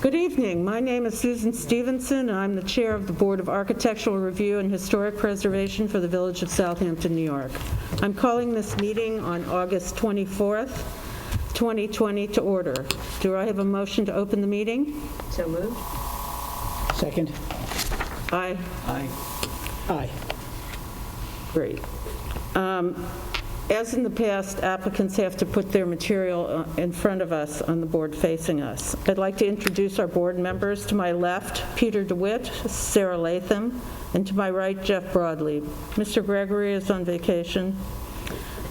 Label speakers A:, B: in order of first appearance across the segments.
A: Good evening. My name is Susan Stevenson, and I'm the chair of the Board of Architectural Review and Historic Preservation for the Village of Southampton, New York. I'm calling this meeting on August 24th, 2020 to order. Do I have a motion to open the meeting?
B: So moved.
C: Second.
A: Aye.
C: Aye. Aye.
A: Great. As in the past, applicants have to put their material in front of us on the board facing us. I'd like to introduce our board members. To my left, Peter DeWitt, Sarah Latham, and to my right, Jeff Broadley. Mr. Gregory is on vacation.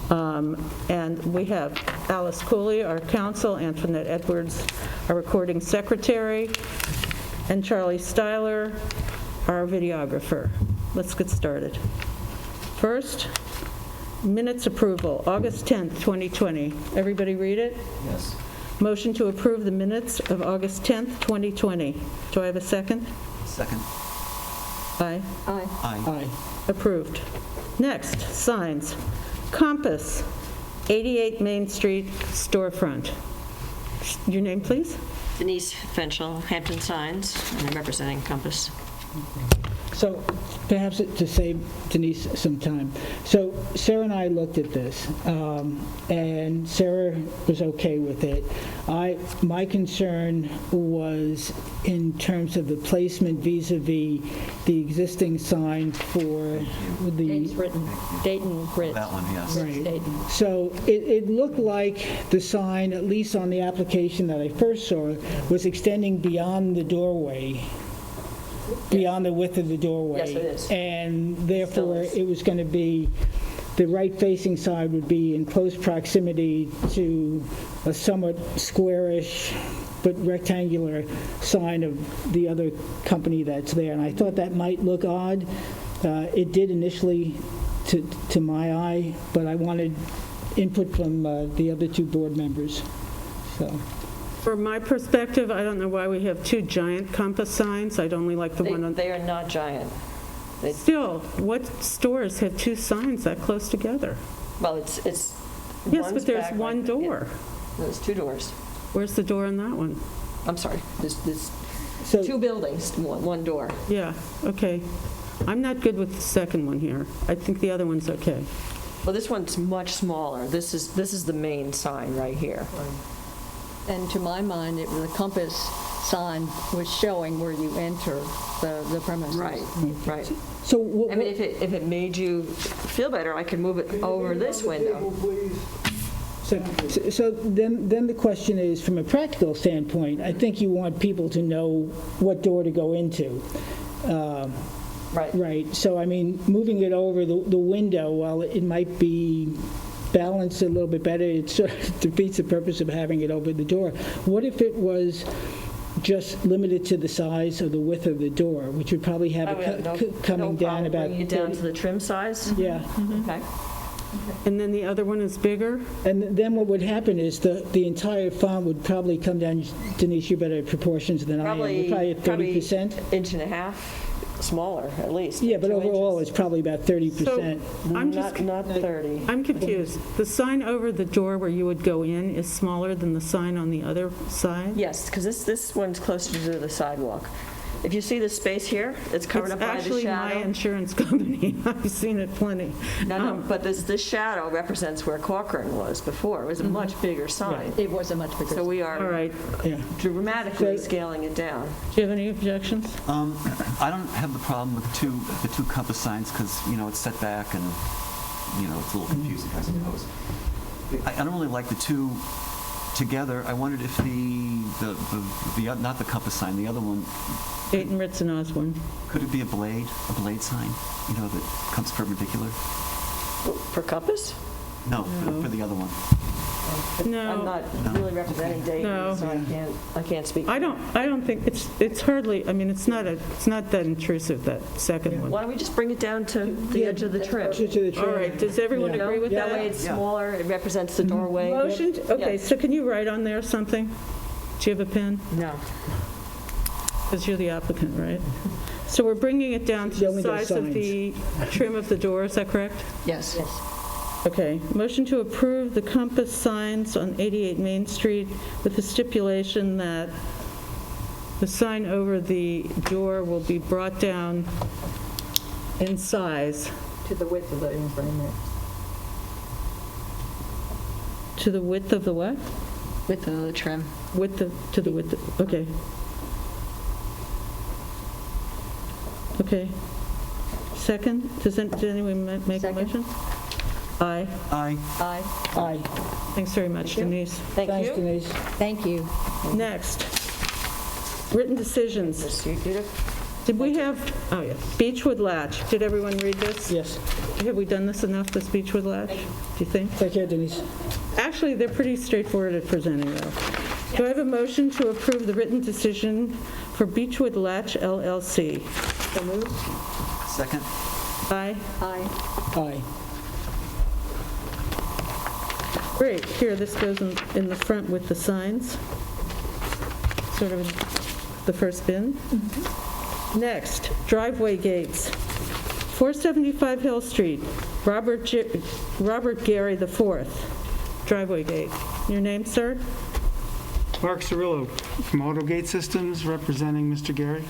A: And we have Alice Cooley, our counsel, Antoinette Edwards, our recording secretary, and Charlie Styler, our videographer. Let's get started. First, minutes approval, August 10th, 2020. Everybody read it?
C: Yes.
A: Motion to approve the minutes of August 10th, 2020. Do I have a second?
C: Second.
A: Aye.
B: Aye.
C: Aye. Aye.
A: Approved. Next, signs. Compass, 88 Main Street, storefront. Your name, please?
B: Denise Fenchel, Hampton Signs, and I'm representing Compass.
C: So perhaps to save Denise some time. So Sarah and I looked at this, and Sarah was okay with it. My concern was in terms of the placement vis-a-vis the existing sign for the...
D: Dayton Grit.
E: That one, yes.
C: Right.
D: Dayton.
C: So it looked like the sign, at least on the application that I first saw, was extending beyond the doorway. Beyond the width of the doorway.
B: Yes, it is.
C: And therefore,
B: Still is.
C: it was going to be, the right-facing side would be in close proximity to a somewhat squarish but rectangular sign of the other company that's there. And I thought that might look odd. It did initially to my eye, but I wanted input from the other two board members. So.
A: From my perspective, I don't know why we have two giant Compass signs. I'd only like the one on...
B: They are not giant.
A: Still, what stores have two signs that close together?
B: Well, it's
A: Yes,
B: one's
A: but there's
B: back
A: one
B: right-
A: door.
B: yeah. There's two doors.
A: Where's the door on that one?
B: I'm sorry. There's
C: So,
B: two buildings, one door.
A: Yeah, okay. I'm not good with the second one here. I think the other one's okay.
B: Well, this one's much smaller. This is the main sign right here.
D: And to my mind, it was a compass sign was showing where you enter the premises.
B: Right.
C: so
B: I mean, if it made you feel better, I could move it over this window.
C: So then the question is, from a practical standpoint, I think you want people to know what door to go into.
B: Right.
C: Right, so I mean, moving it over the window, while it might be balanced a little bit better, it sort of defeats the purpose of having it over the door. What if it was just limited to the size or the width of the door, which would probably have it coming down about...
B: Bring it down to the trim size?
C: Yeah.
B: Okay.
A: And then the other one is bigger?
C: And then what would happen is the entire font would probably come down, Denise, you're better at proportions than I am, probably at 30%.
B: Inch and a half smaller, at least.
C: Yeah, but
B: 2
C: overall,
B: inches.
C: it's probably about 30%.
A: I'm just...
B: Not 30.
A: I'm confused. The sign over the door where you would go in is smaller than the sign on the other side?
B: Yes, because this one's closer to the sidewalk. If you see the space here, it's covered up by the
A: It's actually my
B: shadow.
A: insurance company. I've seen it plenty.
B: No, but this shadow represents where Corcoran was before. It was a much bigger sign.
D: It was a much bigger.
B: So we
A: All
B: are
A: right.
C: Yeah.
B: dramatically scaling it down.
A: Do you have any objections?
E: I don't have the problem with the two compass signs because, it's set back and, it's a little confusing, I suppose. I don't really like the two together. I wondered if the not the compass sign, the other one,
A: Dayton, Ritz, and Osborne.
E: could it be a blade sign, that comes perpendicular?
B: For Compass?
E: No, for the other one.
A: No.
B: I'm not really representing Dayton,
A: No.
B: so I can't speak.
A: I don't think it's hardly, I mean, it's not that intrusive, that second one.
B: Why don't we just bring it down to the edge of the trim?
C: To the trim.
A: All right, does everyone
C: Yeah.
A: agree with
B: That
A: that?
B: way it's smaller, it represents the doorway.
A: Motion, okay,
B: Yeah.
A: so can you write on there something? Do you have a pen?
B: No.
A: Because you're the applicant, right? So we're bringing it down to
C: You
A: the
C: only got
A: size of the trim of the door, is that correct?
B: Yes.
A: Okay, motion to approve the compass signs on 88 Main Street with the stipulation that The sign over the door will be brought down in size
D: To the width of the inframe,
A: to the width of the what?
D: width of the trim.
A: To the width, okay. Okay. Second, did anyone make a
D: Second.
A: motion? Aye.
E: Aye.
D: Aye.
C: Aye.
A: Thanks very much, Denise.
B: Thank
C: Thanks,
B: you.
C: Denise.
D: Thank you.
A: Next, written decisions.
B: Yes, you did it.
A: Did we have, oh yeah, Beechwood Latch. Did everyone read this?
C: Yes.
A: Have we done this enough, this Beechwood Latch, do you think?
C: Take care, Denise.
A: Actually, they're pretty straightforward at presenting, though. Do I have a motion to approve the written decision for Beechwood Latch LLC?
D: So moved.
E: Second?
A: Aye.
D: Aye.
C: Aye.
A: Great, here, this goes in the front with the signs, sort of in the first bin. Next, driveway gates. 475 Hill Street, Robert Gary IV, driveway gate. Your name, sir?
F: Mark Cirillo from AutoGate Systems, representing Mr. Gary.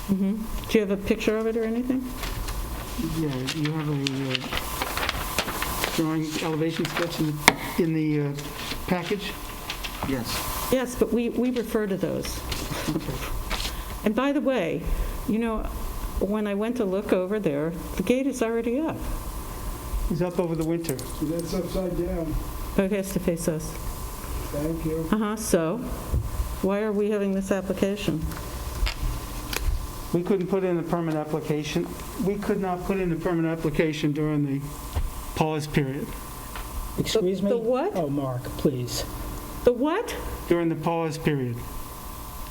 A: Do you have a picture of it or anything?
F: Yeah, you have a drawing elevation sketch in the package?
E: Yes.
A: Yes, but we refer to those. And by the way, you know, when I went to look over there, the gate is already up.
F: He's up over the winter.
G: So that's upside down.
A: But it has to face us.
G: Thank you.
A: So, why are we having this application?
F: We couldn't put in a permit application. We could not put in a permit application during the pause period.
C: Excuse me?
A: The what?
C: Oh, Mark, please.
A: The what?
F: During the pause period.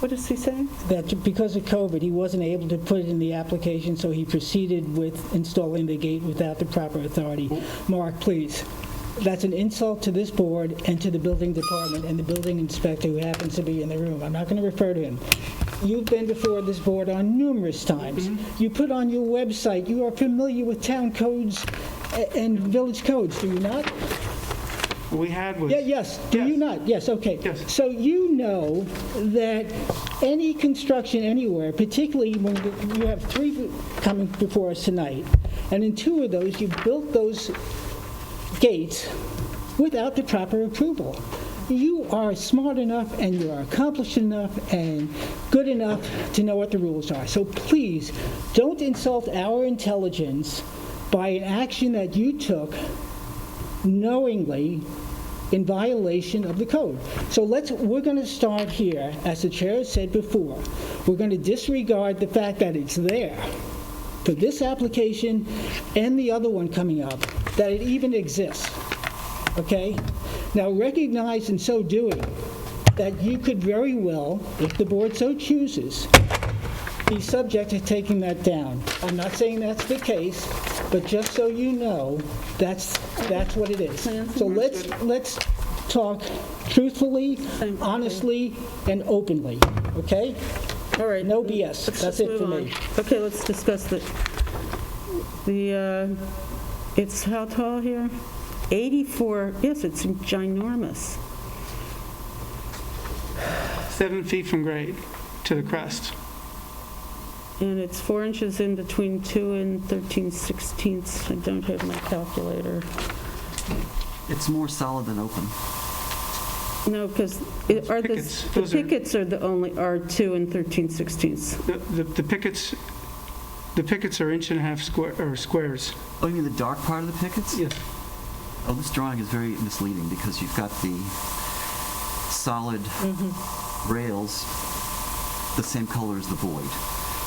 A: What is he saying?
C: That because of COVID, he wasn't able to put it in the application, so he proceeded with installing the gate without the proper authority. Mark, please. That's an insult to this board and to the building department and the building inspector who happens to be in the room. I'm not going to refer to him. You've been before this board on numerous times. You put on your website, you are familiar with town codes and village codes, do you not?
F: What we had was...
C: Yeah, yes. Do you
F: Yes.
C: not? Yes, okay.
F: Yes.
C: So you know that any construction anywhere, particularly when you have 3 coming before us tonight, and in 2 of those, you built those gates without the proper approval. You are smart enough and you are accomplished enough and good enough to know what the rules are. So please, don't insult our intelligence by an action that you took knowingly in violation of the code. So we're going to start here, as the chair said before. We're going to disregard the fact that it's there for this application and the other one coming up, that it even exists, okay? Now recognize in so doing that you could very well, if the board so chooses, be subject to taking that down. I'm not saying that's the case, but just so you know, that's what it is. So let's talk truthfully, honestly, and openly, okay?
A: All right.
C: No BS.
A: Let's
C: That's
A: just
C: it for
A: move
C: me.
A: on. Okay, let's discuss it's how tall here? 84, yes, it's ginormous.
F: 7 feet from grade to the crest.
A: And it's 4 inches in between 2 and 13/16. I don't have my calculator.
E: It's more solid than open.
A: No, because
F: pickets.
A: the
F: Those are-
A: pickets are 2 and 13/16.
F: The pickets are 1.5 squares.
E: Oh, you mean the dark part of the pickets?
F: Yes.
E: Oh, this drawing is very misleading because you've got the solid rails the same color as the void.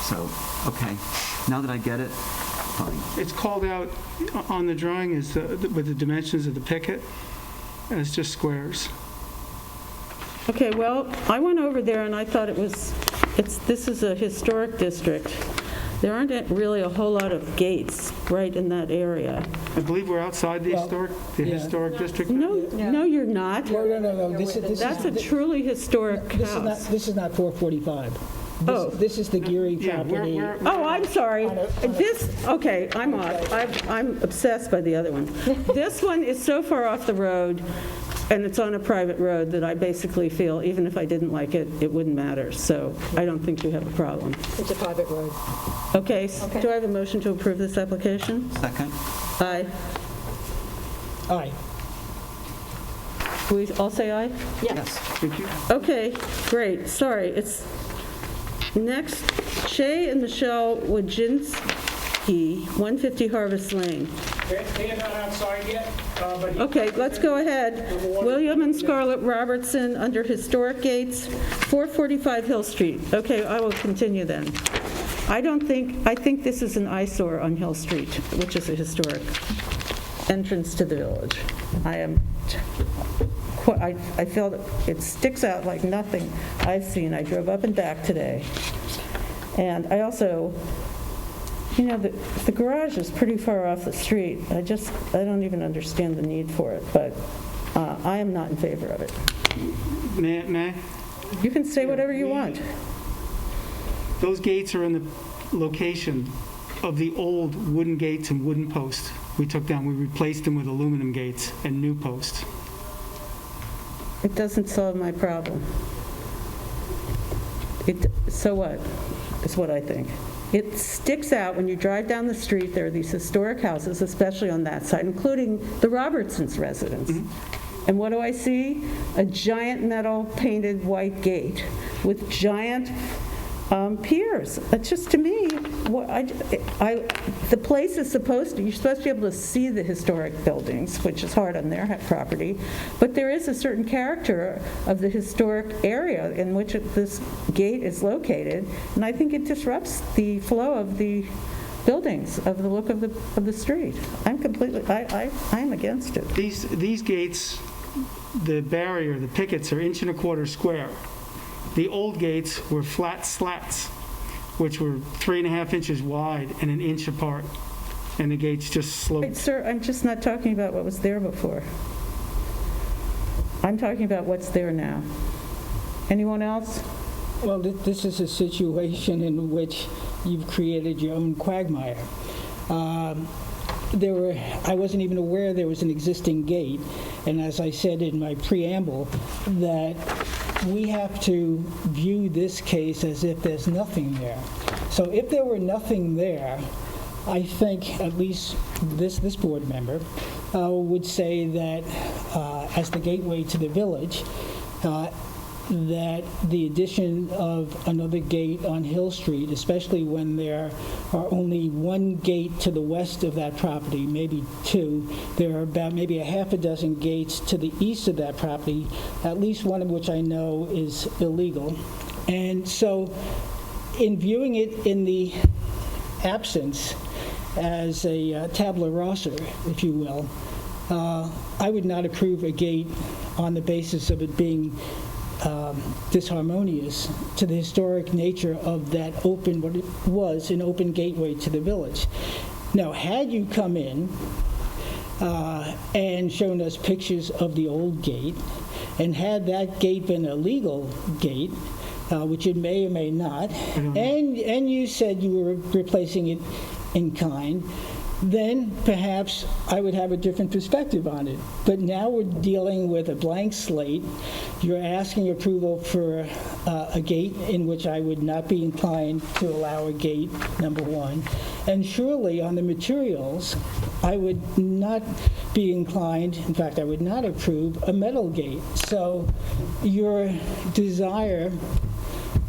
E: So, okay, now that I get it, fine.
F: It's called out on the drawing with the dimensions of the picket, and it's just squares.
A: Okay, well, I went over there and I thought this is a historic district. There aren't really a whole lot of gates right in that area.
F: I believe we're outside the historic district.
A: No, you're not.
C: No.
A: That's a truly historic house.
C: This is not 445.
A: Oh.
C: This is the Geary
F: Yeah,
C: property.
A: Oh, I'm sorry. Okay, I'm off. I'm obsessed by the other one. This one is so far off the road. And it's on a private road that I basically feel, even if I didn't like it, it wouldn't matter. So I don't think you have a problem.
D: It's a private road.
A: Okay, do I have a motion to approve this application?
E: Second?
A: Aye.
C: Aye.
A: Can we all say aye?
E: Yes.
A: Okay, great, sorry, it's, next, Shay and Michelle Wojcinski, 150 Harvest Lane.
H: They're not outside yet, but...
A: Okay, let's go ahead. William and Scarlett Robertson, under Historic Gates, 445 Hill Street. Okay, I will continue then. I think this is an eyesore on Hill Street, which is a historic entrance to the village. I feel that it sticks out like nothing I've seen. I drove up and back today. And I also, the garage is pretty far off the street. I don't even understand the need for it, but I am not in favor of it.
F: May I?
A: You can say whatever you want.
F: Those gates are in the location of the old wooden gates and wooden posts we took down. We replaced them with aluminum gates and new posts.
A: It doesn't solve my problem. So what, is what I think. It sticks out when you drive down the street. There are these historic houses, especially on that side, including the Robertsons' residence. And what do I see? A giant metal painted white gate with giant piers. It's just, to me, the place is you're supposed to be able to see the historic buildings, which is hard on their property, but there is a certain character of the historic area in which this gate is located, and I think it disrupts the flow of the buildings, of the look of the street. I'm against it.
F: These gates, the barrier, the pickets are 1.25 inches square. The old gates were flat slats, which were 3.5 inches wide and 1 inch apart, and the gates just sloped.
A: Wait, sir, I'm just not talking about what was there before. I'm talking about what's there now. Anyone else?
C: Well, this is a situation in which you've created your own quagmire. I wasn't even aware there was an existing gate, and as I said in my preamble, that we have to view this case as if there's nothing there. So if there were nothing there, I think at least this board member would say that as the gateway to the village, that the addition of another gate on Hill Street, especially when there are only one gate to the west of that property, maybe two, there are about maybe a half a dozen gates to the east of that property, at least one of which I know is illegal. And so in viewing it in the absence as a tabula rasa, if you will, I would not approve a gate on the basis of it being disharmonious to the historic nature of that open, what it was, an open gateway to the village. Now, had you come in and shown us pictures of the old gate, and had that gate been a legal gate, which it may or may not, and you said you were replacing it in kind, then perhaps I would have a different perspective on it. But now we're dealing with a blank slate. You're asking approval for a gate in which I would not be inclined to allow a gate, number one. And surely on the materials, I would not be inclined, in fact, I would not approve a metal gate. So your desire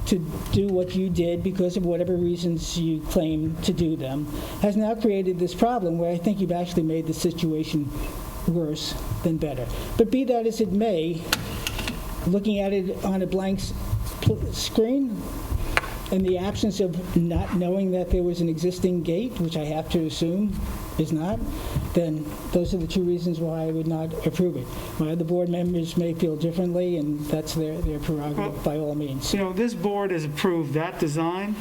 C: to do what you did because of whatever reasons you claim to do them has now created this problem where I think you've actually made the situation worse than better. But be that as it may, looking at it on a blank screen, in the absence of not knowing that there was an existing gate, which I have to assume is not, then those are the two reasons why I would not approve it. My other board members may feel differently, and that's their prerogative by all means.
F: This board has approved that design.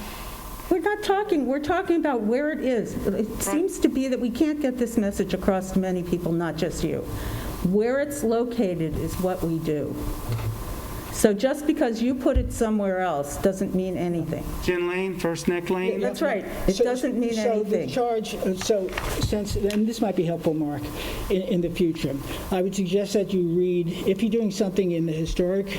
A: We're talking about where it is. It seems to be that we can't get this message across to many people, not just you. Where it's located is what we do. So just because you put it somewhere else doesn't mean anything.
F: Gin Lane, First Neck Lane.
A: That's right. It doesn't mean
C: So the
A: anything.
C: charge, since, and this might be helpful, Mark, in the future, I would suggest that you read, if you're doing something in the historic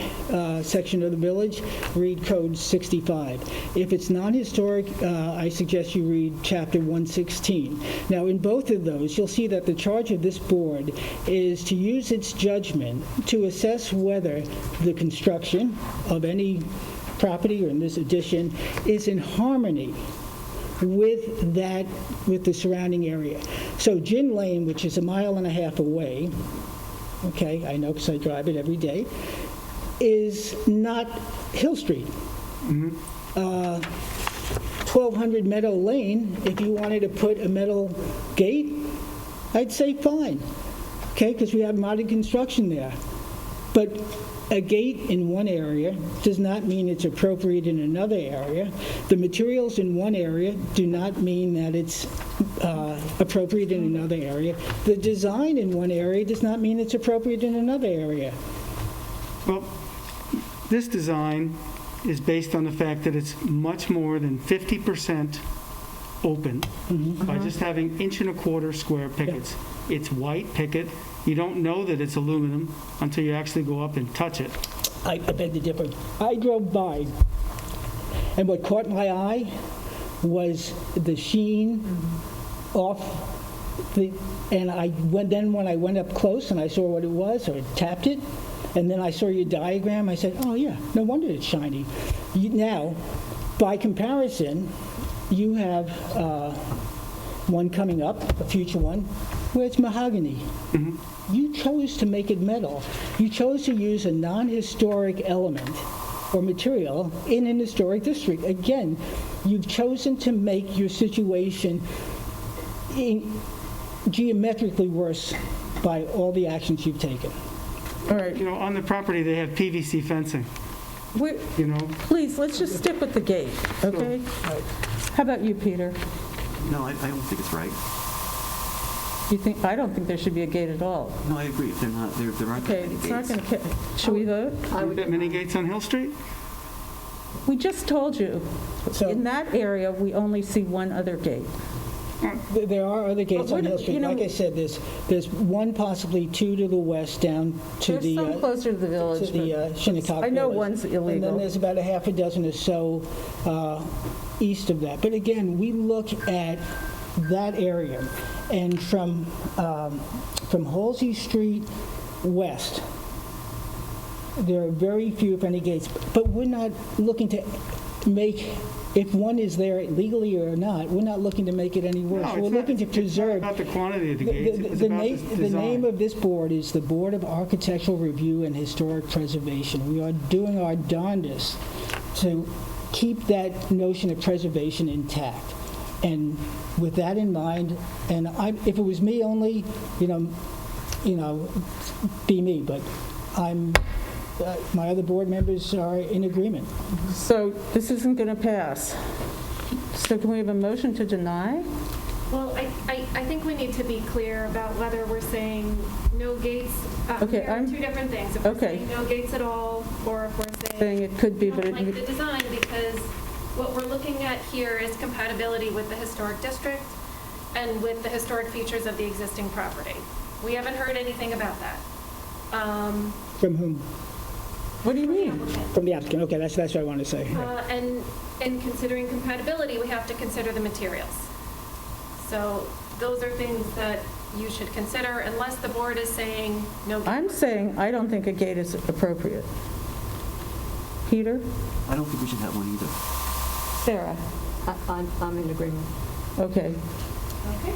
C: section of the village, read Code 65. If it's non-historic, I suggest you read Chapter 116. Now, in both of those, you'll see that the charge of this board is to use its judgment to assess whether the construction of any property, or in this addition, is in harmony with the surrounding area. So Gin Lane, which is 1.5 miles away, okay, I know because I drive it every day, is not Hill Street. 1200 Meadow Lane, if you wanted to put a metal gate, I'd say fine, okay, because we have modern construction there. But a gate in one area does not mean it's appropriate in another area. The materials in one area do not mean that it's appropriate in another area. The design in one area does not mean it's appropriate in another area.
F: Well, this design is based on the fact that it's much more than 50% open by just having 1.25 inch square pickets. It's white picket. You don't know that it's aluminum until you actually go up and touch it.
C: I beg to differ. I drove by, and what caught my eye was the sheen off the, and when I went up close and I saw what it was, or tapped it, and then I saw your diagram, I said, oh yeah, no wonder it's shiny. Now, by comparison, you have one coming up, a future one, where it's mahogany. You chose to make it metal. You chose to use a non-historic element or material in an historic district. Again, you've chosen to make your situation geometrically worse by all the actions you've taken.
A: All right,
F: You know, on the property, they have PVC fencing, you know.
A: please, let's just stick with the gate, okay? How about you, Peter?
E: No, I don't think it's right.
A: You think, I don't think there should be a gate at all.
E: No, I agree. If they're not, there aren't
A: Okay,
E: that many
A: it's not
E: gates.
A: going to, should we vote?
F: That many gates on Hill Street?
A: We just told you,
C: So-
A: in that area, we only see one other gate.
C: There are other gates
A: But
C: on
A: what-
C: Hill Street.
A: you know-
C: Like I said, there's one, possibly two to the west down to
A: There's
C: the
A: some closer to the village.
C: Shinnecock
A: I know
C: Village.
A: one's
C: And then
A: illegal.
C: there's about a half a dozen or so east of that. But again, we look at that area, and from Halsey Street west, there are very few, if any, gates. But we're not looking to make, if one is there legally or not, we're not looking to make it any worse.
F: No,
C: We're
F: it's not-
C: looking to
F: it's not
C: preserve.
F: about the quantity of the gates, it's
C: The
F: about the
C: the name
F: design.
C: of this board is the Board of Architectural Review and Historic Preservation. We are doing our darndest to keep that notion of preservation intact. And with that in mind, and if it was me only, be me, but my other board members are in agreement.
A: So this isn't going to pass. So can we have a motion to deny?
I: Well, I think we need to be clear about whether we're saying no gates.
A: Okay,
I: There are
A: I'm-
I: two different things. If we're
A: okay.
I: saying no gates at all, or if we're
A: Saying it could be,
I: we
A: but
I: don't like
A: it,
I: the design, because what we're looking at here is compatibility with the historic district and with the historic features of the existing property. We haven't heard anything about that.
C: From whom?
A: what do you mean?
C: From the applicant. Okay, that's what I want to say.
I: And in considering compatibility, we have to consider the materials. So those are things that you should consider, unless the board is saying no.
A: I'm saying I don't think a gate is appropriate. Peter?
E: I don't think we should have one either.
A: Sarah?
D: I'm in agreement.
A: Okay.
I: Okay.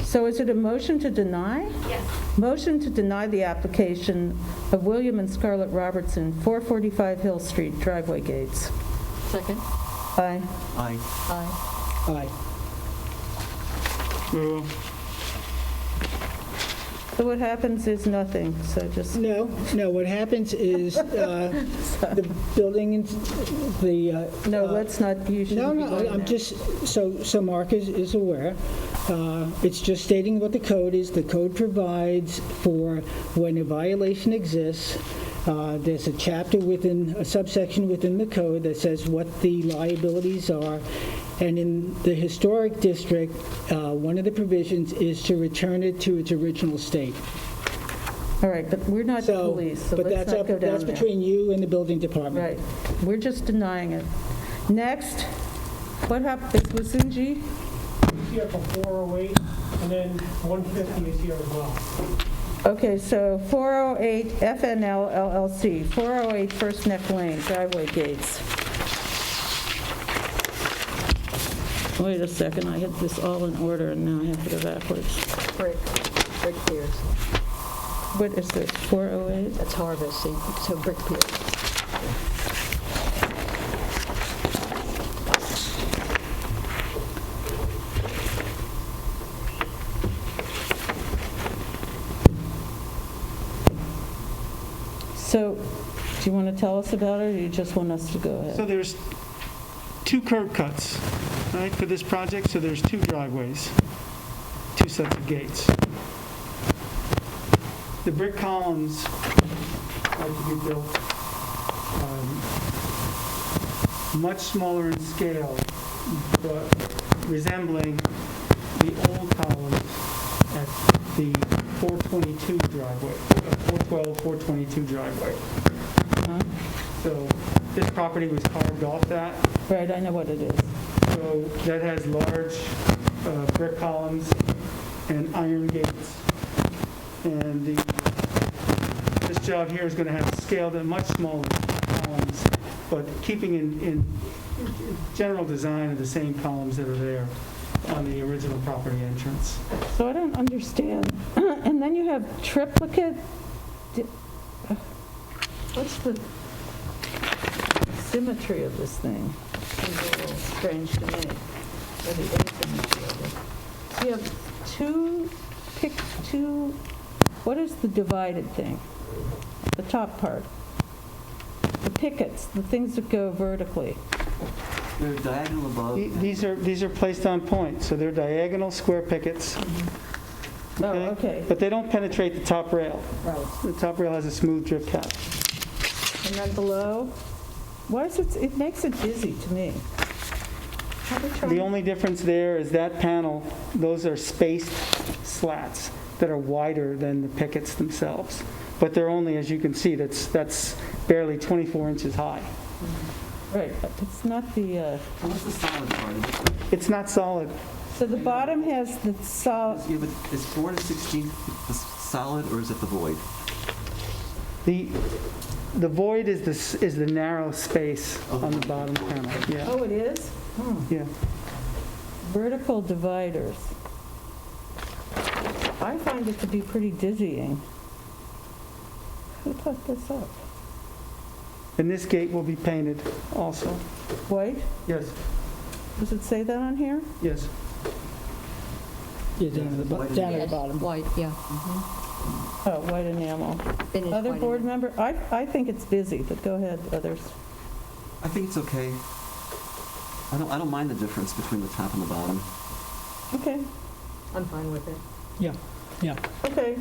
A: So is it a motion to deny?
I: Yes.
A: Motion to deny the application of William and Scarlett Robertson, 445 Hill Street, driveway gates.
D: Second?
A: Aye.
E: Aye.
D: Aye.
C: Aye.
F: Well,
A: So what happens is nothing, so just,
C: No, what happens is the building,
A: no, let's not, you shouldn't
C: No,
A: be
C: no,
A: voting
C: I'm
A: now.
C: just, so Mark is aware. It's just stating what the code is. The code provides for when a violation exists, There's a chapter within, a subsection within the code that says what the liabilities are. And in the historic district, one of the provisions is to return it to its original state.
A: All right, but we're not the police, so
C: but
A: let's
C: that's
A: not go down
C: that's
A: there.
C: between you and the building department.
A: Right, we're just denying it. Next, what happened, it was Zinji?
H: It's here for 408, and then 150 is here as well.
A: Okay, so 408 FNL LLC, 408 First Neck Lane, driveway gates. Wait a second, I had this all in order, and now I have to go backwards.
D: Brick piers.
A: What is this, 408?
D: That's harvest, see, so brick piers.
A: So, do you want to tell us about it, or you just want us to go
F: So
A: ahead?
F: there's 2 curb cuts, right, for this project, so there's 2 driveways, 2 sets of gates. The brick columns are to be built much smaller in scale, but resembling the old columns at the 422 driveway, 412, 422 driveway. So this property was carved off that.
A: Right, I know what it is.
F: So that has large brick columns and iron gates. And this job here is going to have scaled and much smaller columns, but keeping in general design of the same columns that are there on the original property entrance.
A: So I don't understand. And then you have triplicate, what's the symmetry of this thing? Seems a little strange to me, or the asymmetry of it. You have two, what is the divided thing? The top part. The pickets, the things that go vertically.
E: They're diagonal above.
F: These are placed on point, so they're diagonal square pickets.
A: Oh, okay.
F: But they don't penetrate the top rail.
A: Right.
F: The top rail has a smooth drip cap.
A: And then below, why is it makes it busy to me. How are we trying-
F: The only difference there is that panel, those are spaced slats that are wider than the pickets themselves. But they're only, as you can see, that's barely 24 inches high.
A: Right, but it's not the,
E: What's the solid part of it?
F: It's not solid.
A: so the bottom has the solid,
E: Yeah, but is 4 to 16 the solid, or is it the void?
F: The void is the narrow space on the bottom panel. Yeah,
A: oh, it is?
F: yeah.
A: Vertical dividers. I find it to be pretty dizzying. Who put this up?
F: And this gate will be painted also.
A: White?
F: Yes,
A: Does it say that on here?
F: yes.
C: Yeah, down at the down at the bottom.
D: White, yeah.
A: Oh, white enamel.
D: Finished
A: Other
D: white
A: board
D: enamel.
A: member? I think it's busy, but go ahead, others.
E: I think it's okay. I don't mind the difference between the top and the bottom.
A: Okay,
D: I'm fine with it.
C: Yeah, yeah.
A: okay.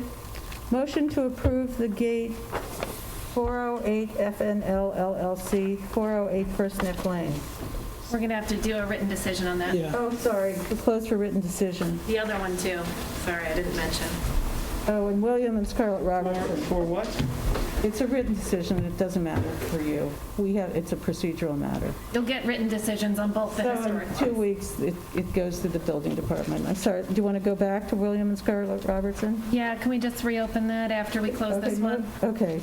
A: Motion to approve the gate 408 FNL LLC, 408 First Neck Lane.
I: We're going to have to do a written decision on that.
C: Yeah.
A: Oh, sorry, we're closed for written decision.
I: The other one, too. Sorry, I didn't mention.
A: Oh, and William and Scarlett Robertson.
F: For what?
A: It's a written decision, it doesn't matter for you. It's a procedural matter.
I: You'll get written decisions on both the
A: So
I: historic
A: in 2
I: ones.
A: weeks, it goes through the building department. I'm sorry, do you want to go back to William and Scarlett Robertson?
I: Yeah, can we just reopen that after we close this one?
A: Okay,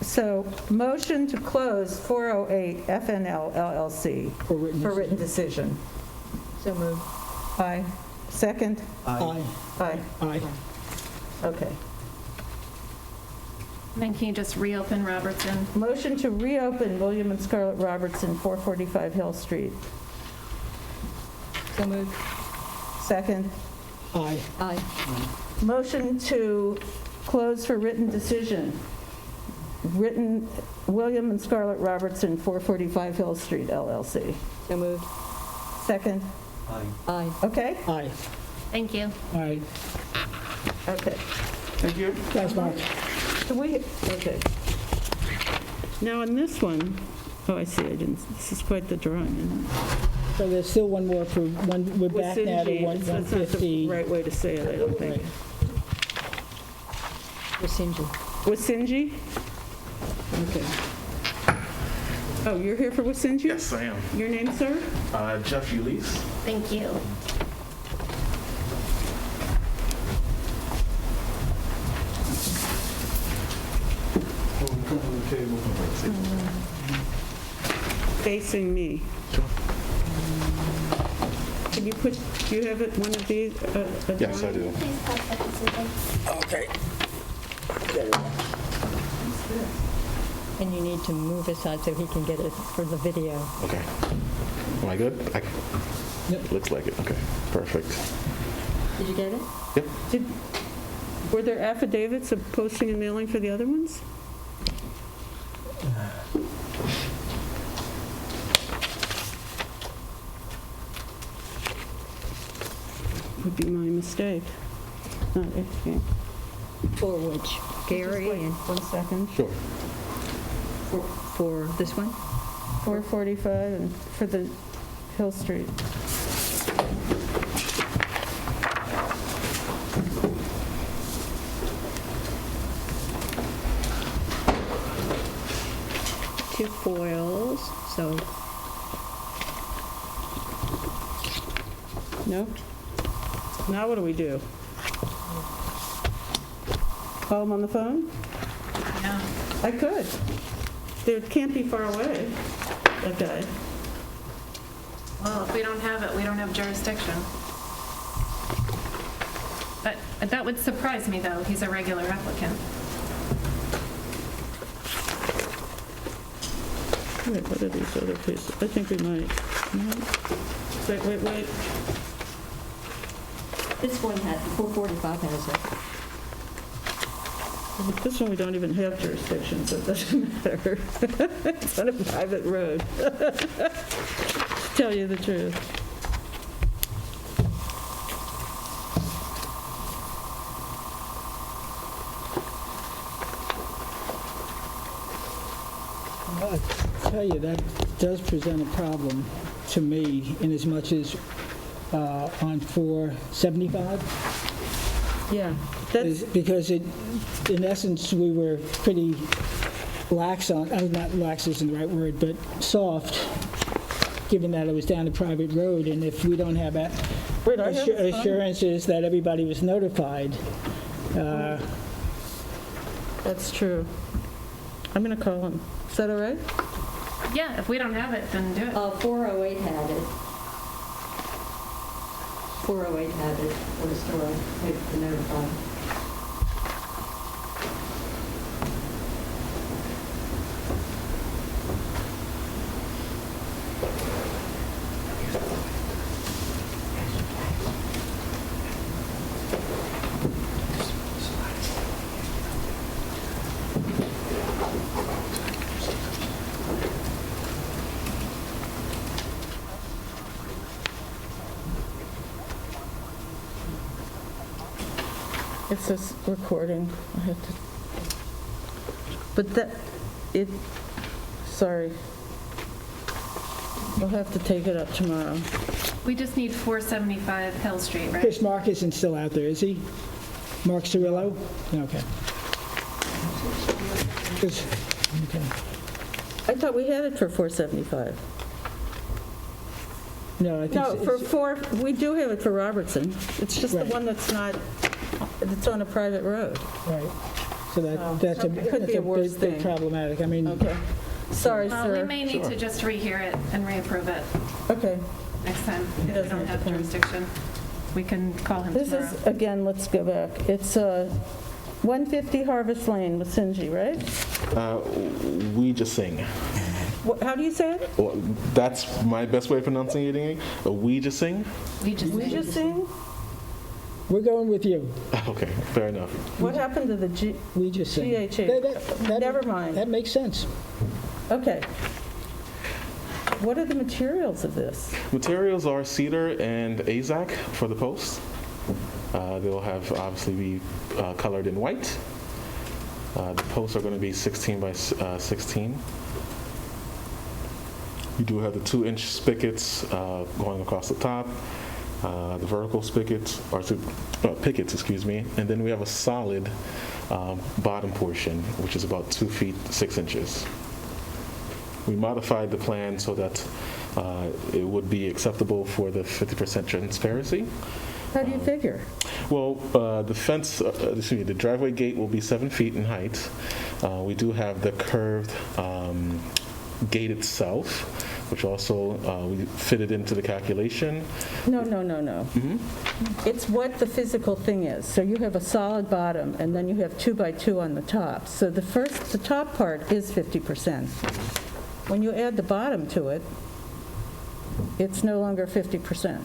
A: so motion to close 408 FNL LLC
C: For written
A: for written decision.
D: So moved.
A: Aye. Second?
C: Aye.
A: Aye.
C: Aye.
A: Okay.
I: Then can you just reopen Robertson?
A: Motion to reopen William and Scarlett Robertson, 445 Hill Street.
D: So moved.
A: Second.
C: Aye.
D: Aye.
A: Motion to close for written decision. Written, William and Scarlett Robertson, 445 Hill Street, LLC.
D: So moved.
A: Second.
E: Aye.
D: Aye.
A: Okay?
C: Aye.
I: Thank you.
C: All right.
A: Okay.
F: Thank you.
C: Thanks, Mark.
A: So we, okay. Now, on this one, oh, I see, I didn't, this is quite the drawing, isn't it?
C: So there's still one more for one, we're back now to
A: Wasinji, that's not the
C: 150.
A: right way to say it, I don't think.
D: Wasinji.
A: Wasinji? Okay. Oh, you're here for Wasinji?
J: Yes, I am.
A: Your name, sir?
J: Jeff Ulysse.
I: Thank you.
A: Facing me.
J: Sure.
A: Can you put, do you have it, one of these? a
J: Yes, I
A: drawing?
J: do.
I: Please pass that to Susan.
C: Okay.
D: And you need to move aside so he can get it for the video.
J: Okay. Am I good?
C: Yep.
J: Looks like it. Okay. Perfect.
D: Did you get it?
J: Yep.
A: Were there affidavits of posting and mailing for the other ones? Would be my mistake. Not asking.
D: For which? Gary
A: Just wait
D: and
A: 1 second.
J: Sure.
D: for this one?
A: 445 and for the Hill Street.
D: Two foils, so
A: No? Now what do we do? Call him on the phone?
I: No.
A: I could. They can't be far away, that guy.
I: Well, if we don't have it, we don't have jurisdiction. But that would surprise me, though. He's a regular applicant.
A: Wait, what are these other pieces? I think we might. No? Wait.
D: this one has, 445 has it.
A: This one, we don't even have jurisdiction, so it doesn't matter. It's on a private road. To tell you the truth.
C: I'll tell you, that does present a problem to me in as much as on 475.
A: Yeah, that's,
C: Because it, in essence, we were pretty lax on, not lax isn't the right word, but soft, given that it was down a private road, and if we don't have
A: wait, I have this on.
C: assurances that everybody was notified,
A: That's true. I'm going to call him. Is that all right?
I: Yeah, if we don't have it, then do it.
D: 408 had it. 408 had it for the store, to notify.
A: It's this recording. I have to. But sorry. We'll have to take it up tomorrow.
I: We just need 475 Hill Street, right?
C: Chris Mark isn't still out there, is he? Mark Cirillo? Okay. Okay.
A: I thought we had it for 475.
C: No, I think.
A: No,
C: it's-
A: we do have it for Robertson. It's just the
C: Right.
A: one that's on a private road.
C: Right. So that's a
A: It could be a worse
C: bit
A: thing.
C: problematic. I mean,
A: Okay. Sorry,
I: Well, we
A: sir.
I: may need to just rehear it and reapprove it
A: Okay.
I: next time. If we
A: doesn't
I: don't
A: have
I: have
A: to come.
I: jurisdiction, we can call him
A: This
I: tomorrow.
A: is, again, let's go back. It's 150 Harvest Lane with Sinji, right?
J: We just sing.
A: How do you say it?
J: Well, that's my best way of pronouncing it. We just sing.
I: We just
A: We just sing?
C: we're going with you.
J: Okay, fair enough.
A: What happened to the G?
C: We just sing.
A: GHE. Never mind.
C: That makes sense.
A: Okay. What are the materials of this?
J: Materials are cedar and AZAC for the posts. They'll have obviously be colored in white. The posts are going to be 16 by 16. You do have the 2-inch spigots going across the top, the vertical spigots, or pickets, excuse me, and then we have a solid bottom portion, which is about 2 feet 6 inches. We modified the plan so that it would be acceptable for the 50% transparency.
A: How do you figure?
J: Well, the driveway gate will be 7 feet in height. We do have the curved gate itself, which also we fitted into the calculation.
A: No. It's what the physical thing is. So you have a solid bottom, and then you have 2 by 2 on the top. So the top part is 50%. When you add the bottom to it, it's no longer 50%.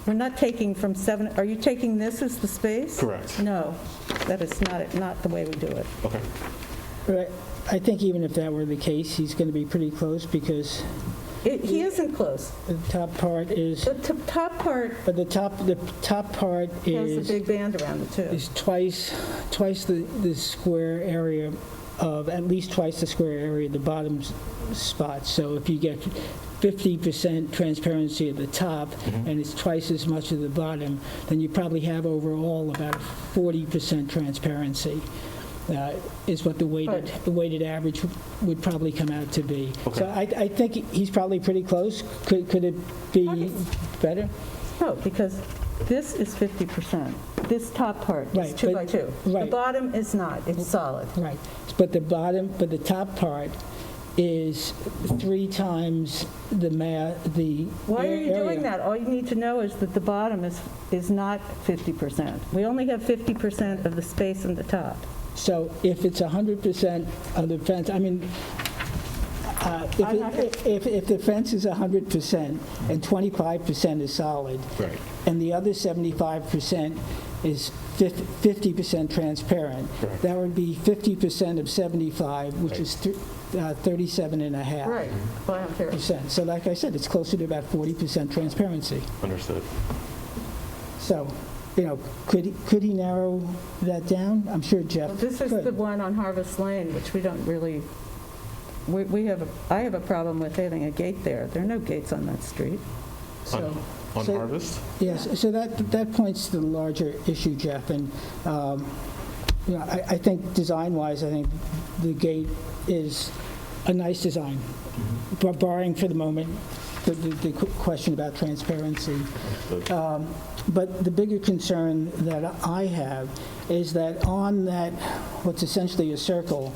A: We're not taking from 7, are you taking this as the space?
J: Correct.
A: No, that is not the way we do it.
J: Okay.
C: But I think even if that were the case, he's going to be pretty close because
A: He isn't close.
C: the top part is,
A: The top part
C: but the top part
A: has a
C: is
A: big band around it, too.
C: is twice the square area of, at least twice the square area of the bottom spot. So if you get 50% transparency at the top and it's twice as much at the bottom, then you probably have overall about 40% transparency. Is what the weighted average would probably come out to be.
J: Okay.
C: So I think he's probably pretty close. Could it be better?
A: No, because this is 50%. This top part is
C: Right,
A: 2
C: but-
A: by 2.
C: right.
A: The bottom is not, it's solid.
C: Right. But the top part is 3 times the
A: Why are you
C: area.
A: doing that? All you need to know is that the bottom is not 50%. We only have 50% of the space in the top.
C: So if it's 100% of the fence, I mean, if the fence is 100% and 25% is solid,
J: Right.
C: and the other 75% is 50% transparent,
J: Right.
C: that would be 50% of 75, which is 37.5%.
A: Right. Well, I don't care.
C: So like I said, it's closer to about 40% transparency.
J: Understood.
C: So, could he narrow that down? I'm sure Jeff
A: Well, this is
C: could.
A: the one on Harvest Lane, which we don't really, I have a problem with having a gate there. There are no gates on that street.
C: So-
J: On
C: so-
J: Harvest?
C: Yes, so that points to the larger issue, Jeff, and I think design-wise, I think the gate is a nice design, but barring for the moment the question about transparency. But the bigger concern that I have is that on that, what's essentially a circle,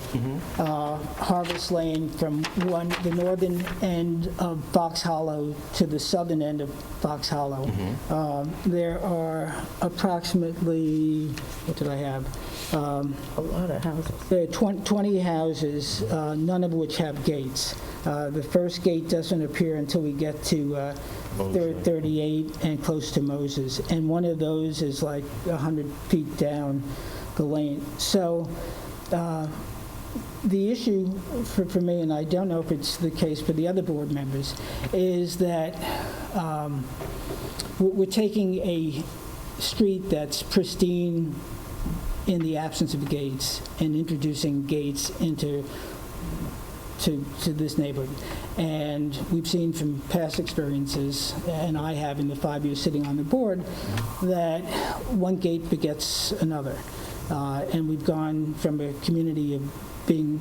C: Harvest Lane from the northern end of Fox Hollow to the southern end of Fox Hollow, there are approximately, what did I have?
A: A lot of houses.
C: There are 20 houses, none of which have gates. The first gate doesn't appear until we get to 38 and close to Moses, and one of those is like 100 feet down the lane. So the issue for me, and I don't know if it's the case for the other board members, is that we're taking a street that's pristine in the absence of gates and introducing gates into this neighborhood. And we've seen from past experiences, and I have in the 5 years sitting on the board, that one gate begets another. And we've gone from a community of being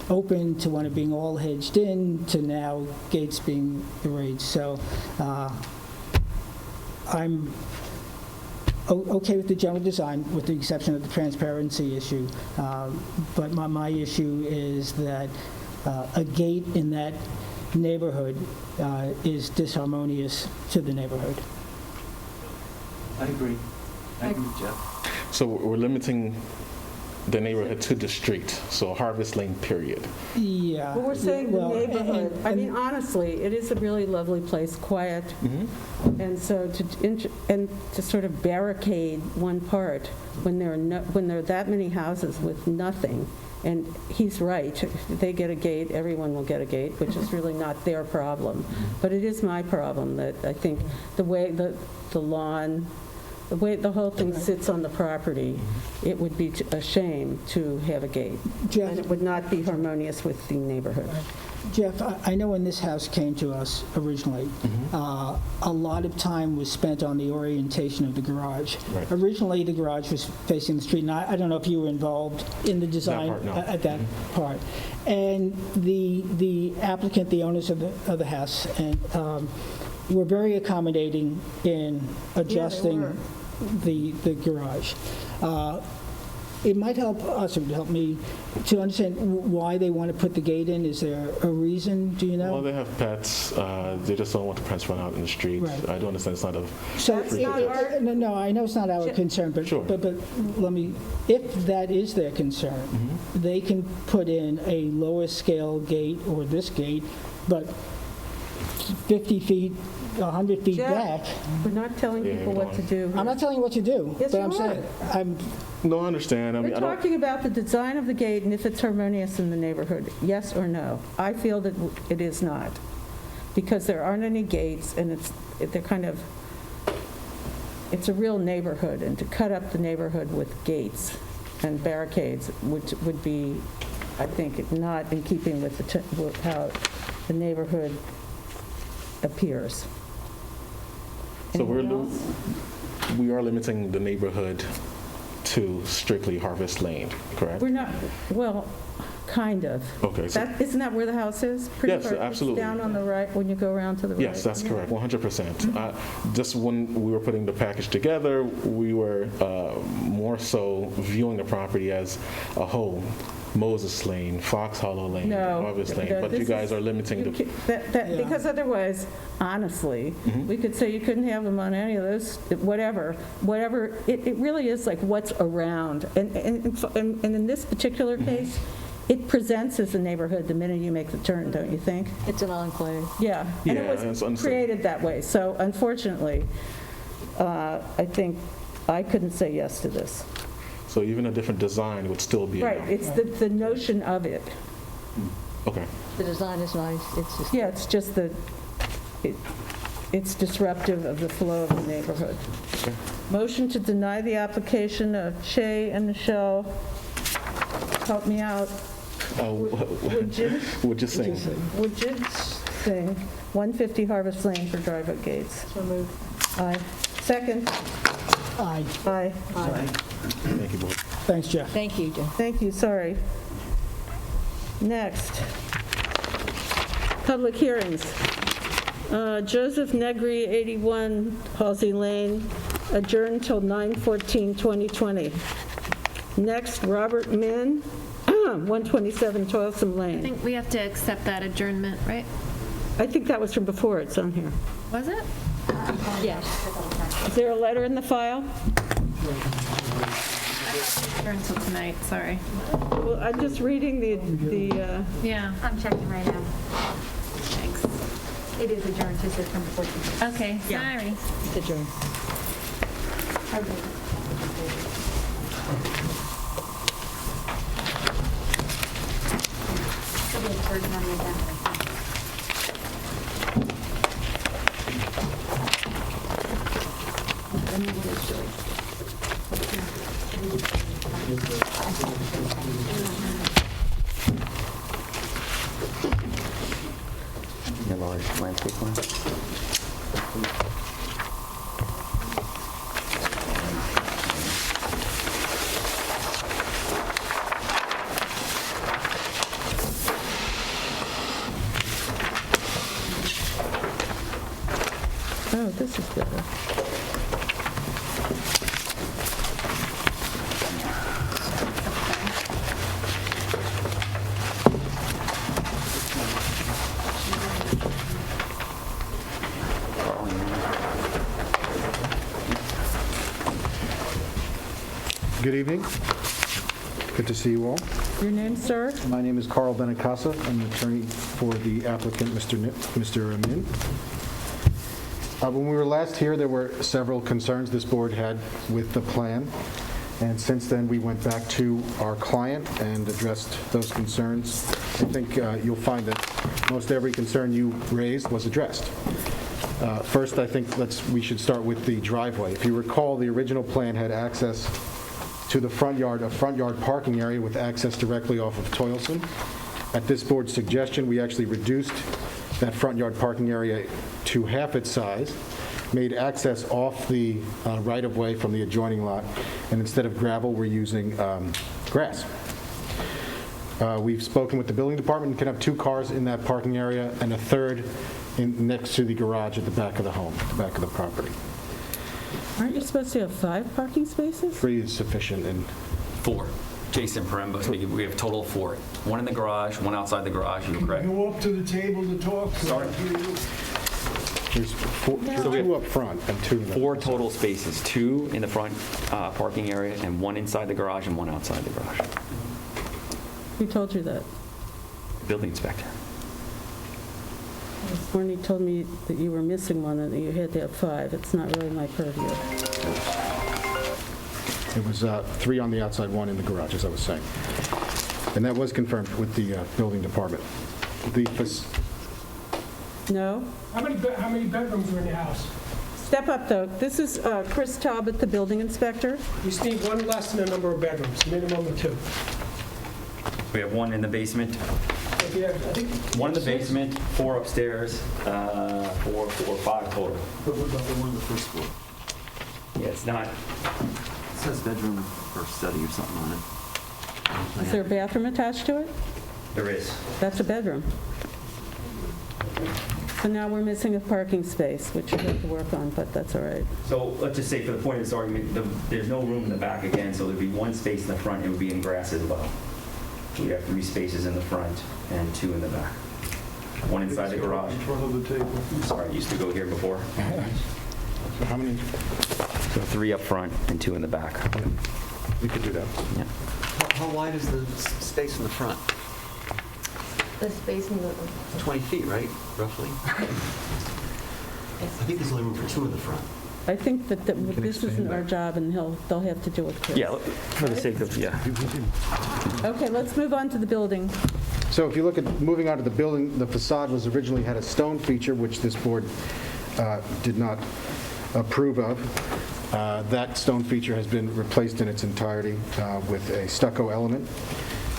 C: open to one of being all hedged in to now gates being erased. So I'm okay with the general design, with the exception of the transparency issue. But my issue is that a gate in that neighborhood is disharmonious to the neighborhood.
E: I agree. I agree, Jeff.
J: So we're limiting the neighborhood to the street, so Harvest Lane, period.
C: Yeah.
A: Well, we're saying the
C: Well,
A: neighborhood,
C: and-
A: I mean, honestly, it is a really lovely place, quiet. And so to sort of barricade one part when there are that many houses with nothing, and he's right, if they get a gate, everyone will get a gate, which is really not their problem. But it is my problem that I think the way the lawn The way the whole thing sits on the property, it would be a shame to have a gate.
C: Jeff-
A: And it would not be harmonious with the neighborhood.
C: Jeff, I know when this house came to us originally, a lot of time was spent on the orientation of the garage.
J: Right.
C: Originally, the garage was facing the street, and I don't know if you were involved in the design
J: part, no.
C: at that part. And the applicant, the owners of the house, and were very accommodating in adjusting
A: were.
C: the garage. It might help us, or help me, to understand why they want to put the gate in. Is there a reason, do you know?
J: Well, they have pets. They just don't want the pets run out in the street.
C: Right.
J: I do understand it's not a.
C: So,
A: That's not our-
C: no, I know it's not our concern, but,
J: Sure.
C: but let me, if that is their concern, they can put in a lower scale gate, or this gate, but 50 feet, 100 feet
A: Jeff,
C: back.
A: We're not telling
J: Yeah,
A: people
J: we
A: what to do.
C: I'm not telling you what to do,
A: Yes,
C: but
A: you
C: I'm saying,
J: No, I understand. I mean,
A: We're
J: I don't.
A: talking about the design of the gate and if it's harmonious in the neighborhood, yes or no? I feel that it is not, because there aren't any gates, and they're kind of, it's a real neighborhood, and to cut up the neighborhood with gates and barricades would be, I think, not in keeping with with how the neighborhood appears.
J: So
A: Anyone else?
J: we are limiting the neighborhood to strictly Harvest Lane, correct?
A: We're not, well, kind of.
J: Okay, so
A: Isn't that where the house is? Pretty
J: Yes,
A: far- it's
J: absolutely.
A: down on the right, when you go around to the right.
J: yes, that's correct, 100%. Just when we were putting the package together, we were more so viewing the property as a whole. Moses Lane, Fox Hollow Lane,
A: No.
J: Harvest Lane,
A: no,
J: but you
A: this
J: guys
A: is-
J: are limiting
A: you
J: the.
A: ca- Because otherwise, honestly, we could say you couldn't have them on any of those, whatever. It really is like what's around. And in this particular case, it presents as a neighborhood the minute you make the turn, don't you think?
D: It's an enclave.
A: Yeah. And
J: Yeah,
A: it
J: that's
A: was
J: understood.
A: created that way. So unfortunately, I think I couldn't say yes to this.
J: So even a different design would still be. a
A: Right,
J: no.
A: it's the notion of it.
J: Okay.
D: The design is nice, it's just,
A: Yeah, it's just that it's disruptive of the flow of the neighborhood.
J: Okay.
A: Motion to deny the application of Shay and Michelle. Help me out. Would you sing 150 Harvest Lane for drive-up gates? So moved. Aye. Second?
C: Aye.
A: Aye.
J: Thank you, board.
C: Thanks, Jeff.
D: thank you, Jeff.
A: Thank you, sorry. Next. Public hearings. Joseph Negri, 81 Halsey Lane, adjourned till 9/14/2020. Next, Robert Min, 127 Toilsome
I: I
A: Lane.
I: think we have to accept that adjournment, right?
A: I think that was from before, it's on here.
I: Was it?
D: Yes.
A: Is there a letter in the file?
I: Adjourned until tonight, sorry.
A: Well, I'm just reading the
I: Yeah,
K: I'm checking right now.
I: thanks.
K: It is adjourned to September 14th.
I: Okay, sorry.
D: It's adjourned.
K: Should be a third on the agenda. Let me what it's doing.
E: The large landscape plan.
A: Oh, this is better.
L: Good evening. Good to see you all.
A: Your name, sir?
L: My name is Carl Benacasa. I'm an attorney for the applicant, Mr. Amin. When we were last here, there were several concerns this board had with the plan, and since then, we went back to our client and addressed those concerns. I think you'll find that most every concern you raised was addressed. First, I think we should start with the driveway. If you recall, the original plan had access to the front yard, a front yard parking area with access directly off of Toilson. At this board's suggestion, we actually reduced that front yard parking area to half its size, made access off the right-of-way from the adjoining lot, and instead of gravel, we're using grass. We've spoken with the building department, and can have 2 cars in that parking area and a third next to the garage at the back of the home, the back of the property.
A: Aren't you supposed to have 5 parking spaces?
L: 3 is sufficient, and
M: 4. Jason Paremba, we have a total of 4. 1 in the garage, 1 outside the garage, you're correct.
G: Go up to the table to talk.
M: Sorry.
L: there's 2 up front and 2 in the...
M: 4 total spaces, 2 in the front parking area, and 1 inside the garage and 1 outside the garage.
A: Who told you that?
M: Building inspector.
A: When you told me that you were missing one and that you had to have 5, it's not really my purview.
L: It was 3 on the outside, 1 in the garage, as I was saying. And that was confirmed with the building department.
A: No?
H: How many bedrooms are in the house?
A: Step up, though. This is Chris Talbot, the building inspector.
H: You just need 1 less than the number of bedrooms, minimum of 2.
M: We have 1 in the basement,
H: If you have, I think,
M: 1 in the basement, 4 upstairs, 4, 5 total.
E: But what about the one on the first floor?
M: Yeah, it's not,
E: It says bedroom or study or something on it.
A: Is there a bathroom attached to it?
M: there is.
A: That's a bedroom. So now we're missing a parking space, which we have to work on, but that's all right.
M: So let's just say for the point of this argument, there's no room in the back again, so there'd be 1 space in the front, it would be in grass as well. We'd have 3 spaces in the front and 2 in the back. 1 inside the garage.
G: In front of the table.
M: Sorry, I used to go here before.
L: So how many?
M: So 3 up front and 2 in the back.
L: We could do that.
M: Yeah.
E: How wide is the space in the front?
K: The space in the,
E: 20 feet, right, roughly? I think there's only room for 2 in the front.
A: I think that this isn't our job, and they'll have to do with Chris.
M: Yeah, for the sake of, yeah.
A: Okay, let's move on to the building.
L: So if you look at moving on to the building, the facade was originally had a stone feature, which this board did not approve of. That stone feature has been replaced in its entirety with a stucco element.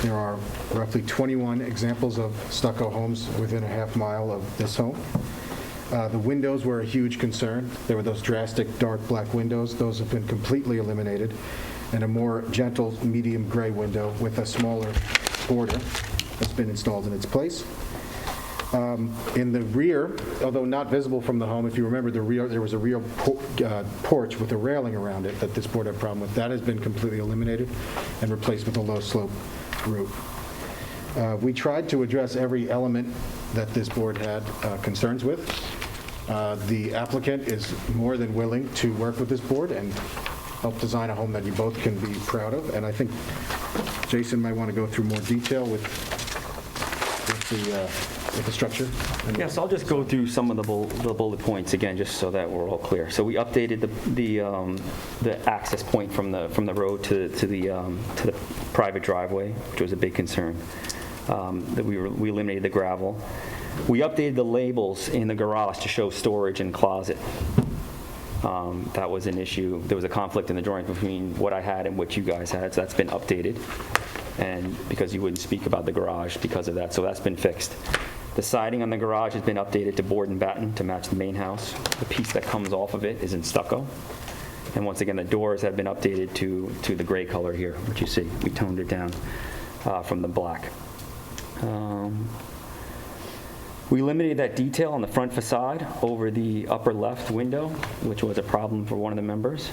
L: There are roughly 21 examples of stucco homes within a half mile of this home. The windows were a huge concern. There were those drastic dark black windows. Those have been completely eliminated, and a more gentle medium gray window with a smaller border has been installed in its place. In the rear, although not visible from the home, if you remember the rear, there was a rear porch with a railing around it that this board had a problem with. That has been completely eliminated and replaced with a low slope roof. We tried to address every element that this board had concerns with. The applicant is more than willing to work with this board and help design a home that you both can be proud of. And I think Jason might want to go through more detail with the structure.
M: Yeah, so I'll just go through some of the bullet points again, just so that we're all clear. So we updated the access point from the road to the private driveway, which was a big concern. That we eliminated the gravel. We updated the labels in the garage to show storage and closet. That was an issue. There was a conflict in the drawing between what I had and what you guys had, so that's been updated. And because you wouldn't speak about the garage because of that, so that's been fixed. The siding on the garage has been updated to board and batten to match the main house. The piece that comes off of it is in stucco. And once again, the doors have been updated to the gray color here, which you see. We toned it down from the black. We eliminated that detail on the front facade over the upper left window, which was a problem for one of the members.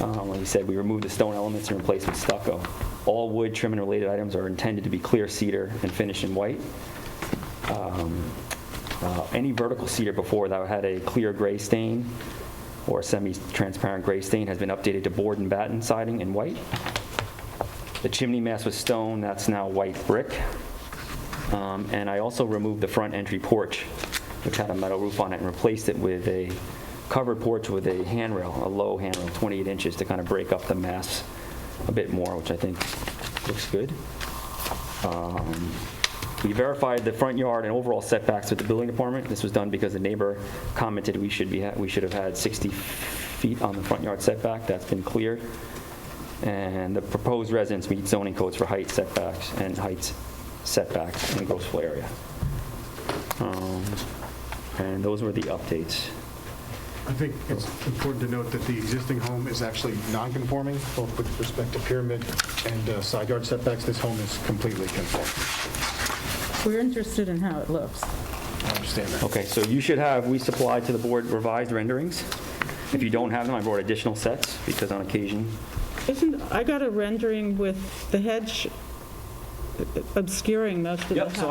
M: Like you said, we removed the stone elements and replaced with stucco. All wood, trim, and related items are intended to be clear cedar and finished in white. Any vertical cedar before that had a clear gray stain or semi-transparent gray stain has been updated to board and batten siding in white. The chimney mast was stone, that's now white brick. And I also removed the front entry porch, which had a metal roof on it, and replaced it with a covered porch with a handrail, a low handrail, 28 inches, to kind of break up the mass a bit more, which I think looks good. We verified the front yard and overall setbacks with the building department. This was done because the neighbor commented we should have had 60 feet on the front yard setback. That's been cleared. And the proposed residence meets zoning codes for height setbacks and gross floor area. And those were the updates.
L: I think it's important to note that the existing home is actually non-conforming, both with respect to pyramid and side yard setbacks. This home is completely conforming.
A: We're interested in how it looks.
L: I understand that.
M: Okay, so you should have, we supplied to the board revised renderings. If you don't have them, I brought additional sets because on occasion.
A: I got a rendering with the hedge obscuring most of the house.
M: Yep, so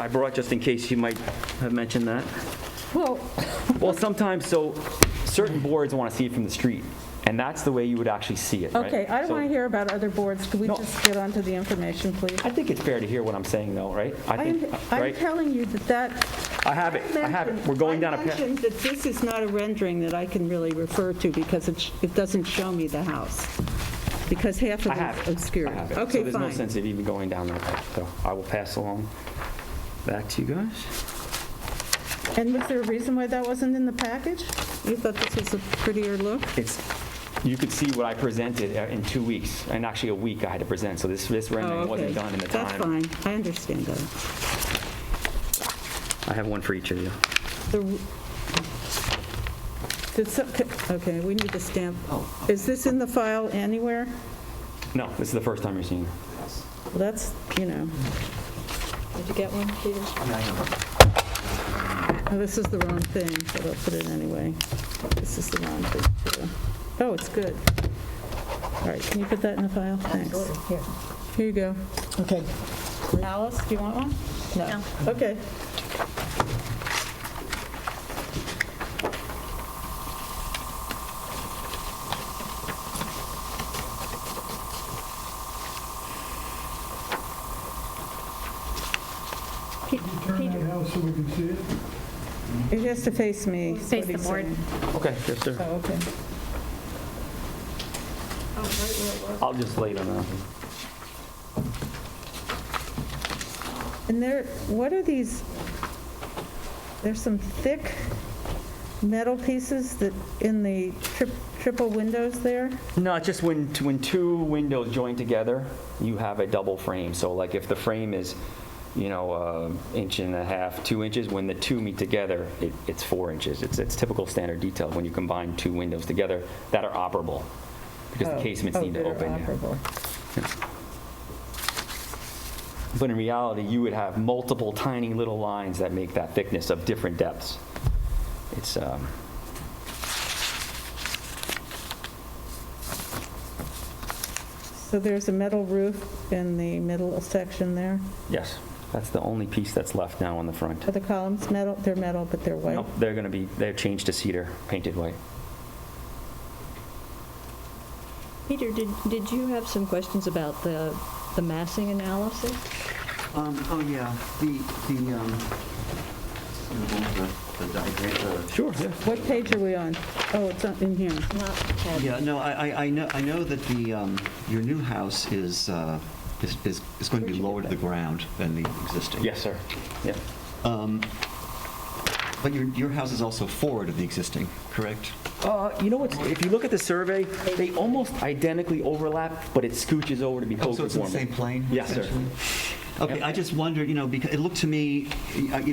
M: I brought just in case you might have mentioned that.
A: Well,
M: Sometimes, so certain boards want to see it from the street, and that's the way you would actually see it, right?
A: okay, I don't
M: So-
A: want to hear about other boards. Could we
M: No.
A: just get on to the information, please?
M: I think it's fair to hear what I'm saying, though, right?
A: I'm
M: right?
A: telling you that
M: I have it. We're going down a
A: I
M: path.
A: mentioned that this is not a rendering that I can really refer to because it doesn't show me the house, because half of
M: I have
A: it's
M: it.
A: obscured.
M: I have it.
A: Okay,
M: So there's no
A: fine.
M: sense of even going down that path, so I will pass along back to you guys.
A: And was there a reason why that wasn't in the package? You thought this was a prettier look?
M: You could see what I presented in 2 weeks, and actually a week I had to present, so this rendering
A: Oh,
M: wasn't
A: okay.
M: done in the time.
A: That's fine. I understand that.
M: I have one for each of you.
A: Okay, we need to stamp. Is this in the file anywhere?
M: No, this is the first time you're seeing it.
A: Well, that's,
D: Did you get one, Peter?
A: oh, this is the wrong thing, but I'll put it anyway. This is the wrong thing, too. Oh, it's good. All right, can you put that in the file? Thanks.
D: Here.
A: Here you go.
C: Okay.
A: Alice, do you want one? No. Okay.
G: Turn that house so we can see it.
A: It has to face me. is
I: Face
A: what
I: the
A: he's
I: board.
A: saying.
M: Okay, yes, sir.
A: Oh, okay.
M: I'll just lay it on that.
A: And what are these? There's some thick metal pieces that in the triple windows there?
M: No, it's just when two windows join together, you have a double frame. So like if the frame is, inch and a half, 2 inches, when the two meet together, it's 4 inches. It's typical standard detail when you combine two windows together that are operable because the casements need to
A: they're
M: open. Yeah.
A: operable.
M: But in reality, you would have multiple tiny little lines that make that thickness of different depths. It's
A: So there's a metal roof in the middle section there?
M: yes, that's the only piece that's left now on the front.
A: Are the columns metal? They're metal, but they're white?
M: Nope, they're changed to cedar, painted white.
D: Peter, did you have some questions about the massing analysis?
E: Oh, yeah, the diagram.
M: Sure, yeah.
A: What page are we on? Oh, it's not in here.
E: Yeah, no, I know that your new house is going to be lower to the ground than the existing.
M: Yes, sir. Yeah.
E: But your house is also forward of the existing, correct?
M: You know what? If you look at the survey, they almost identically overlap, but it scooches over to be
E: Oh, so it's in the
M: co-conforming.
E: same plane?
M: Yes, sir.
E: essentially? Okay, I just wondered, because it looked to me, that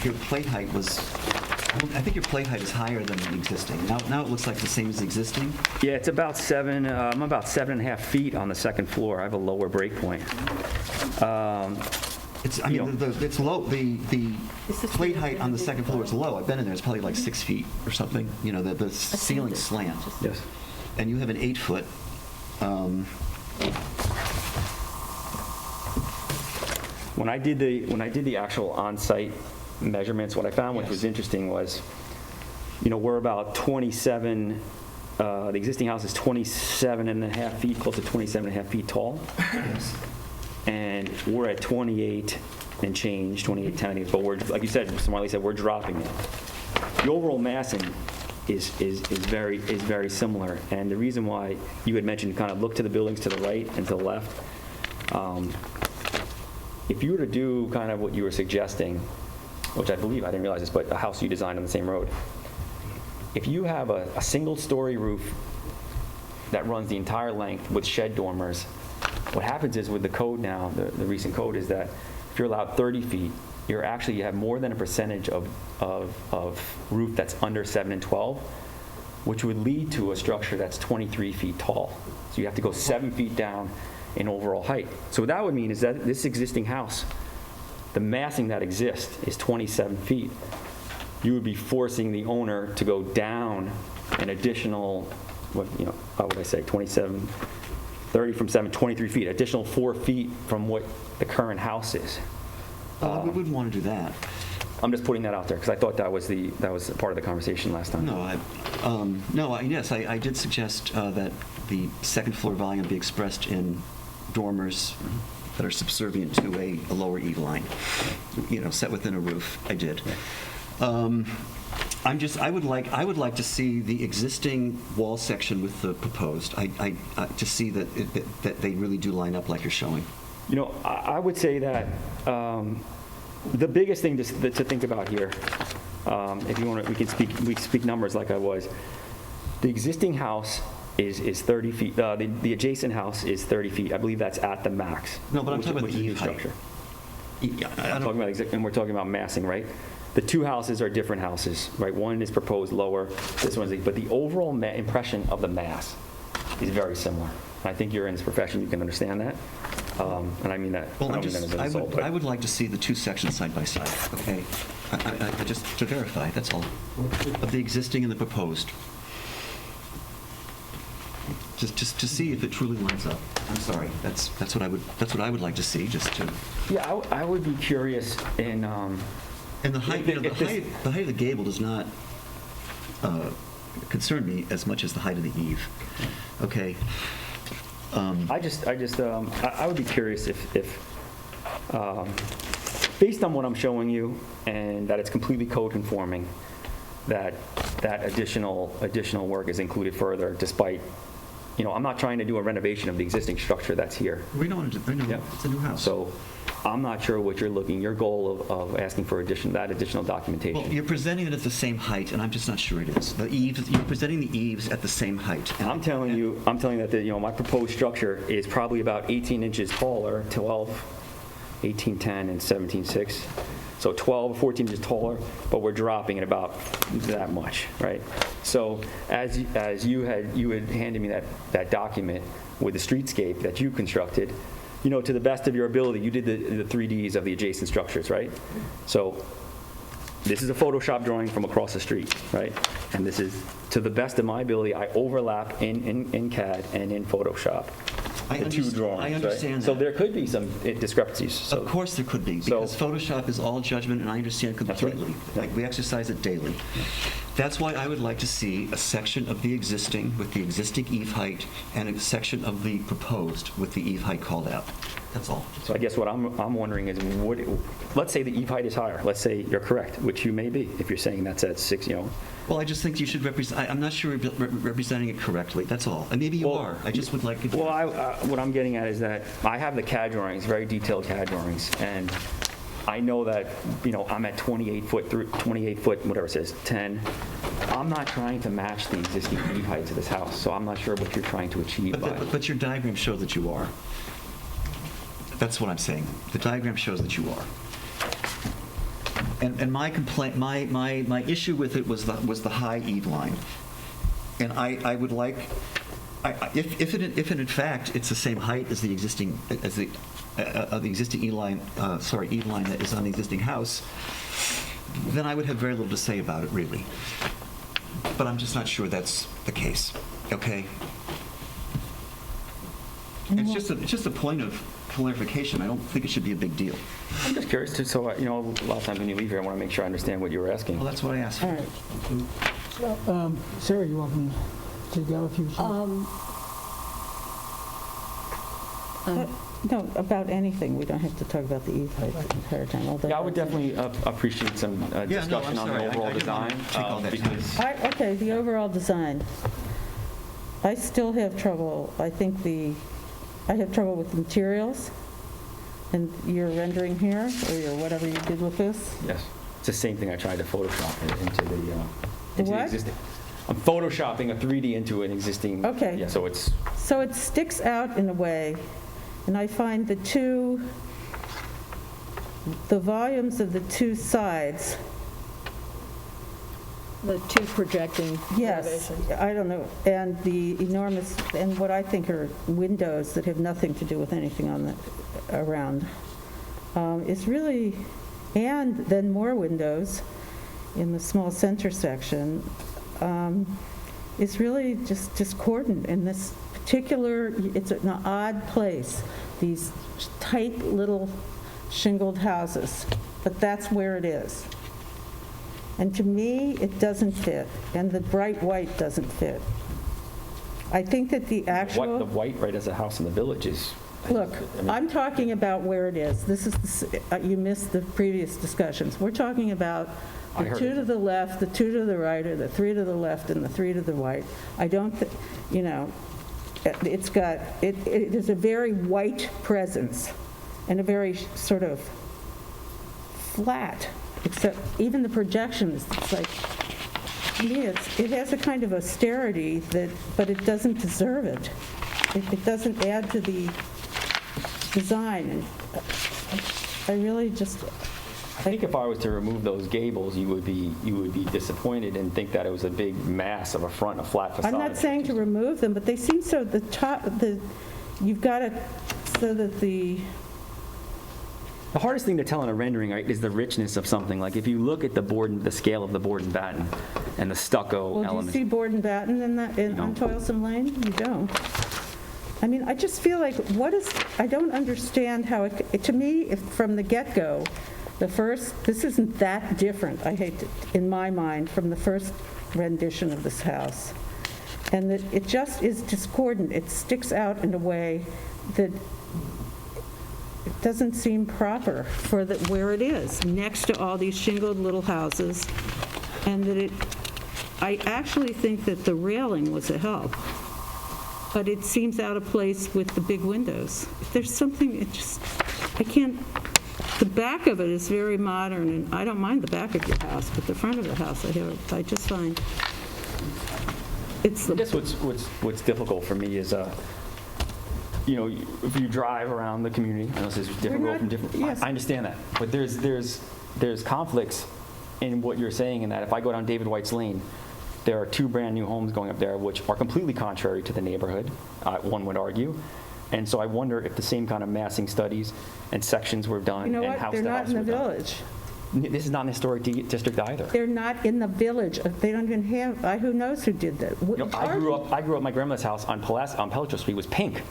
E: your plate height was, I think your plate height is higher than the existing. Now it looks like the same as the existing?
M: Yeah, it's about I'm about 7.5 feet on the second floor. I have a lower break point.
E: It's low, the plate height on the second floor is low. I've been in there, it's probably like 6 feet or something, the ceiling slant.
M: Yes.
E: And you have an 8-foot.
M: When I did the actual on-site measurements, what I found, which was interesting, was, we're about 27. The existing house is 27.5 feet, close to 27.5 feet tall, and we're at 28 and change, 28 10. But we're, like you said, Marley said, we're dropping it. The overall massing is very similar. And the reason why you had mentioned kind of look to the buildings to the right and to the left, if you were to do kind of what you were suggesting, which I believe, I didn't realize this, but a house you designed on the same road, if you have a single-story roof that runs the entire length with shed dormers, what happens is with the code now, the recent code, is that if you're allowed 30 feet, you have more than a percentage of roof that's under 7 and 12, which would lead to a structure that's 23 feet tall. So you have to go 7 feet down in overall height. So what that would mean is that this existing house, the massing that exists is 27 feet. You would be forcing the owner to go down an additional, how would I say, 27, 30 from 7, 23 feet, additional 4 feet from what the current house is.
E: We wouldn't want to do that.
M: I'm just putting that out there because I thought that was part of the conversation last time.
E: Yes, I did suggest that the second floor volume be expressed in dormers that are subservient to a lower E line, set within a roof. I did. I would like to see the existing wall section with the proposed. To see that they really do line up like you're showing.
M: I would say that the biggest thing to think about here, if you want, we can speak numbers like I was. The existing house is 30 feet. The adjacent house is 30 feet. I believe that's at the max.
E: No, but I'm talking about the
M: new structure. And we're talking about massing, right? The two houses are different houses, right? One is proposed lower, this one's, but the overall impression of the mass is very similar. And I think you're in this profession, you can understand that. And I mean that.
E: Well, I would like to see the two sections side by side, okay? I just to verify, that's all. Of the existing and the proposed. Just to see if it truly lines up. I'm sorry. That's what I would like to see. Just to.
M: Yeah, I would be curious in.
E: And the height, the height of the gable does not concern me as much as the height of the eave. Okay.
M: I would be curious if based on what I'm showing you and that it's completely code conforming, that additional work is included further, despite. I'm not trying to do a renovation of the existing structure that's here.
E: We don't want to. I know. Yeah. It's a new house.
M: So I'm not sure what your goal of asking for that additional documentation.
E: Well, you're presenting it at the same height, and I'm just not sure it is. The eaves, you're presenting the eaves at the same height.
M: I'm telling you that my proposed structure is probably about 18 inches taller, 1810 and 17.6. So 12 or 14 inches taller, but we're dropping it about that much, right? So as you had handed me that document with the streetscape that you constructed, to the best of your ability, you did the 3Ds of the adjacent structures, right? So this is a Photoshop drawing from across the street, right? And this is, to the best of my ability, I overlap in CAD and in Photoshop. The two drawings,
E: I understand
M: right?
E: that.
M: So there could be some discrepancies. So,
E: of course there could be, because Photoshop is all judgment, and I understand completely. Right. Like, we exercise it daily. That's why I would like to see a section of the existing with the existing eave height and a section of the proposed with the eave height called out. That's all.
M: So I guess what I'm wondering is, let's say the eave height is higher. Let's say you're correct, which you may be, if you're saying that's at 6,
E: Well, I just think you should represent. I'm not sure you're representing it correctly. That's all. And maybe you are. I just would like to.
M: Well, what I'm getting at is that I have the CAD drawings, very detailed CAD drawings, and I know that I'm at 28 foot, whatever it says, 10. I'm not trying to match the existing eave heights of this house, so I'm not sure what you're trying to achieve.
E: But your diagram shows that you are. That's what I'm saying. The diagram shows that you are. And my complaint, my issue with it was the high eave line, and I would like, if in fact it's the same height as the existing eave line that is on the existing house, then I would have very little to say about it really. But I'm just not sure that's the case. Okay. It's just a point of clarification. I don't think it should be a big deal.
M: I'm just curious, too, so, a lot of times when you leave here, I want to make sure I understand what you were asking.
E: Well, that's what I asked for.
C: All right. Sarah, you're welcome to go if you choose.
A: No, about anything. We don't have to talk about the eve height the entire time, although.
M: Yeah, I would definitely appreciate some discussion on the overall design. Because
A: Okay, the overall design. I still have trouble, I have trouble with the materials, and your rendering here, or your whatever you did with this.
M: yes, it's the same thing I tried to Photoshop it into the
A: what?
M: existing. I'm Photoshopping a 3D into an existing.
A: Okay.
M: Yeah, so it's.
A: So it sticks out in a way, and I find the volumes of the two sides.
D: The two projecting
A: Yes,
D: elevations.
A: I don't know, and the enormous, and what I think are windows that have nothing to do with anything on the, around. It's really, and then more windows in the small center section. It's really just discordant in this particular, it's an odd place, these tight little shingled houses, but that's where it is. And to me, it doesn't fit, and the bright white doesn't fit. I think that the actual...
M: The white right as a house in the village is...
A: Look, I'm talking about where it is. This is, you missed the previous discussions. We're talking about
M: I
A: the
M: heard
A: two
M: it.
A: to the left, the two to the right, or the three to the left and the three to the right. I don't, it's got, it is a very white presence and a very sort of flat, except even the projections, it's like, to me, it has a kind of austerity that, but it doesn't deserve it. It doesn't add to the design. And I really just,
M: I think if I was to remove those gables, you would be disappointed and think that it was a big mass of a flat facade.
A: I'm not saying to remove them, but they seem so, the top, you've got to, so that the
M: hardest thing to tell in a rendering, right, is the richness of something. Like if you look at the scale of the board and batten and the stucco
A: Well, do you
M: elements.
A: see board and batten in that, on Toilsome Lane? You don't. I mean, I just feel like, I don't understand how to me, from the get-go, this isn't that different, in my mind, from the first rendition of this house. And that it just is discordant. It sticks out in a way that it doesn't seem proper for where it is, next to all these shingled little houses. And that I actually think that the railing was a help, but it seems out of place with the big windows. If there's something, the back of it is very modern, and I don't mind the back of your house, but the front of the house, I just find it's the...
M: I guess what's difficult for me is, if you drive around the community, I know this is different role from different.
A: Yes.
M: I understand that, but there's conflicts in what you're saying in that if I go down David White's Lane, there are two brand new homes going up there which are completely contrary to the neighborhood, one would argue. And so I wonder if the same kind of massing studies and sections were done.
A: You know
M: and
A: what?
M: house
A: They're
M: to
A: not
M: house
A: in the
M: were done.
A: village.
M: This is not an historic district either.
A: They're not in the village. They don't even have, who knows who did that?
M: I grew up at my grandmother's house on Pelletcher Street. It was pink.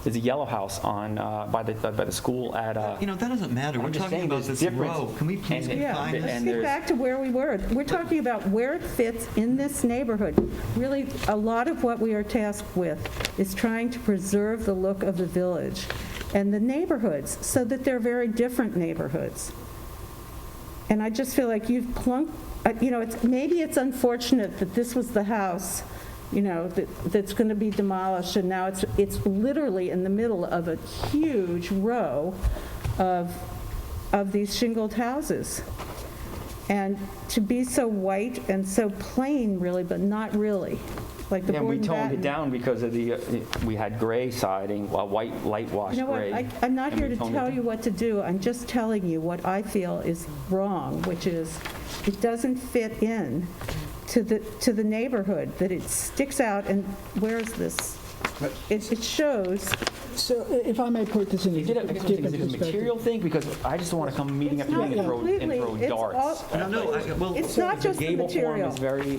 M: There's a yellow house on by the school at.
E: That doesn't matter. We're
M: I'm just
E: talking
M: saying
E: about
M: there's
E: this
M: difference.
E: row. Can we please
A: Yeah,
E: define
A: let's
E: this?
A: get back to where we were. We're talking about where it fits in this neighborhood. Really, a lot of what we are tasked with is trying to preserve the look of the village and the neighborhoods so that they're very different neighborhoods. And I just feel like you've plunked, maybe it's unfortunate that this was the house, that's going to be demolished, and now it's literally in the middle of a huge row of these shingled houses. And to be so white and so plain, really, but not really. Like the
M: And we
A: board and
M: toned
A: batten.
M: it down because of we had gray siding, white light washed
A: You know what,
M: gray.
A: I'm not
M: and
A: here
M: we
A: to
M: toned it
A: tell
M: down.
A: you what to do, I'm just telling you what I feel is wrong, which is it doesn't fit in to the neighborhood, that it sticks out, and where is this? It shows.
C: So if I may put this in a
M: Is it a
C: different
M: material
C: perspective.
M: thing? Because I just don't want to come meeting
A: It's
M: after
A: not
M: meeting and
A: completely,
M: throw
A: it's
M: darts.
A: all, it's not just the
M: Gable form
A: material.
M: is very.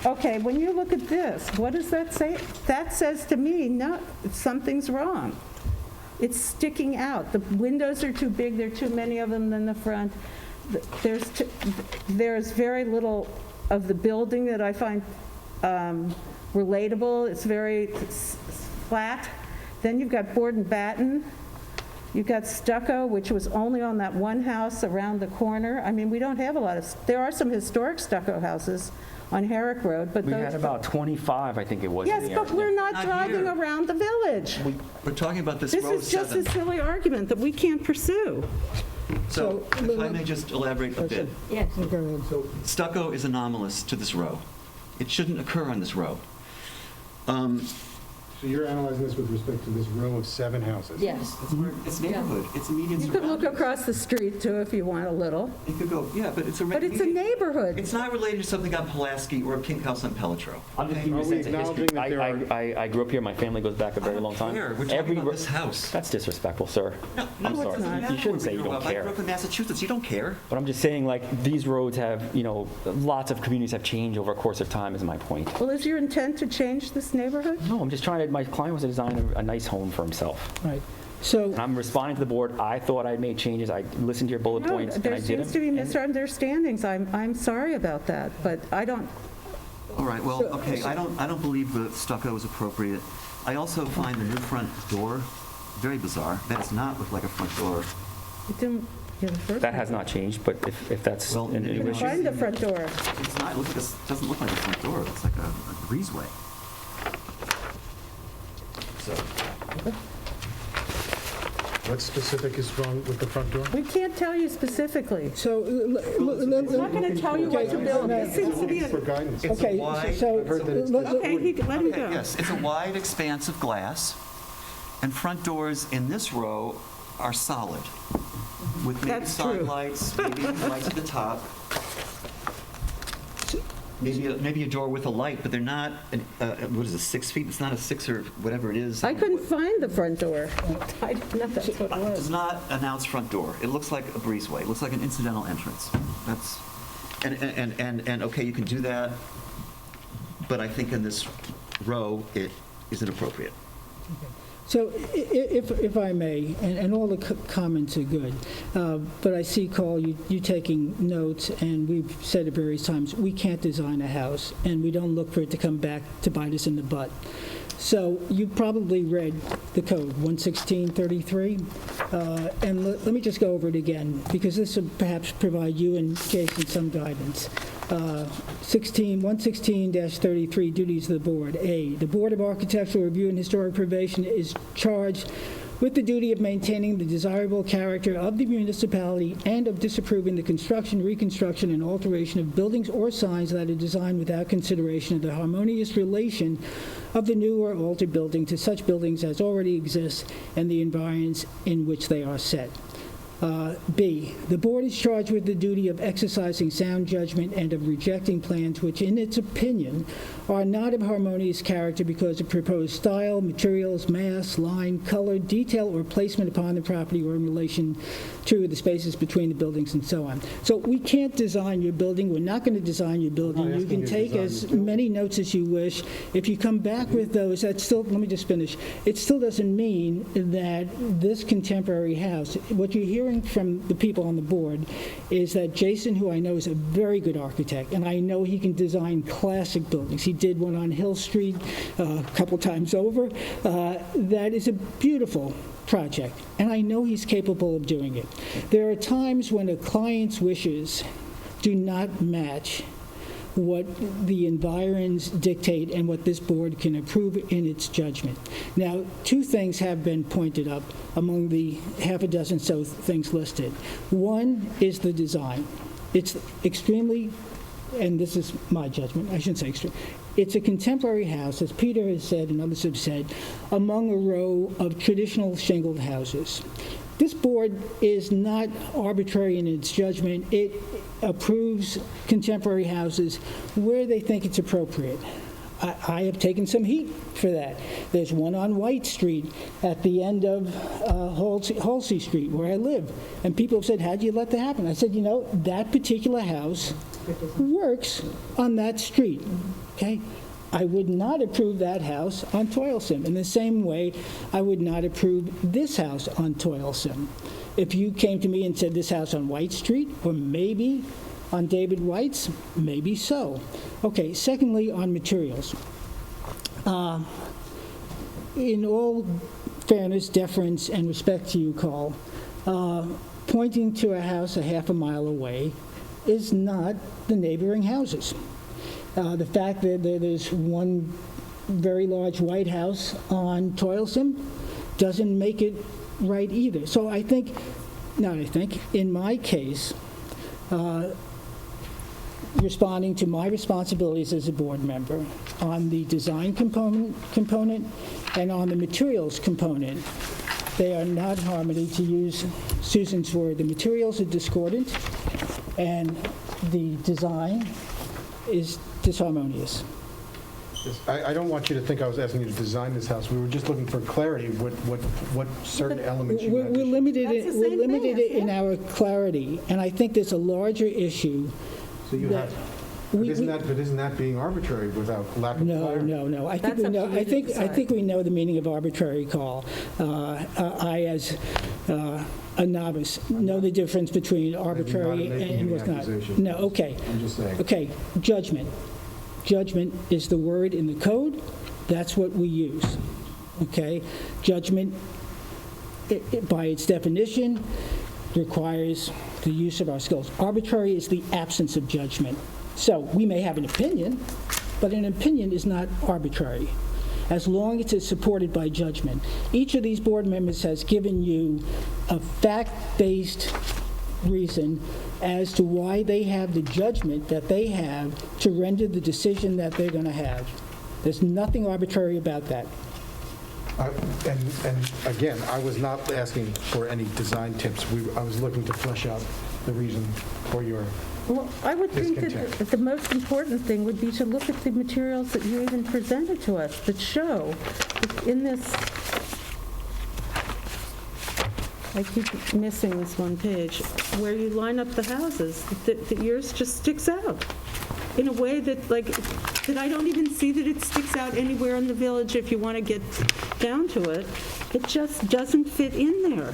A: Okay, when you look at this, what does that say? That says to me, no, something's wrong. It's sticking out. The windows are too big, there are too many of them in the front. There's very little of the building that I find relatable. It's very flat. Then you've got board and batten. You've got stucco, which was only on that one house around the corner. I mean, we don't have a lot of, there are some historic stucco houses on Herrick Road, but
M: We
A: those...
M: had about 25, I think it was. in
A: Yes,
M: the
A: but
M: area.
A: we're not
E: Not
A: driving
E: here.
A: around the village.
E: We're talking about this
A: This
E: row
A: is just
E: 7.
A: a silly argument that we can't pursue.
E: So if I may just elaborate a bit.
D: Yes.
C: Go ahead.
E: Stucco is anomalous to this row. It shouldn't occur on this row.
L: So you're analyzing this with respect to this row of 7 houses?
D: Yes.
E: It's neighborhood, it's immediate
A: You could look
E: surroundings.
A: across the street too if you want a little,
E: It could go, yeah, but it's a...
A: but it's a neighborhood.
E: It's not related to something on Pulaski or a pink house on Pelletreau.
M: I'm just giving you
L: Are
M: a
L: we
M: sense of
L: acknowledging
M: history.
L: that there
M: I grew up here, my family goes back a very long time.
E: We're talking
M: Every
E: about
M: ro-
E: this house.
M: That's disrespectful, sir.
E: No,
M: I'm
E: no, it
M: sorry.
E: doesn't matter
M: You shouldn't
E: where
M: say you
E: grew
M: don't
E: up. I
M: care.
E: grew up in Massachusetts, you don't care.
M: But I'm just saying, like, these roads have, lots of communities have changed over a course of time, is my point.
A: Well, is your intent to change this neighborhood?
M: No, I'm just trying to, my client was to design a nice home for himself.
C: Right. So,
M: And I'm responding to the board. I thought I'd made changes. I listened to your bullet
A: No,
M: points, and
A: there
M: I did
A: seems to be
M: them.
A: misunderstandings. I'm sorry about that, but I don't,
E: All right, well, okay, I don't believe the stucco is appropriate. I also find the new front door very bizarre. That does not look like a front door.
A: it didn't, yeah, the first
M: That
A: one.
M: has not changed, but if that's
E: Well,
M: an
E: you
A: You
E: can
A: can
M: issue.
A: find the front door.
E: It's not, it looks like doesn't look like a front door, it looks like a breezeway. So,
L: What specific is wrong with the front door?
A: We can't tell you specifically.
C: so,
A: We're not going to tell you what to build. This seems to be
L: For
A: a...
L: guidance.
E: it's a
C: okay,
E: wide...
C: so,
L: I've heard that it's
C: let-
A: Okay, let him
E: Okay,
A: go.
E: yes, it's a wide expanse of glass, and front doors in this row are solid, with maybe
A: That's
E: side
A: true.
E: lights, maybe lights at the top. Maybe a door with a light, but they're not, what is it, 6 feet? It's not a 6 or whatever it is.
A: I couldn't find the front door. I didn't know that's what it
E: It does
A: was.
E: not announce front door. It looks like a breezeway. It looks like an incidental entrance. That's, and okay, you can do that, but I think in this row, it is inappropriate.
C: So if I may, and all the comments are good, but I see, Carl, you taking notes, and we've said it various times, we can't design a house, and we don't look for it to come back to bite us in the butt. So you probably read the code, 11633, and let me just go over it again, because this will perhaps provide you and Jason some guidance. 116-33, duties of the board. A, the Board of Architectural Review and Historic Preservation is charged with the duty of maintaining the desirable character of the municipality and of disapproving the construction, reconstruction, and alteration of buildings or signs that are designed without consideration of the harmonious relation of the new or altered building to such buildings as already exist and the environments in which they are set. B, the board is charged with the duty of exercising sound judgment and of rejecting plans which, in its opinion, are not of harmonious character because of proposed style, materials, mass, line, color, detail, or placement upon the property or in relation to the spaces between the buildings and so on. So we can't design your building. We're not going to design your building. You can take as many notes as you wish. If you come back with those, that's still, let me just finish. It still doesn't mean that this contemporary house, what you're hearing from the people on the board is that Jason, who I know is a very good architect, and I know he can design classic buildings. He did one on Hill Street a couple times over. That is a beautiful project, and I know he's capable of doing it. There are times when a client's wishes do not match what the environs dictate and what this board can approve in its judgment. Now, two things have been pointed up among the half a dozen so things listed. One is the design. It's extremely, and this is my judgment, I shouldn't say extreme, it's a contemporary house, as Peter has said and others have said, among a row of traditional shingled houses. This board is not arbitrary in its judgment. It approves contemporary houses where they think it's appropriate. I have taken some heat for that. There's one on White Street at the end of Halsey Street, where I live. And people have said, how'd you let that happen? I said, that particular house works on that street, okay? I would not approve that house on Toilsome. In the same way, I would not approve this house on Toilsome. If you came to me and said this house on White Street, or maybe on David White's, maybe so. Okay, secondly, on materials. In all fairness, deference, and respect to you, Carl, pointing to a house a half a mile away is not the neighboring houses. The fact that there's one very large white house on Toilsome doesn't make it right either. So I think, in my case, responding to my responsibilities as a board member on the design component and on the materials component, they are not in harmony, to use Susan's word. The materials are discordant, and the design is disharmonious.
L: I don't want you to think I was asking you to design this house. We were just looking for clarity, what certain elements you
C: We're
L: had.
C: limited,
A: That's the
C: we're
A: same
C: limited
A: thing,
C: in our clarity, and I think there's a larger issue.
L: So you
C: that
L: have, but
C: we-
L: isn't that being arbitrary without lack of clarity?
C: No. I think
A: That's
C: we know.
A: up to you
C: I
A: to
C: think
A: decide.
C: we know the meaning of arbitrary, Carl. I, as a novice, know the difference between arbitrary
L: making
C: and
L: any
C: what's not.
L: accusation.
C: No. Okay.
L: I'm just saying.
C: Okay. Judgment. Judgment is the word in the code. That's what we use. Okay. Judgment, by its definition, requires the use of our skills. Arbitrary is the absence of judgment. So we may have an opinion, but an opinion is not arbitrary, as long as it's supported by judgment. Each of these board members has given you a fact-based reason as to why they have the judgment that they have to render the decision that they're going to have. There's nothing arbitrary about that.
L: And again, I was not asking for any design tips. I was looking to flesh out the reason for your
A: Well, I would think
L: discontent.
A: that the most important thing would be to look at the materials that you even presented to us that show in this, I keep missing this one page, where you line up the houses, that yours just sticks out in a way that, that I don't even see that it sticks out anywhere in the village if you want to get down to it. It just doesn't fit in there.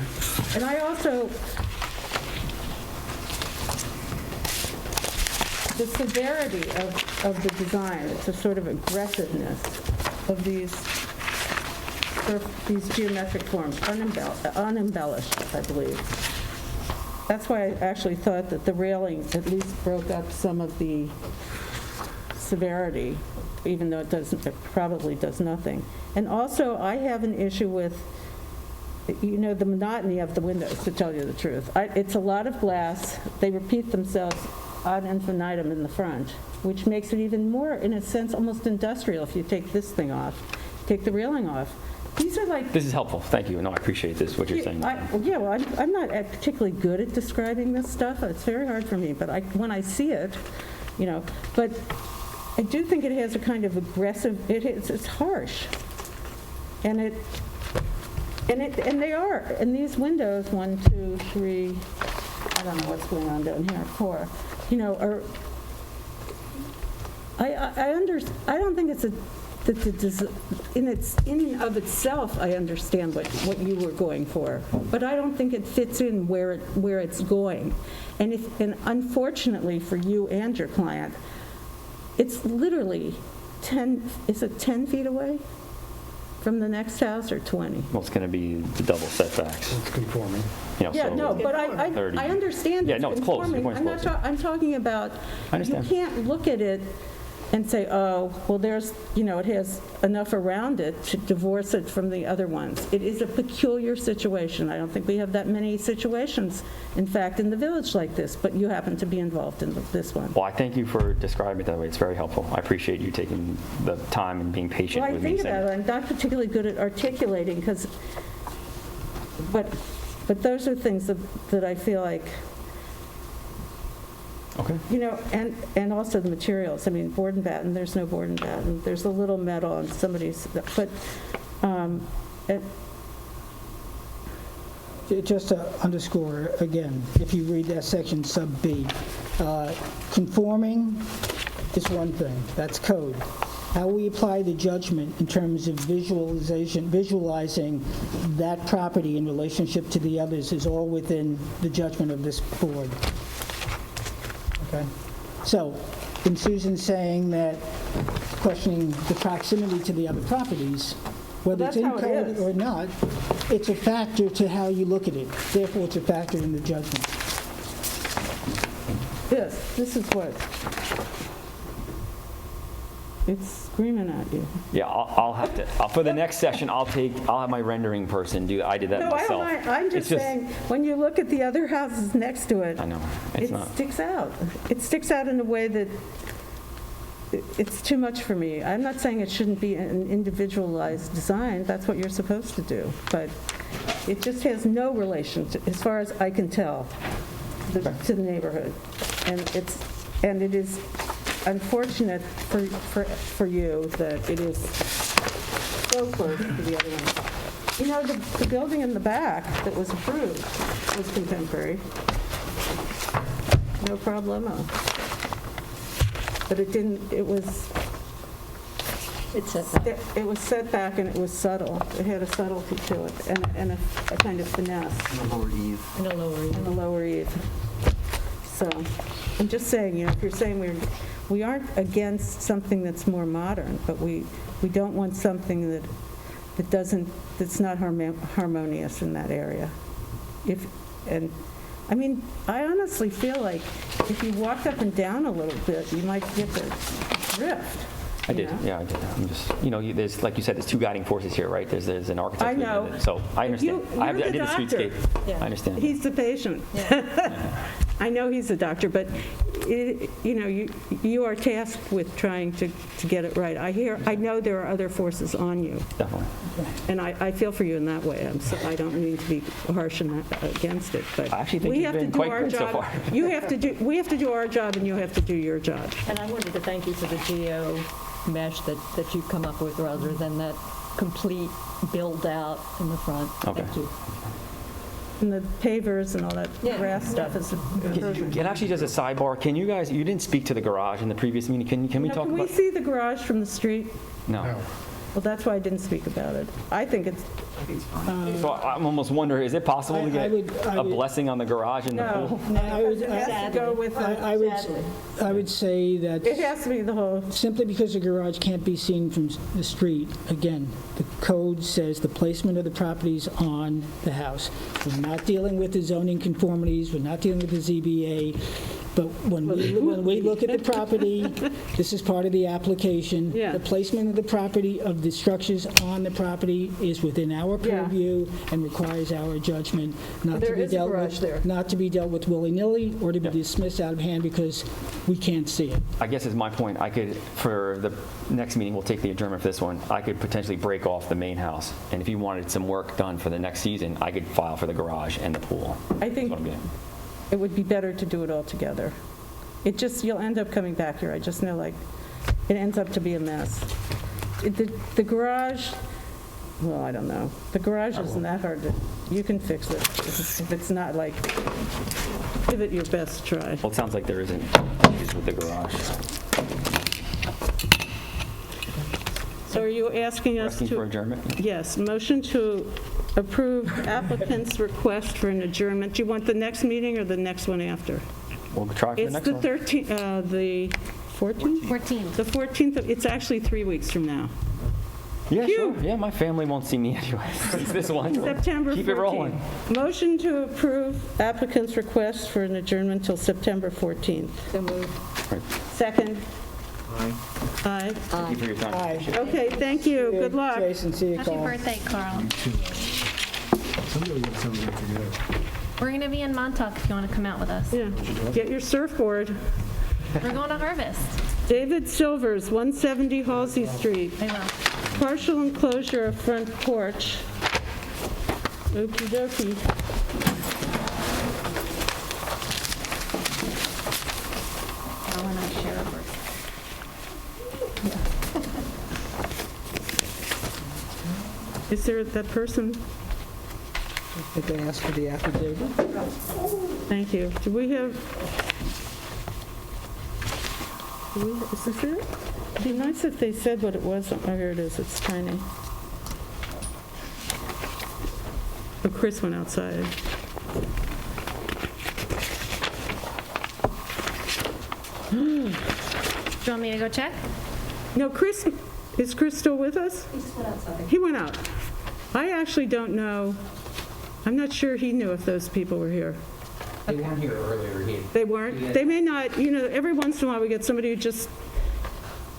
A: And I also, the severity of the design, it's a sort of aggressiveness of these geometric forms, unembellished, I believe. That's why I actually thought that the railing at least broke up some of the severity, even though it probably does nothing. And also, I have an issue with, the monotony of the windows, to tell you the truth. It's a lot of glass. They repeat themselves ad infinitum in the front, which makes it even more, in a sense, almost industrial if you take this thing off, take the railing off. These are like...
M: This is helpful. Thank you. No, I appreciate this, what you're saying.
A: I'm not particularly good at describing this stuff. It's very hard for me, but when I see it, but I do think it has a kind of aggressive, it's harsh. And they are. And these windows, 1, 2, 3, I don't know what's going on down here, 4, are, I don't think it's in and of itself, I understand what you were going for, but I don't think it fits in where it's going. And unfortunately for you and your client, it's literally 10 feet away from the next house, or 20?
M: Well, it's going to be the double setbacks.
L: It's conforming.
A: Yeah, no, but I understand
M: Yeah,
A: it's
M: no, it's close. Your
A: conforming.
M: point's close.
A: I'm talking about,
M: I understand.
A: you can't look at it and say, oh, well, there's, it has enough around it to divorce it from the other ones. It is a peculiar situation. I don't think we have that many situations, in fact, in the village like this, but you happen to be involved in this one.
M: Well, I thank you for describing it that way. It's very helpful. I appreciate you taking the time and being patient
A: Well, I
M: with me.
A: think about it. I'm not particularly good at articulating, but those are things that I feel like,
M: Okay.
A: and also the materials. I mean, board and batten, there's no board and batten. There's a little metal on somebody's, but
C: Just to underscore again, if you read that section sub B, conforming is one thing, that's code. How we apply the judgment in terms of visualizing that property in relationship to the others is all within the judgment of this board. Okay? So, in Susan saying that, questioning the proximity to the other properties, whether it's in
A: Well, that's how it
C: code
A: is.
C: or not, it's a factor to how you look at it. Therefore, it's a factor in the judgment.
A: This is what, it's screaming at you.
M: Yeah, I'll have to, for the next session, I'll have my rendering person do, I did that
A: No, I
M: myself.
A: don't mind. I'm
M: It's
A: just saying, when you look at the other houses next to it,
M: I know,
A: it
M: it's not.
A: sticks out. It sticks out in a way that it's too much for me. I'm not saying it shouldn't be an individualized design. That's what you're supposed to do. But it just has no relation, to, as far as I can tell, to the neighborhood. And it is unfortunate for you that it is so close to the other one. You know, the building in the back that was approved was contemporary. No problemo. But it didn't, it was set back and it was subtle. It had a subtlety to it and a kind of finesse.
E: And a lower eave.
D: And a lower
A: And a lower eave. So, I'm just saying, you know, if you're saying we aren't against something that's more modern, but we don't want something that's not harmonious in that area. I mean, I honestly feel like if you walked up and down a little bit, you might get the drift.
M: I did, yeah, I did. I'm just, you know, there's, like you said, there's two guiding forces here, right? There's an architect.
A: I know.
M: So I understand. I did the streetscape.
A: Yeah.
M: I understand.
A: He's the patient. I know he's a doctor, but you are tasked with trying to get it right. I know there are other forces on you.
M: Definitely.
A: And I feel for you in that way. I don't mean to be harsh against it, but
M: I actually think
A: we
M: you've
A: have to
M: been
A: do
M: quite
A: our
M: good so
A: job.
M: far.
A: We have to do our job, and you have to do your job.
D: And I wanted to thank you for the geo mesh that you've come up with rather than that complete build out in the front.
M: Okay.
D: Thank you.
A: And the pavers and all that
D: Yeah.
A: grass stuff is improvement.
M: It actually does a sidebar. Can you guys, you didn't speak to the garage in the previous meeting. Can we talk
A: Can
M: about?
A: we see the garage from the street?
M: No.
A: Well, that's why I didn't speak about it. I think it's,
M: So I'm almost wondering, is it possible to
C: I
M: get
C: would-
M: a blessing on the garage and the
A: no.
M: pool?
C: I would-
A: It has to go with
C: I would say that
A: it has to be the whole,
C: simply because the garage can't be seen from the street, again, the code says the placement of the properties on the house. We're not dealing with the zoning conformities, we're not dealing with the ZBA, but when we look at the property, this is part of the application.
A: Yeah.
C: The placement of the property, of the structures on the property is within our
A: Yeah.
C: purview and requires our judgment, not
A: There
C: to be
A: is a
C: dealt
A: garage
C: with,
A: there.
C: not to be dealt with willy-nilly or to be dismissed out of hand because we can't see it.
M: I guess is my point. I could, for the next meeting, we'll take the adjournment for this one. I could potentially break off the main house. And if you wanted some work done for the next season, I could file for the garage and the pool.
A: I think
M: That's what I'm getting.
A: it would be better to do it all together. You'll end up coming back here. I just know, like, it ends up to be a mess. The garage, well, I don't know. The garage isn't that hard to, you can fix it. If it's not like, give it your best try.
M: Well, it sounds like there isn't issues with the garage.
A: So are you asking us
M: Asking for
A: to,
M: adjournment?
A: yes, motion to approve applicant's request for an adjournment. Do you want the next meeting or the next one after?
M: We'll try for the
A: It's
M: next
A: the
M: one.
A: 13th, the 14th?
I: 14.
A: The 14th, it's actually 3 weeks from now.
M: Yeah,
A: Phew.
M: sure. Yeah, my family won't see me anyway. It's this one.
A: September 14th.
M: Keep it rolling.
A: Motion to approve applicant's request for an adjournment till September 14th.
D: So moved.
M: Right.
A: Second? Aye. Aye.
M: Thank you for your time.
C: Aye.
A: Okay, thank you. Good luck.
C: Jason, see you,
I: Happy
C: Carl.
I: birthday, Carl. We're going to be in Montauk if you want to come out with us.
A: Yeah, get your surfboard.
I: We're going to Harvest.
A: David Silvers, 170 Halsey Street.
I: I will.
A: Partial enclosure of front porch. Okey dokey.
I: I want to share a birthday.
A: Is there that person?
C: Did they ask for the affidavit?
A: Thank you. Do we have? Is this it? It'd be nice if they said what it was. Oh, here it is. It's tiny. Oh, Chris went outside.
I: Do you want me to go check?
A: No, Chris, is Chris still with us?
I: He just went outside.
A: He went out. I actually don't know. I'm not sure he knew if those people were here.
N: They weren't here earlier.
A: They weren't? They may not, every once in a while we get somebody who just,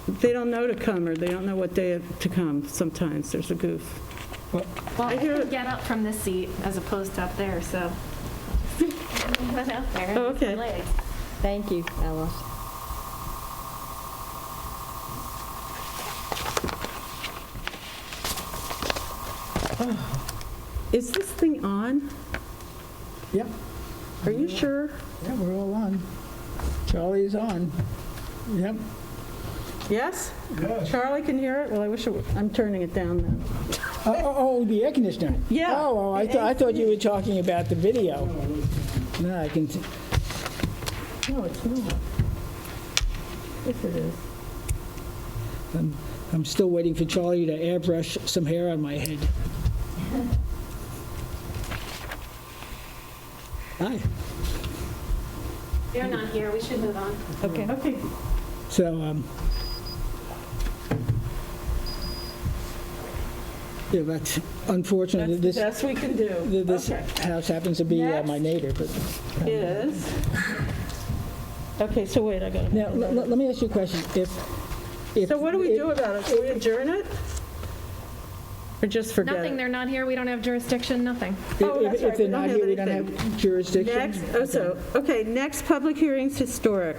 A: they don't know to come, or they don't know what day to come. Sometimes there's a goof.
I: Well, I can get up from this seat as opposed to up there, so. Went out there.
A: Oh, okay.
I: Legs.
D: Thank you, Alice.
A: Is this thing on?
C: Yep,
A: Are you sure?
C: yeah, we're all on. Charlie is on. Yep.
A: Yes?
G: Yes.
A: Charlie can hear it? Well, I wish it I'm turning it down then.
C: Oh, the air conditioner?
A: Yeah.
C: Oh, I thought you were talking about the video. No, I can,
A: No, it's not. Yes, it is.
C: I'm still waiting for Charlie to airbrush some hair on my head. Hi.
I: They're not here, we should move on.
A: Okay. Okay.
C: So, yeah, that's unfortunate.
A: That's
C: This
A: the best we can do.
C: This
A: Okay.
C: house happens to be
A: Next.
C: my neighbor, but...
A: Is, okay, so wait, I got to...
C: Now, let me ask you a question. If
A: So what do we do about it? Do we adjourn it? Or just forget
I: Nothing,
A: it?
I: they're not here, we don't have jurisdiction, nothing.
A: Oh, that's right,
C: If they're
A: we don't
C: not
A: have
C: here, we don't
A: anything.
C: have jurisdiction?
A: Next public hearings, historic.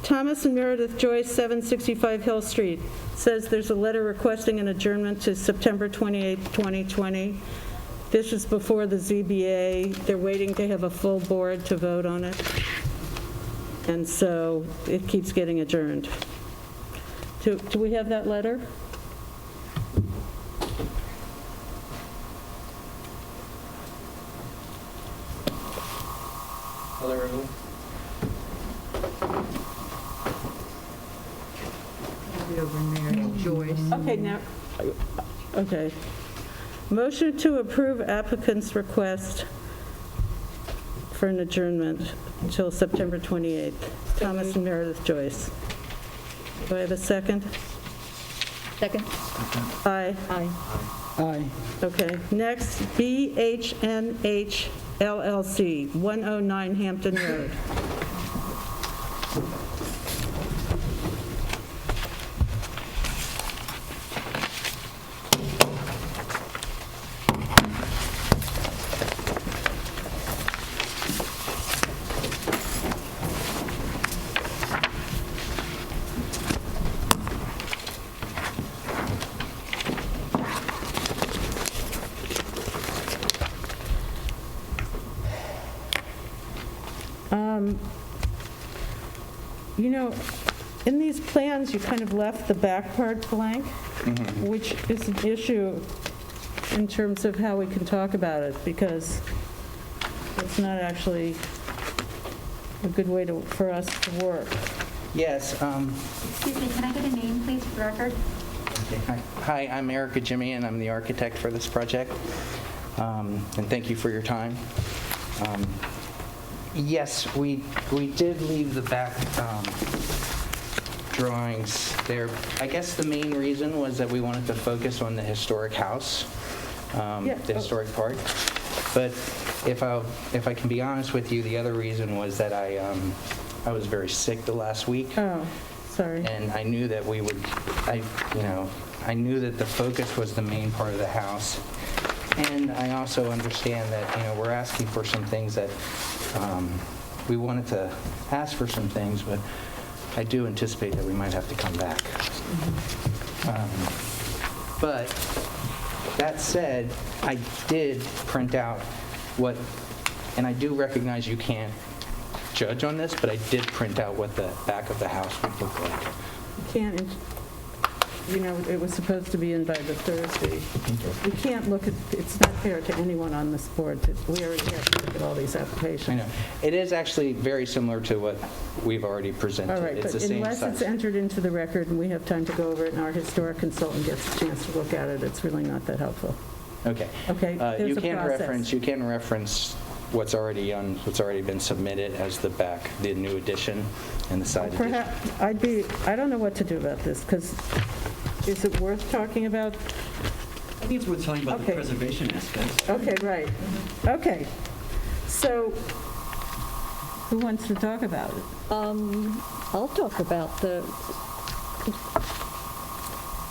A: Thomas and Meredith Joyce, 765 Hill Street, says there's a letter requesting an adjournment to September 28, 2020. This is before the ZBA. They're waiting to have a full board to vote on it. And so it keeps getting adjourned. Do we have that letter? Okay, now, okay. Motion to approve applicant's request for an adjournment until September 28th. Thomas and Meredith Joyce. Do I have a second?
D: Second?
A: Aye.
D: Aye.
C: Aye.
A: Okay. Next, BHNH LLC, 109 Hampton Road. In these plans, you kind of left the back part blank, which is an issue in terms of how we can talk about it, because it's not actually a good way for us to work.
O: Yes.
I: Excuse me, can I get a name, please, for the record?
O: Hi, I'm Erica Jimmy, and I'm the architect for this project. And thank you for your time. Yes, we did leave the back drawings there. I guess the main reason was that we wanted to focus on the historic house, the historic part. But if I can be honest with you, the other reason was that I was very sick the last week.
A: Oh, sorry.
O: And I knew that I knew that the focus was the main part of the house. And I also understand that, we're asking for some things that we wanted to ask for some things, but I do anticipate that we might have to come back. But that said, I did print out and I do recognize you can't judge on this, but I did print out what the back of the house would look like.
A: You can't, it was supposed to be in by the Thursday. We can't look at, it's not fair to anyone on this board. We already have to look at all these applications.
O: I know. It is actually very similar to what we've already presented.
A: All right,
O: it's
A: but
O: the same
A: unless
O: size.
A: it's entered into the record and we have time to go over it and our historic consultant gets a chance to look at it, it's really not that helpful.
O: Okay.
A: Okay, there's
O: You
A: a
O: can
A: process.
O: reference what's already been submitted as the back, the new addition and the side addition.
A: Perhaps, I don't know what to do about this, because Is it worth talking about?
E: I think it's worth talking about the
A: Okay.
E: preservation aspect.
A: Okay, right. Okay. So, who wants to talk about it?
D: I'll talk about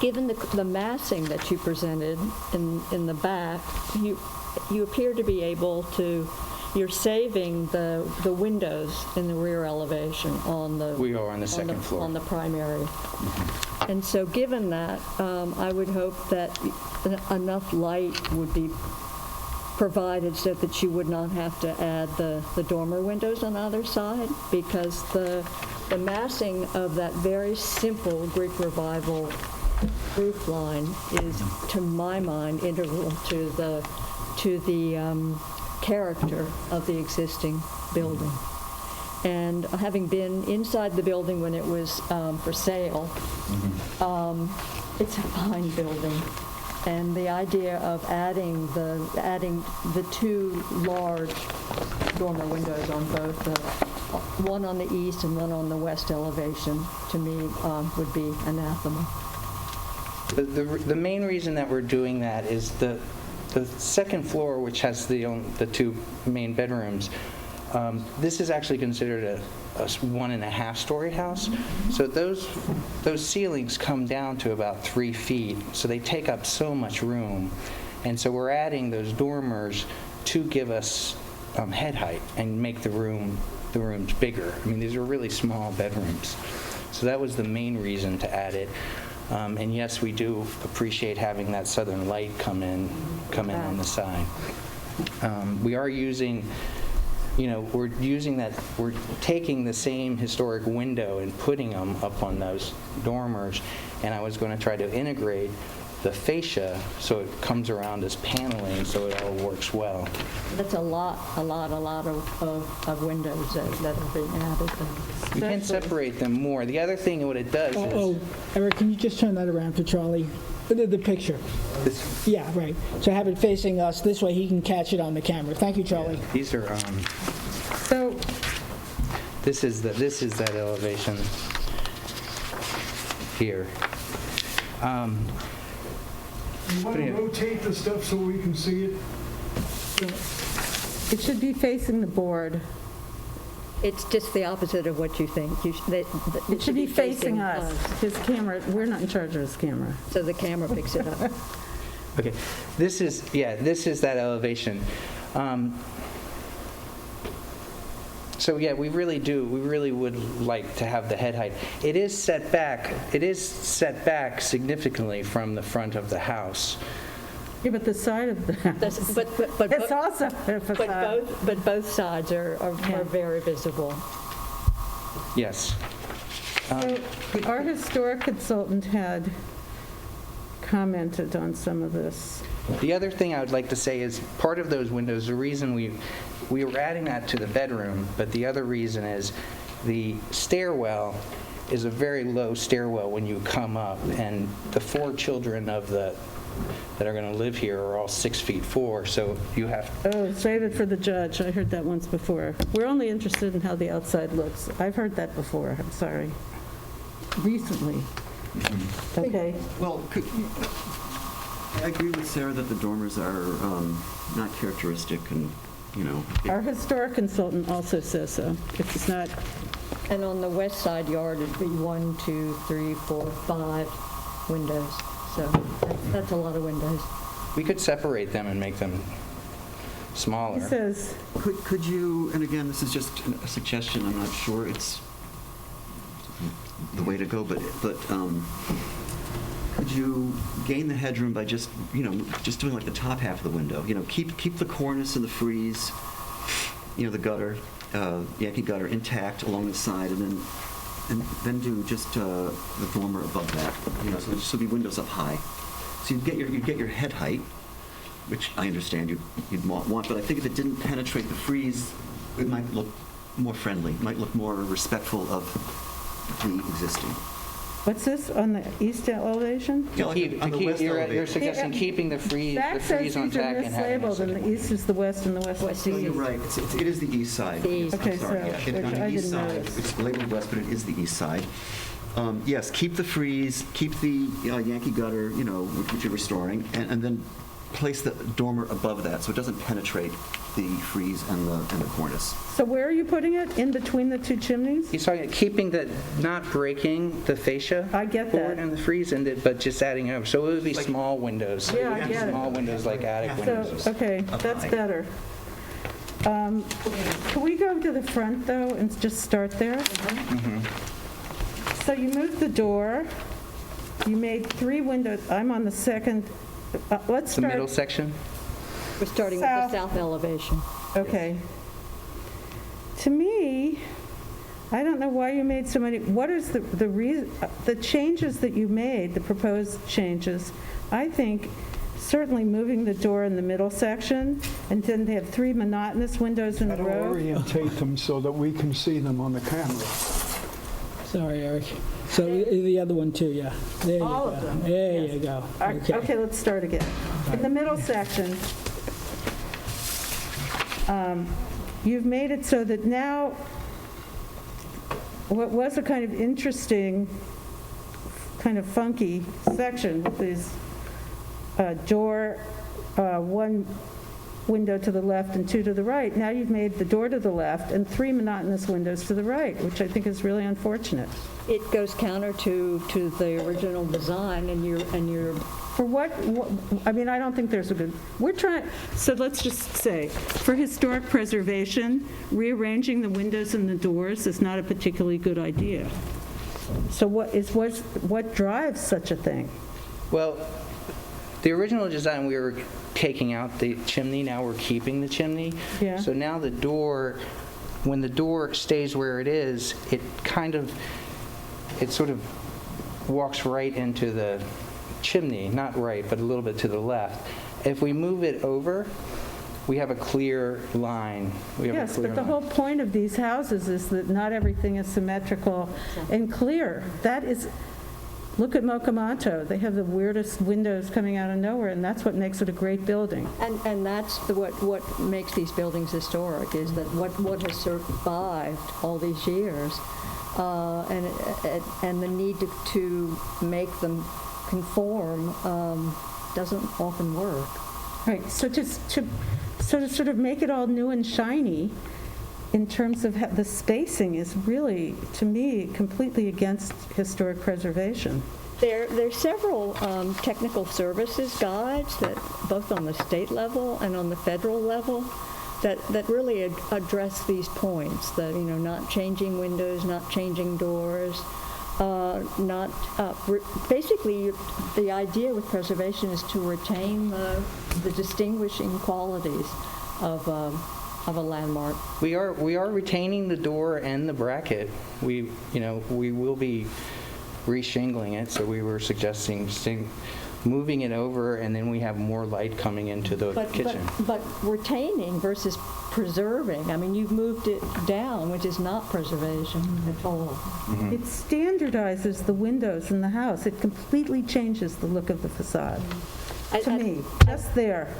D: given the massing that you presented in the back, you appear to be able to, you're saving the windows in the rear elevation on the...
O: We are on the second floor.
D: On the primary. And so given that, I would hope that enough light would be provided so that you would not have to add the dormer windows on either side, because the massing of that very simple Greek Revival roof line is, to my mind, integral to the character of the existing building. And having been inside the building when it was for sale, it's a fine building. And the idea of adding the two large dormer windows on both, one on the east and one on the west elevation, to me would be anathema.
O: The main reason that we're doing that is the second floor, which has the two main bedrooms. This is actually considered a 1.5-story house. So those ceilings come down to about 3 feet. So they take up so much room. And so we're adding those dormers to give us head height and make the rooms bigger. I mean, these are really small bedrooms. So that was the main reason to add it. And yes, we do appreciate having that southern light come in on the side. We are using, we're taking the same historic window and putting them up on those dormers, and I was going to try to integrate the fascia so it comes around as paneling so it all works well.
D: That's a lot of windows that are being added.
O: You can separate them more. The other thing, what it does is...
C: Eric, can you just turn that around for Charlie? The picture. Yeah, right. So have it facing us. This way he can catch it on the camera. Thank you, Charlie.
O: Yeah, these are...
A: So...
O: This is that elevation here.
G: You want to rotate the stuff so we can see it?
A: It should be facing the board.
D: It's just the opposite of what you think.
A: It should be facing us. His camera, we're not in charge of his camera.
D: So the camera picks it up.
O: Okay, this is that elevation. So yeah, we really would like to have the head height. It is set back significantly from the front of the house.
A: Yeah, but the side of the house. It's also a facade.
D: But both sides are very visible.
O: Yes.
A: So our historic consultant had commented on some of this.
O: The other thing I would like to say is part of those windows, the reason we were adding that to the bedroom, but the other reason is the stairwell is a very low stairwell when you come up, and the 4 children that are going to live here are all 6'4", so you have...
A: Oh, save it for the judge. I heard that once before. We're only interested in how the outside looks. I've heard that before. I'm sorry. Recently. Okay.
E: Well, I agree with Sarah that the dormers are not characteristic, and
A: Our historic consultant also says so. It's not.
D: And on the west side yard, it'd be 1, 2, 3, 4, 5 windows. So that's a lot of windows.
O: We could separate them and make them smaller.
A: He says.
E: Could you, and again, this is just a suggestion, I'm not sure it's the way to go, but could you gain the headroom by just doing like the top half of the window? Keep the cornice and the frieze, the gutter, Yankee gutter intact along the side, and then do just the dormer above that. So there should be windows up high. So you'd get your head height, which I understand you'd want, but I think if it didn't penetrate the frieze, it might look more friendly, might look more respectful of the existing.
A: What's this, on the east elevation?
E: Yeah, on the west elevation.
O: You're suggesting keeping the frieze on jack and having
A: mislabeled, and the east is the west and the west is the east.
E: You're right. It is the east side.
A: Okay,
E: I'm sorry.
A: so
E: On the
A: I
E: east
A: didn't
E: side,
A: notice.
E: it's labeled west, but it is the east side. Yes, keep the frieze, keep the Yankee gutter, which you're restoring, and then place the dormer above that so it doesn't penetrate the frieze and the cornice.
A: So where are you putting it? In between the two chimneys?
O: He's talking, keeping the, not breaking the fascia.
A: I get
O: board
A: that.
O: and the frieze, but just adding it over. So it would be small windows.
A: Yeah, I get it.
O: Small windows like attic
A: So,
O: windows.
A: okay, that's better. Can we go to the front, though, and just start there? So you moved the door, you made 3 windows, I'm on the second, let's
O: The
A: start.
O: middle section?
D: We're starting with the south elevation.
A: Okay. To me, I don't know why you made so many, what is the reason, the changes that you made, the proposed changes, I think certainly moving the door in the middle section, and then they have 3 monotonous windows in a
G: That'll
A: row.
G: orientate them so that we can see them on the camera.
C: Sorry, Eric. So the other one too, yeah. There you
A: All
C: go.
A: of them,
C: There
A: yes.
C: you go.
A: Okay, let's start again. In the middle section, you've made it so that now, what was a kind of interesting, kind of funky section with these door, 1 window to the left and 2 to the right. Now you've made the door to the left and 3 monotonous windows to the right, which I think is really unfortunate.
D: It goes counter to the original design, and you're
A: For what, I mean, I don't think there's a good, we're trying, so let's just say, for historic preservation, rearranging the windows and the doors is not a particularly good idea. So what drives such a thing?
O: Well, the original design, we were taking out the chimney, now we're keeping the chimney.
A: Yeah.
O: So now the door, when the door stays where it is, it sort of walks right into the chimney, not right, but a little bit to the left. If we move it over, we have a clear line.
A: Yes, but the whole point of these houses is that not everything is symmetrical and clear. That is, look at Mokomato. They have the weirdest windows coming out of nowhere, and that's what makes it a great building.
D: And that's what makes these buildings historic, is that what has survived all these years, and the need to make them conform doesn't often work.
A: Right, so to sort of make it all new and shiny in terms of the spacing is really, to me, completely against historic preservation.
D: There's several technical services guides that, both on the state level and on the federal level, that really address these points, that, not changing windows, not changing doors, basically the idea with preservation is to retain the distinguishing qualities of a landmark.
O: We are retaining the door and the bracket. We will be re-shingling it, so we were suggesting moving it over, and then we have more light coming into the kitchen.
D: But retaining versus preserving, I mean, you've moved it down, which is not preservation at all.
O: Mm-hmm.
A: It standardizes the windows in the house. It completely changes the look of the facade. To me, just there.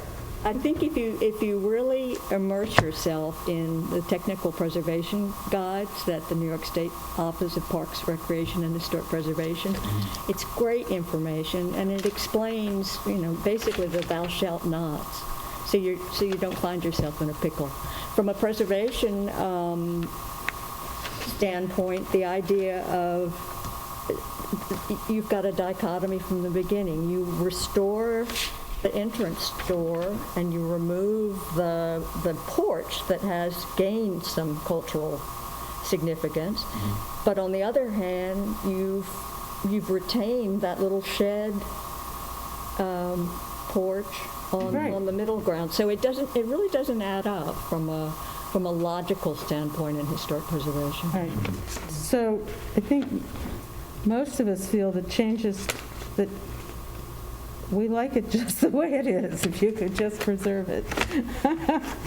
D: I think if you really immerse yourself in the technical preservation guides that the New York State Office of Parks, Recreation, and Historic Preservation, it's great information, and it explains, basically the thou shalt nots, so you don't find yourself in a pickle. From a preservation standpoint, the idea of you've got a dichotomy from the beginning. You restore the entrance door and you remove the porch that has gained some cultural significance. But on the other hand, you've retained that little shed porch on the middle ground. So it really doesn't add up from a logical standpoint in historic preservation.
A: Right. So I think most of us feel that changes that we like it just the way it is, if you could just preserve it.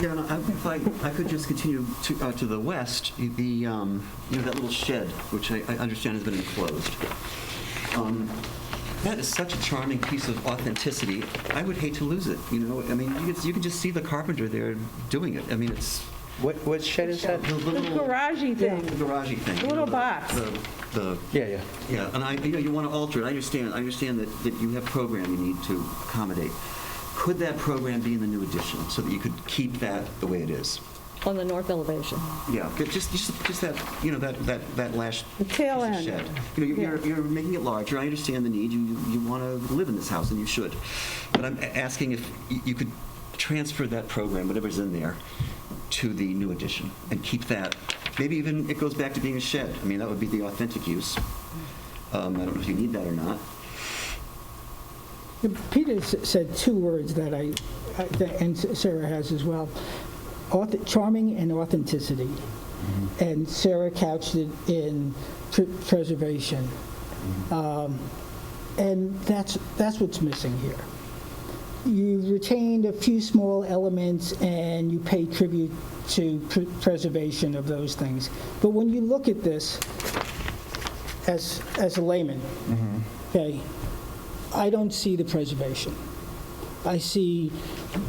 E: Yeah, no, if I could just continue to the west, that little shed, which I understand has been enclosed. That is such a charming piece of authenticity. I would hate to lose it. I mean, you can just see the carpenter there doing it. I mean, it's
O: What shed is that?
E: The
A: The
E: little,
A: garagey
E: the
A: thing.
E: garagey thing. you
A: Little
E: know,
A: box.
E: The,
O: Yeah.
E: yeah, and you want to alter it. I understand that you have program you need to accommodate. Could that program be in the new addition so that you could keep that the way it is?
D: On the north elevation.
E: Yeah, just that, that last
A: The tail
E: piece of
A: end.
E: shed. You're making it larger. I understand the need. You want to live in this house, and you should. But I'm asking if you could transfer that program, whatever's in there, to the new addition and keep that. Maybe even it goes back to being a shed. I mean, that would be the authentic use. I don't know if you need that or not.
C: Peter said two words that and Sarah has as well, charming and authenticity. And Sarah couched it in preservation. And that's what's missing here. You retained a few small elements and you pay tribute to preservation of those things. But when you look at this as a layman, okay, I don't see the preservation. I see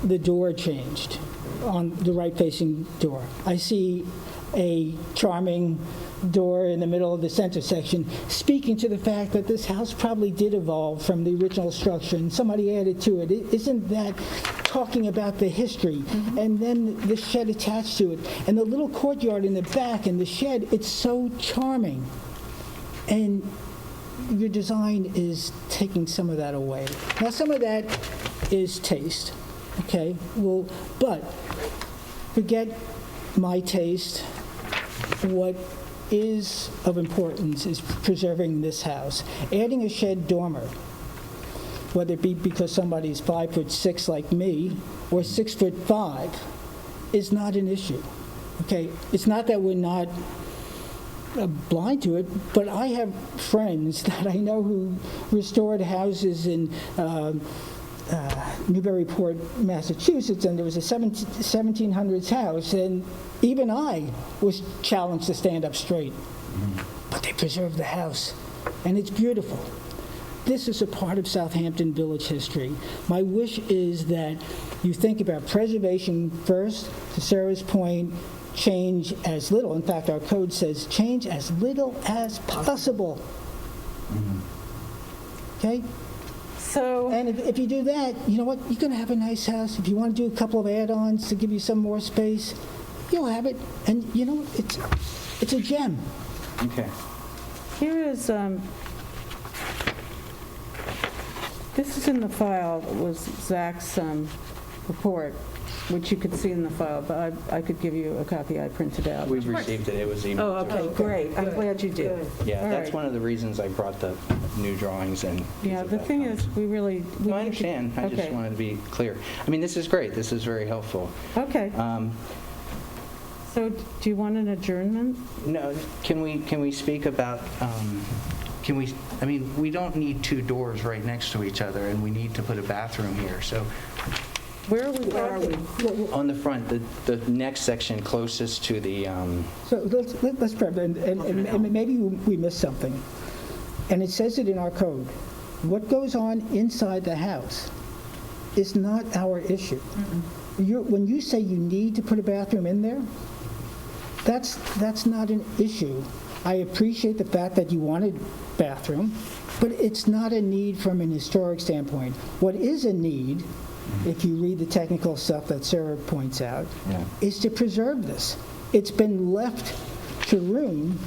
C: the door changed on the right-facing door. I see a charming door in the middle of the center section, speaking to the fact that this house probably did evolve from the original structure and somebody added to it. Isn't that talking about the history? And then the shed attached to it, and the little courtyard in the back and the shed, it's so charming. And your design is taking some of that away. Now, some of that is taste, okay? Well, but forget my taste. What is of importance is preserving this house. Adding a shed dormer, whether it be because somebody's 5'6" like me or 6'5", is not an issue, okay? It's not that we're not blind to it, but I have friends that I know who restored houses in Newburyport, Massachusetts, and there was a 1700s house, and even I was challenged to stand up straight. But they preserved the house, and it's beautiful. This is a part of Southampton Village history. My wish is that you think about preservation first, to Sarah's point, change as little. In fact, our code says change as little as possible. Okay?
A: So,
C: and if you do that, you know what? You're going to have a nice house. If you want to do a couple of add-ons to give you some more space, you'll have it. And you know, it's a gem.
O: Okay.
A: here is, this is in the file. It was Zach's report, which you could see in the file, but I could give you a copy I printed out.
O: We've received it. It was emailed.
A: Oh, okay, great. I'm glad you did.
O: Yeah,
A: All
O: that's
A: right.
O: one of the reasons I brought the new drawings and.
A: Yeah, the thing is, we really.
O: No, I understand. I just
A: okay.
O: wanted to be clear. I mean, this is great. This is very helpful.
A: Okay. So do you want an adjournment?
O: No, can we speak about, I mean, we don't need two doors right next to each other, and we need to put a bathroom here, so.
A: Where are we?
O: On the front, the next section closest to the,
C: So let's prep, and maybe we missed something. And it says it in our code. What goes on inside the house is not our issue. When you say you need to put a bathroom in there, that's not an issue. I appreciate the fact that you wanted bathroom, but it's not a need from an historic standpoint. What is a need, if you read the technical stuff that Sarah points out, is to preserve this. It's been left to ruin,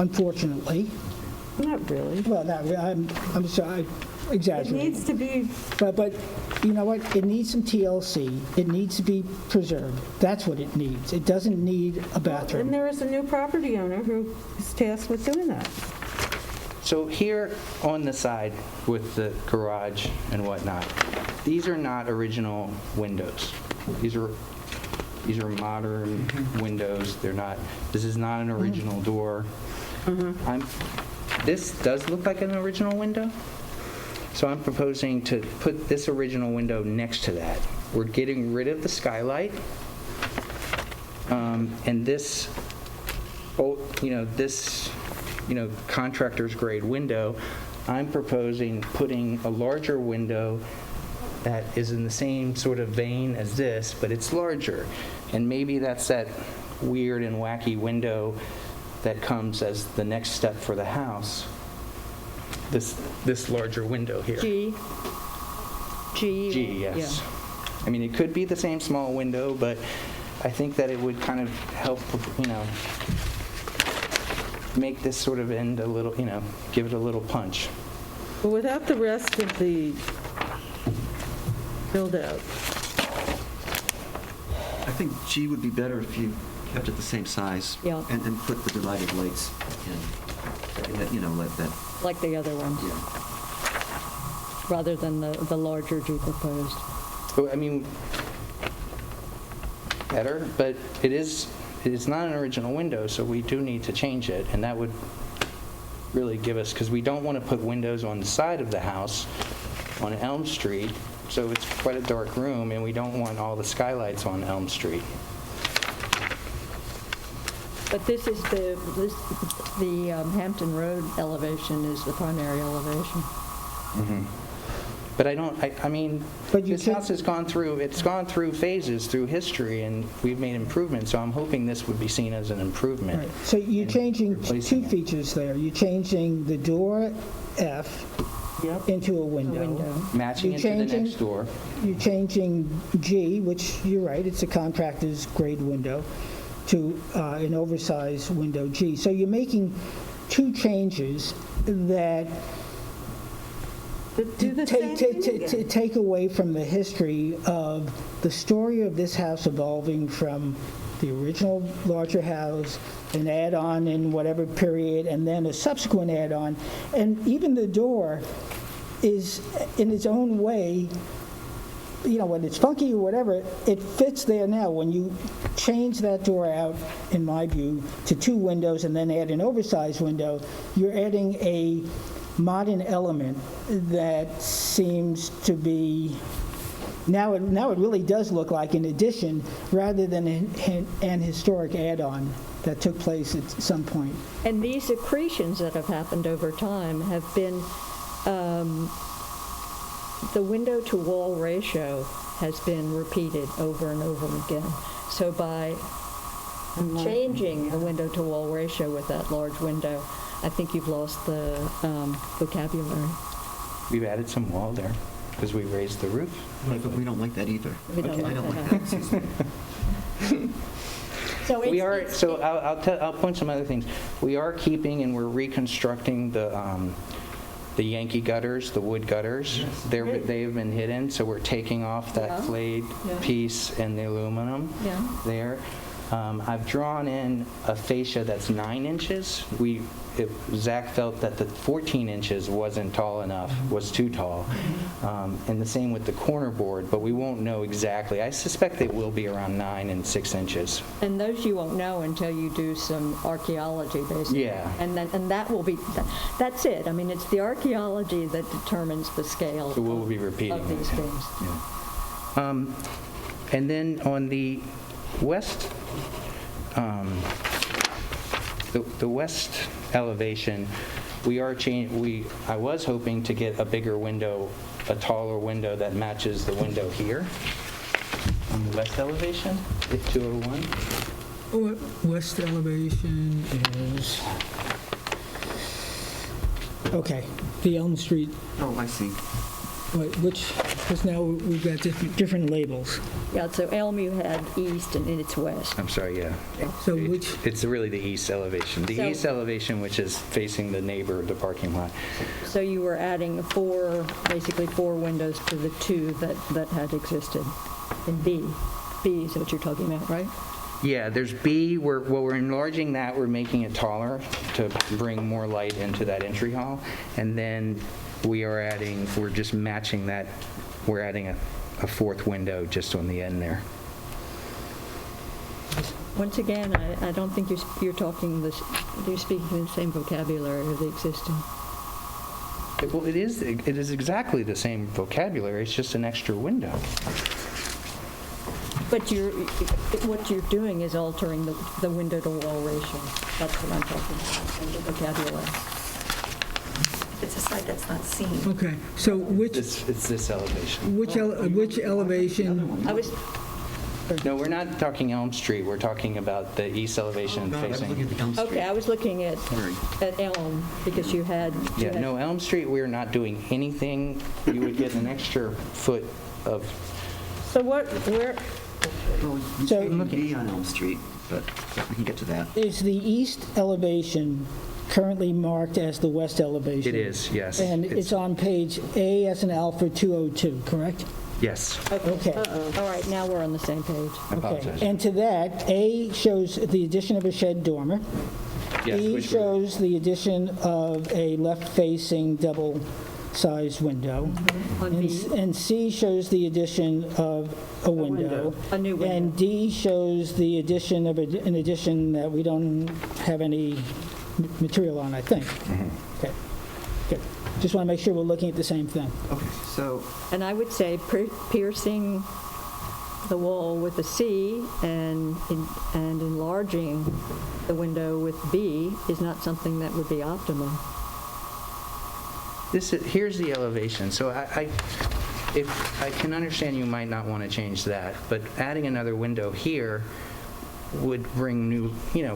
C: unfortunately.
A: Not really.
C: Well, not really. I'm sorry, I exaggerated.
A: It needs to be.
C: But you know what? It needs some TLC. It needs to be preserved. That's what it needs. It doesn't need a bathroom.
A: And there is a new property owner who is tasked with doing that.
O: so here on the side with the garage and whatnot, these are not original windows. These are modern windows. They're not, this is not an original door. This does look like an original window. So I'm proposing to put this original window next to that. We're getting rid of the skylight. And this, contractor's grade window, I'm proposing putting a larger window that is in the same sort of vein as this, but it's larger. And maybe that's that weird and wacky window that comes as the next step for the house. This larger window here.
D: G.
O: G, yes. I mean, it could be the same small window, but I think that it would kind of help, make this sort of end a little, give it a little punch.
A: But without the rest of the build-out,
E: I think G would be better if you kept it the same size.
D: Yeah.
E: And put the divided lights in, like that.
D: Like the other ones,
E: Yeah.
D: rather than the larger G proposed.
O: So, I mean, better, but it is not an original window, so we do need to change it, and that would really give us, because we don't want to put windows on the side of the house on Elm Street, so it's quite a dark room, and we don't want all the skylights on Elm Street.
D: But this is the Hampton Road elevation is the primary elevation.
O: But I mean, this house has gone through phases through history, and we've made improvements, so I'm hoping this would be seen as an improvement.
C: Right. So you're changing two features there. You're changing the door F into a window.
O: Matching it to the next door.
C: You're changing G, which you're right, it's a contractor's grade window, to an oversized window G. So you're making two changes that take away from the history of the story of this house evolving from the original larger house, an add-on in whatever period, and then a subsequent add-on. And even the door is, in its own way, when it's funky or whatever, it fits there now. When you change that door out, in my view, to two windows and then add an oversized window, you're adding a modern element that seems to be, now it really does look like an addition rather than an historic add-on that took place at some point.
D: And these accretions that have happened over time have been, the window-to-wall ratio has been repeated over and over again. So by changing the window-to-wall ratio with that large window, I think you've lost the vocabulary.
O: We've added some wall there because we raised the roof.
E: But we don't like that either.
D: We don't
E: I don't
D: like
E: like that.
O: So I'll point some other things. We are keeping and we're reconstructing the Yankee gutters, the wood gutters.
E: Yes.
O: They have been hidden, so we're taking off that flayed piece and the aluminum there. I've drawn in a fascia that's 9 inches. Zach felt that the 14 inches wasn't tall enough, was too tall. And the same with the corner board, but we won't know exactly. I suspect they will be around 9 and 6 inches.
D: And those you won't know until you do some archaeology, basically.
O: Yeah.
D: And that will be, that's it. I mean, it's the archaeology that determines the scale
O: So we'll be repeating
D: of these
O: it.
D: things.
O: Yeah. And then on the west, the west elevation, I was hoping to get a bigger window, a taller window that matches the window here on the west elevation, if 201.
C: West elevation is, okay, the Elm Street,
E: Oh, I see.
C: because now we've got different labels.
D: Yeah, so Elm you had east and it's west.
O: I'm sorry, yeah.
C: So
O: It's really the east elevation. The
D: So-
O: east elevation, which is facing the neighbor, the parking lot.
D: So you were adding basically four windows to the two that had existed in B. B is what you're talking about, right?
O: Yeah, there's B, we're enlarging that, we're making it taller to bring more light into that entry hall. And then we're just matching that, we're adding a fourth window just on the end there.
D: Once again, I don't think you're speaking the same vocabulary of the existing.
O: Well, it is exactly the same vocabulary, it's just an extra window.
D: But what you're doing is altering the window-to-wall ratio. That's what I'm talking about, and the vocabulary.
K: It's a side that's not seen.
C: Okay, so
O: It's this elevation.
C: which elevation?
O: No, we're not talking Elm Street, we're talking about the east elevation facing.
D: Okay, I was looking at Elm, because you had...
O: Yeah, no, Elm Street, we're not doing anything. You would get an extra foot of,
A: So what, where,
E: Well, you
C: So-
E: can be on Elm Street, but we can get to that.
C: Is the east elevation currently marked as the west elevation?
O: it is, yes.
C: And it's on page A as in Alfred 202, correct?
O: Yes,
C: Okay.
D: All right, now we're on the same page.
O: I
C: Okay.
O: apologize.
C: And to that, A shows the addition of a shed dormer.
O: Yes,
C: B
O: which
C: shows the addition of a left-facing double-sized window.
D: On B.
C: And C shows the addition of a window.
D: A new window.
C: And D shows the addition of an addition that we don't have any material on, I think. Okay, good. Just want to make sure we're looking at the same thing.
E: Okay, so
D: And I would say piercing the wall with a C and enlarging the window with B is not something that would be optimal.
O: here's the elevation. So if I can understand you might not want to change that, but adding another window here would bring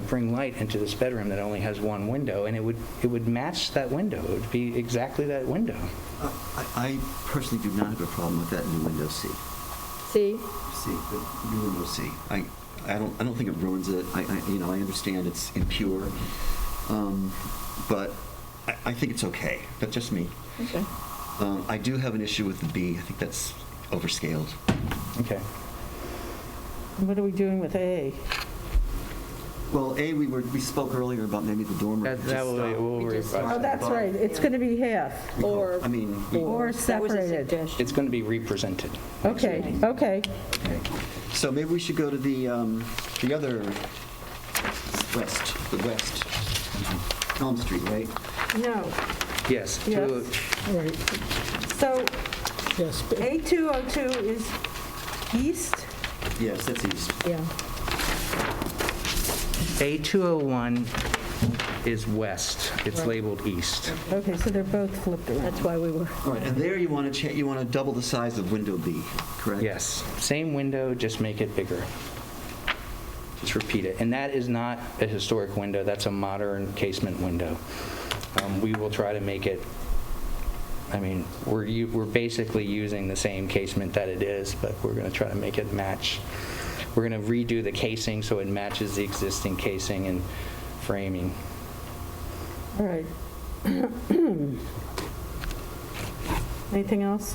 O: bring light into this bedroom that only has one window, and it would match that window. It would be exactly that window.
E: I personally do not have a problem with that new window C.
D: C?
E: C, the new window C. I don't think it ruins it. I understand it's impure, but I think it's okay. That's just me.
D: Okay.
E: I do have an issue with the B. I think that's overscaled.
O: Okay.
A: what are we doing with A?
E: Well, A, we spoke earlier about maybe the dormer.
A: Oh, that's right, it's going to be half,
D: Or,
E: I mean,
A: or
D: that was a
A: separated.
D: suggestion.
O: It's going to be represented.
A: Okay, okay.
E: so maybe we should go to the other west, Elm Street, right?
A: No,
O: Yes.
A: Yes.
C: Right.
A: so
C: Yes.
A: A202 is east?
E: Yes, that's east.
D: Yeah.
O: A201 is west. It's labeled east.
A: Okay, so they're both flipped around.
D: That's why we were...
E: All right, and there you want to double the size of window B, correct?
O: Yes. Same window, just make it bigger. Just repeat it. And that is not a historic window. That's a modern casement window. We will try to make it, I mean, we're basically using the same casement that it is, but we're going to try to make it match. We're going to redo the casing so it matches the existing casing and framing.
A: All right. Anything else?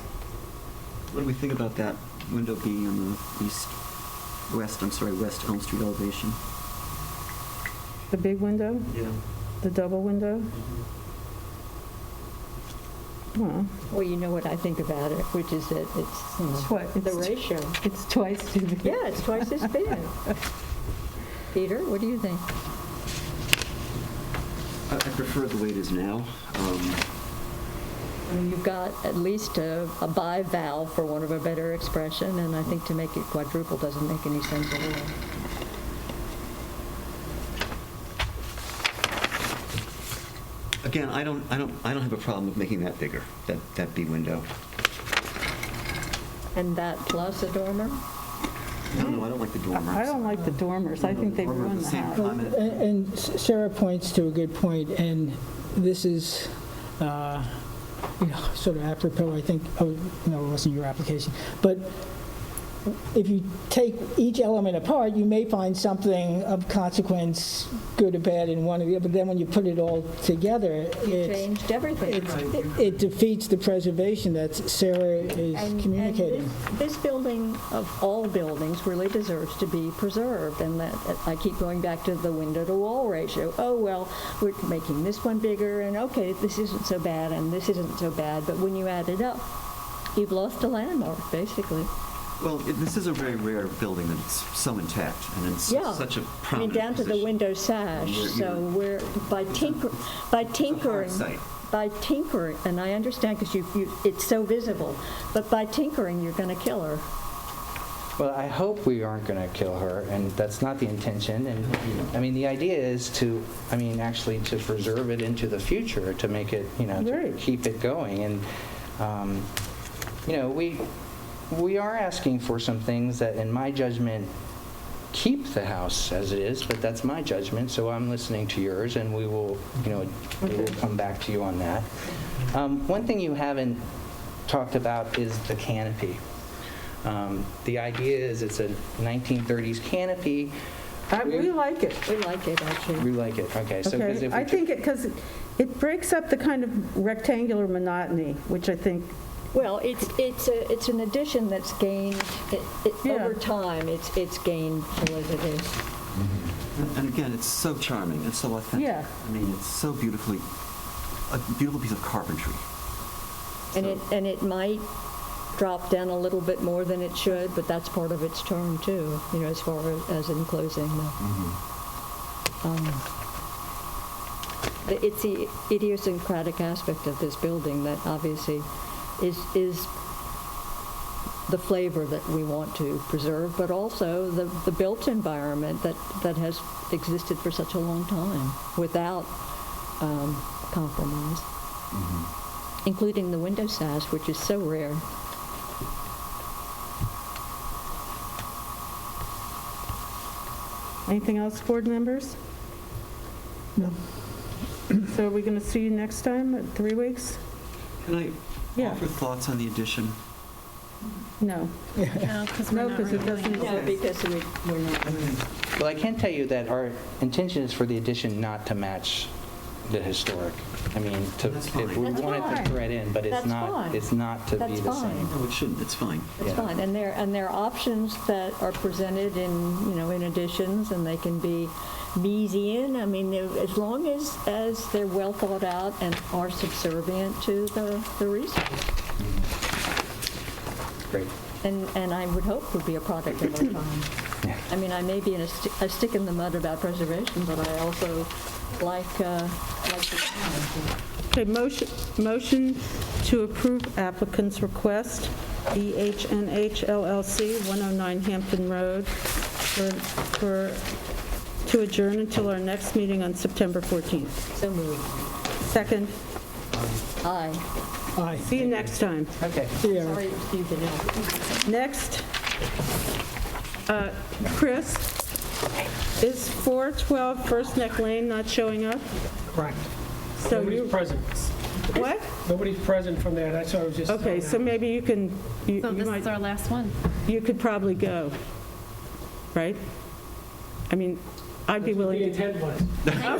E: What do we think about that window B on the west Elm Street elevation?
A: The big window?
E: Yeah.
A: The double window? Well,
D: Well, you know what I think about it, which is that it's
A: what?
D: the ratio.
A: It's twice too big.
D: Yeah, it's twice as big. Peter, what do you think?
E: I prefer it the way it is now.
D: I mean, you've got at least a bivalve, for want of a better expression, and I think to make it quadruple doesn't make any sense at all.
E: Again, I don't have a problem with making that bigger, that B window.
D: And that plus a dormer?
E: No, I don't like the dormers.
A: I don't like the dormers. I think they
E: Dormer at
A: ruin
E: the
A: the
E: same
A: house.
E: time.
C: And Sarah points to a good point, and this is, sort of apropos, I think. Oh, no, it wasn't your application. But if you take each element apart, you may find something of consequence, good or bad, in one of the other. But then when you put it all together,
D: Changed everything.
C: it defeats the preservation that Sarah is communicating.
D: And this building, of all buildings, really deserves to be preserved, and that I keep going back to the window-to-wall ratio. Oh, well, we're making this one bigger, and okay, this isn't so bad, and this isn't so bad, but when you add it up, you've lost a landmark, basically.
E: Well, this is a very rare building that it's so intact, and it's
D: Yeah.
E: such a
D: I mean,
E: prominent
D: down to the
E: position.
D: window sash, so we're, by tinkering,
E: site.
D: by tinkering, and I understand because it's so visible, but by tinkering, you're going to kill her.
O: Well, I hope we aren't going to kill her, and that's not the intention. And I mean, the idea is to, actually to preserve it into the future, to make it, to
A: Right.
O: keep it going. And, We are asking for some things that, in my judgment, keep the house as it is, but that's my judgment, so I'm listening to yours, and we will, we will come back to you on that. One thing you haven't talked about is the canopy. The idea is it's a 1930s canopy.
A: We like it.
D: We like it, actually.
O: We like it, okay. So 'cause
A: Okay,
O: if we
A: I think because it breaks up the kind of rectangular monotony, which I think,
D: Well, it's an addition that's gained,
A: Yeah.
D: over time, it's gained validity.
E: And again, it's so charming, it's so authentic.
A: Yeah.
E: I mean, it's so beautifully, a beautiful piece of carpentry.
D: And it might drop down a little bit more than it should, but that's part of its charm too, as far as enclosing it's the idiosyncratic aspect of this building that obviously is the flavor that we want to preserve, but also the built environment that has existed for such a long time without compromise, including the window sash, which is so rare.
A: anything else, board members?
C: No.
A: So are we going to see you next time, at 3 weeks?
E: Can I
A: Yeah.
E: offer thoughts on the addition?
A: No.
K: No, because
A: No, because it doesn't
D: No,
A: exist.
D: because we're not.
O: Well, I can tell you that our intention is for the addition not to match the historic. I mean,
E: That's fine.
O: if we
D: That's
O: want it
D: fine.
O: to thread in, but
D: That's fine.
O: it's not to be
D: That's
O: the
D: fine.
O: same.
E: No, it shouldn't, it's fine.
D: That's
O: Yeah.
D: fine, and there are options that are presented in additions, and they can be Miesian. I mean, as long as they're well thought out and are subservient to the resource.
O: Great.
D: And I would hope would be a product of our time.
O: Yeah.
D: I mean, I may be a stick in the mud about preservation, but I also like the town.
A: Okay, motion to approve applicant's request, EHNH LLC, 109 Hampton Road, to adjourn until our next meeting on September 14th.
D: So moved.
A: Second,
D: Aye.
C: Aye.
A: see you next time.
O: Okay.
C: See ya.
D: Sorry, you did not.
A: Next, Chris, is 412 First Neck Lane not showing up?
H: Correct.
A: So
H: Nobody's
A: you,
H: present.
A: what?
H: Nobody's present from there, that's what I was just.
A: Okay, so maybe you can, you might,
K: our last one.
A: you could probably go, right? I mean, I'd be
H: That's what
A: willing
H: the
A: to.
H: intent was.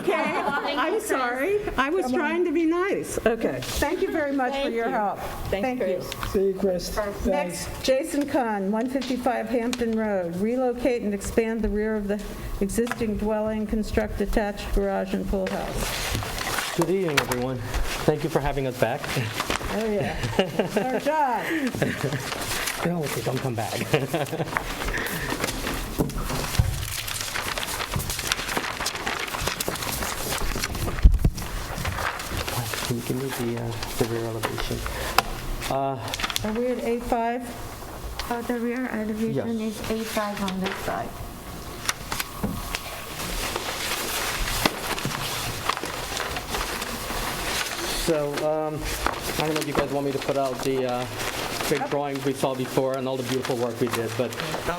A: Okay, I'm sorry. I was trying to be nice. Okay, thank you very much for your help.
D: Thanks,
A: Thank you.
D: Chris.
C: See you, Chris. Thanks.
A: Next, Jason Kahn, 155 Hampton Road. Relocate and expand the rear of the existing dwelling, construct attached garage and pool house.
P: Good evening, everyone. Thank you for having us back.
A: Oh, yeah. Our job.
P: No, okay, don't come back. Can you give me the rear elevation?
A: Are we at A5?
K: The rear elevation
P: Yes.
K: is A5 on this side.
P: So, I don't know if you guys want me to put out the big drawings we saw before and all the beautiful work we did, but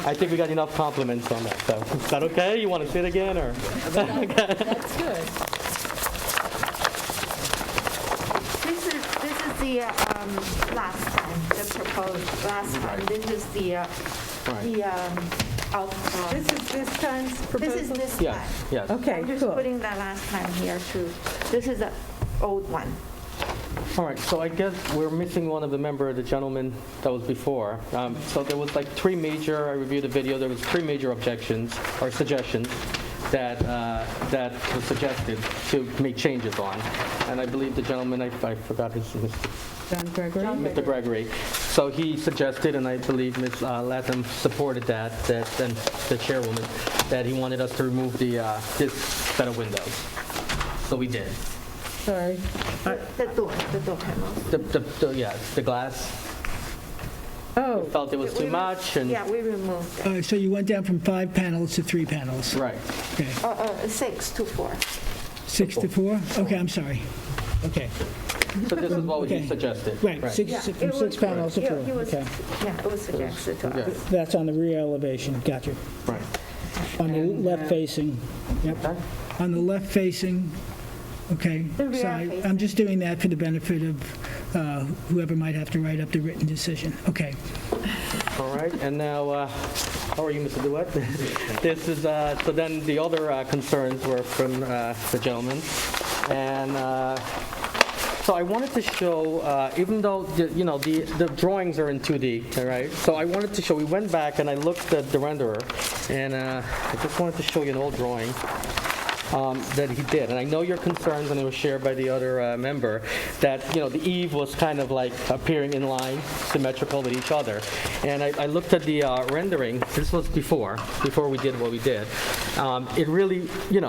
P: I think we got enough compliments on that. So, is that okay? You want to see it again, or?
D: That's good.
K: This is the last time, the proposed last time. This is the out.
A: This is this time's
K: This is
A: proposal?
K: this
P: Yes,
K: time.
P: yes.
A: Okay,
K: I'm just
A: cool.
K: putting the last time here too. This is the old one.
P: All right, so I guess we're missing one of the member, the gentleman that was before. So there was like three major, I reviewed the video, there was three major objections or suggestions that were suggested to make changes on. And I believe the gentleman, I forgot his,
A: John Gregory?
P: Mr. Gregory. So he suggested, and I believe Ms. Latham supported that, and the chairwoman, that he wanted us to remove this set of windows. So we did.
A: Sorry.
K: The door panels.
P: Yeah, the glass.
A: Oh,
P: Felt it was too much, and
K: Yeah, we removed it.
C: So you went down from 5 panels to 3 panels?
P: right.
C: Okay.
K: 6 to 4.
C: 6 to 4? Okay, I'm sorry. Okay.
P: So this is what we
C: Okay.
P: suggested.
C: Right, six panels of
K: It
C: four,
K: was,
C: okay.
K: yeah, it was suggested to
P: Yeah.
K: us.
C: That's on the rear elevation, got you.
P: Right.
C: On the left facing, yep. On the left facing, okay,
K: The rear
C: side.
K: facing.
C: I'm just doing that for the benefit of whoever might have to write up the written decision. Okay.
P: All right, and now, how are you, Mr. Duet? This is, so then the other concerns were from the gentleman. And so I wanted to show, even though, the drawings are in 2D, all right? So I wanted to show, we went back and I looked at the renderer, and I just wanted to show you an old drawing that he did. And I know your concerns, and it was shared by the other member, that, the eave was kind of like appearing in line, symmetrical with each other. And I looked at the rendering. This was before we did what we did. It really,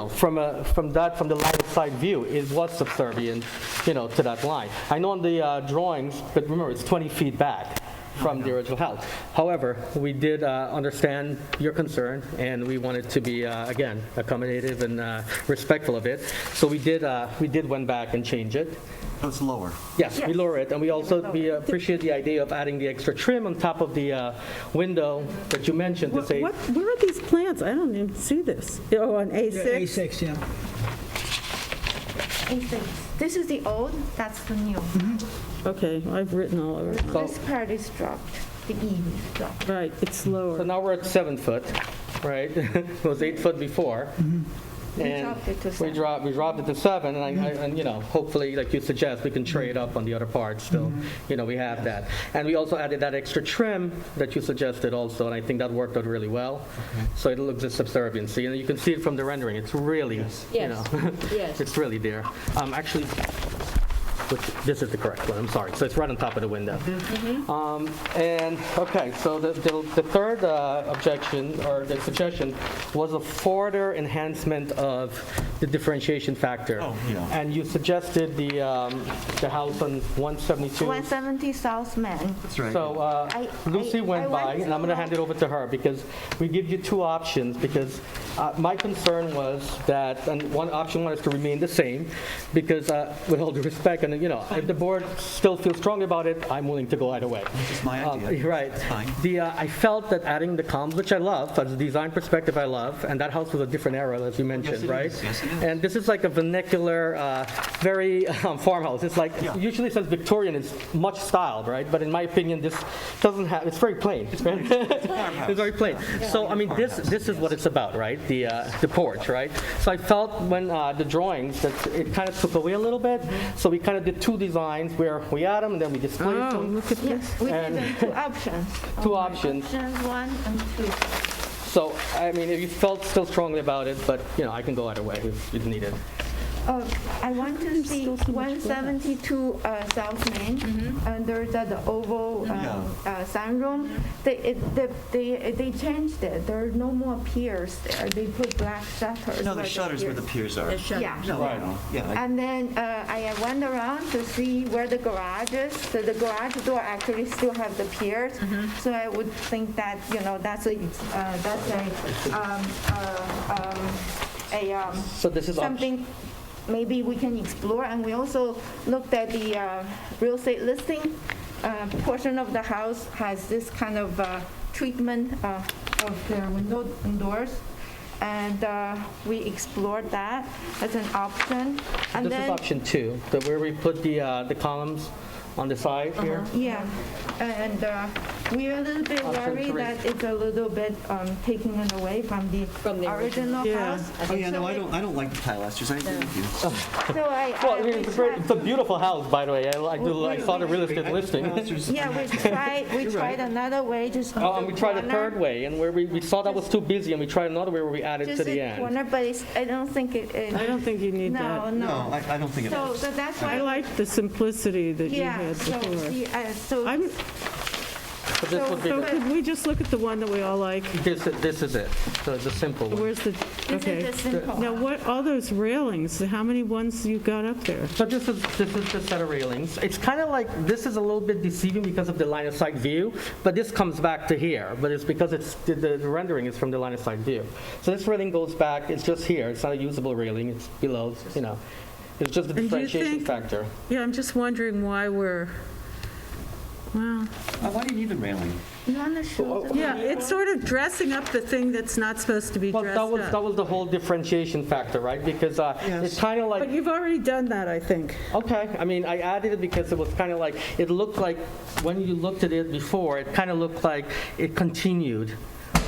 P: from the line of sight view, it was subservient, to that line. I know on the drawings, but remember, it's 20 feet back from the original house. However, we did understand your concern, and we wanted to be, again, accommodative and respectful of it. So we did went back and change it.
E: Oh, it's lower.
P: Yes, we lower it, and we appreciate the idea of adding the extra trim on top of the window that you mentioned to say.
A: Where are these plans? I don't even see this. Oh, on A6?
C: A6, yeah.
K: This is the old, that's the new.
A: Okay, I've written all over.
K: This part is dropped, the eave is dropped.
A: Right, it's lower.
P: So now we're at 7 foot, right? It was 8 foot before.
K: We
P: And
K: dropped it to
P: we
K: 7.
P: dropped it to 7, and hopefully, like you suggest, we can trade up on the other parts still. We have that. And we also added that extra trim that you suggested also, and I think that worked out really well. So it looks a subserviency, and you can see it from the rendering. It's really,
D: Yes. Yes.
P: it's really there. Actually, this is the correct one, I'm sorry. So it's right on top of the window. And, okay, so the third objection, or the suggestion, was a further enhancement of the differentiation factor.
E: Oh, yeah.
P: And you suggested the house on 172.
K: 170 South Main.
E: That's right.
P: So Lucy went by, and I'm going to hand it over to her, because we give you two options, because my concern was that, and one option was to remain the same, because with all due respect, and if the board still feels strongly about it, I'm willing to go either way.
E: This is my idea.
P: Right.
E: It's fine.
P: I felt that adding the columns, which I love, as a design perspective I love, and that house was a different era, as you mentioned,
E: Yes, it
P: right?
E: is. Yes, it is.
P: And this is like a vernacular, very farmhouse. It's like, usually says Victorian, it's much styled, right? But in my opinion, this doesn't have, it's very plain. It's very plain. So, I mean, this is what it's about, right? The porch, right? So I felt when the drawings, that it kind of took away a little bit. So we kind of did two designs where we add them and then we display them.
A: Look at
K: Yes, we
P: And-
K: did two options.
P: Two options.
K: Options 1 and 2.
P: So, I mean, if you felt still strongly about it, but, I can go either way if needed.
K: I want to see 172 South Main, under the oval sunroom. They changed it. There are no more piers there. They put black shutters.
E: No, the
K: where
E: shutters where the piers are.
K: Yeah.
E: No, I know. Yeah.
K: And then I went around to see where the garage is. So the garage door actually still have the piers. So I would think that
P: So this is
K: something maybe we can explore. And we also looked at the real estate listing. Portion of the house has this kind of treatment of their window and doors. And we explored that as an option. And
P: This is
K: then,
P: option 2, where we put the columns on the side here.
K: yeah, and we're a little bit
P: Option
K: worried
P: 3.
K: that it's a little bit taking it away from the original
A: Yeah.
K: house.
E: Oh, yeah, no,
K: So
E: I don't like the pilasters. I agree with you.
K: So
P: Well, I mean, it's a beautiful house, by the way. I saw the real estate listing.
K: Yeah, we tried another way, just
P: Oh, and we tried a third way, and where we saw that was too busy, and we tried another way where we added to
K: just
P: the
K: a
P: end.
K: corner, but I don't think it.
A: I don't think you need that.
K: No.
E: I don't think it is.
K: So that's why.
A: I like the simplicity that you
K: Yeah.
A: had
K: So
A: before.
K: so.
A: I'm,
P: So this would be,
A: so could we just look at the one that we all like?
P: this is it, the simple one.
A: Where's the, okay.
K: This is the simple.
A: Now, what, all those railings, how many ones you got up there?
P: So this is the set of railings. It's kind of like, this is a little bit deceiving because of the line of sight view, but this comes back to here. But it's because the rendering is from the line of sight view. So this railing goes back, it's just here. It's not a usable railing, it's below, It's just the
A: And do you
P: differentiation
A: think-
P: factor.
A: Yeah, I'm just wondering why we're, well,
E: Why do you need the railing?
K: You want to show them?
A: yeah, it's sort of dressing up the thing that's not supposed to be
P: Well,
A: dressed
P: that
A: up.
P: was the whole differentiation factor, right? Because it's kind of like,
A: But you've already done that, I think.
P: okay, I mean, I added it because it was kind of like, it looked like, when you looked at it before, it kind of looked like it continued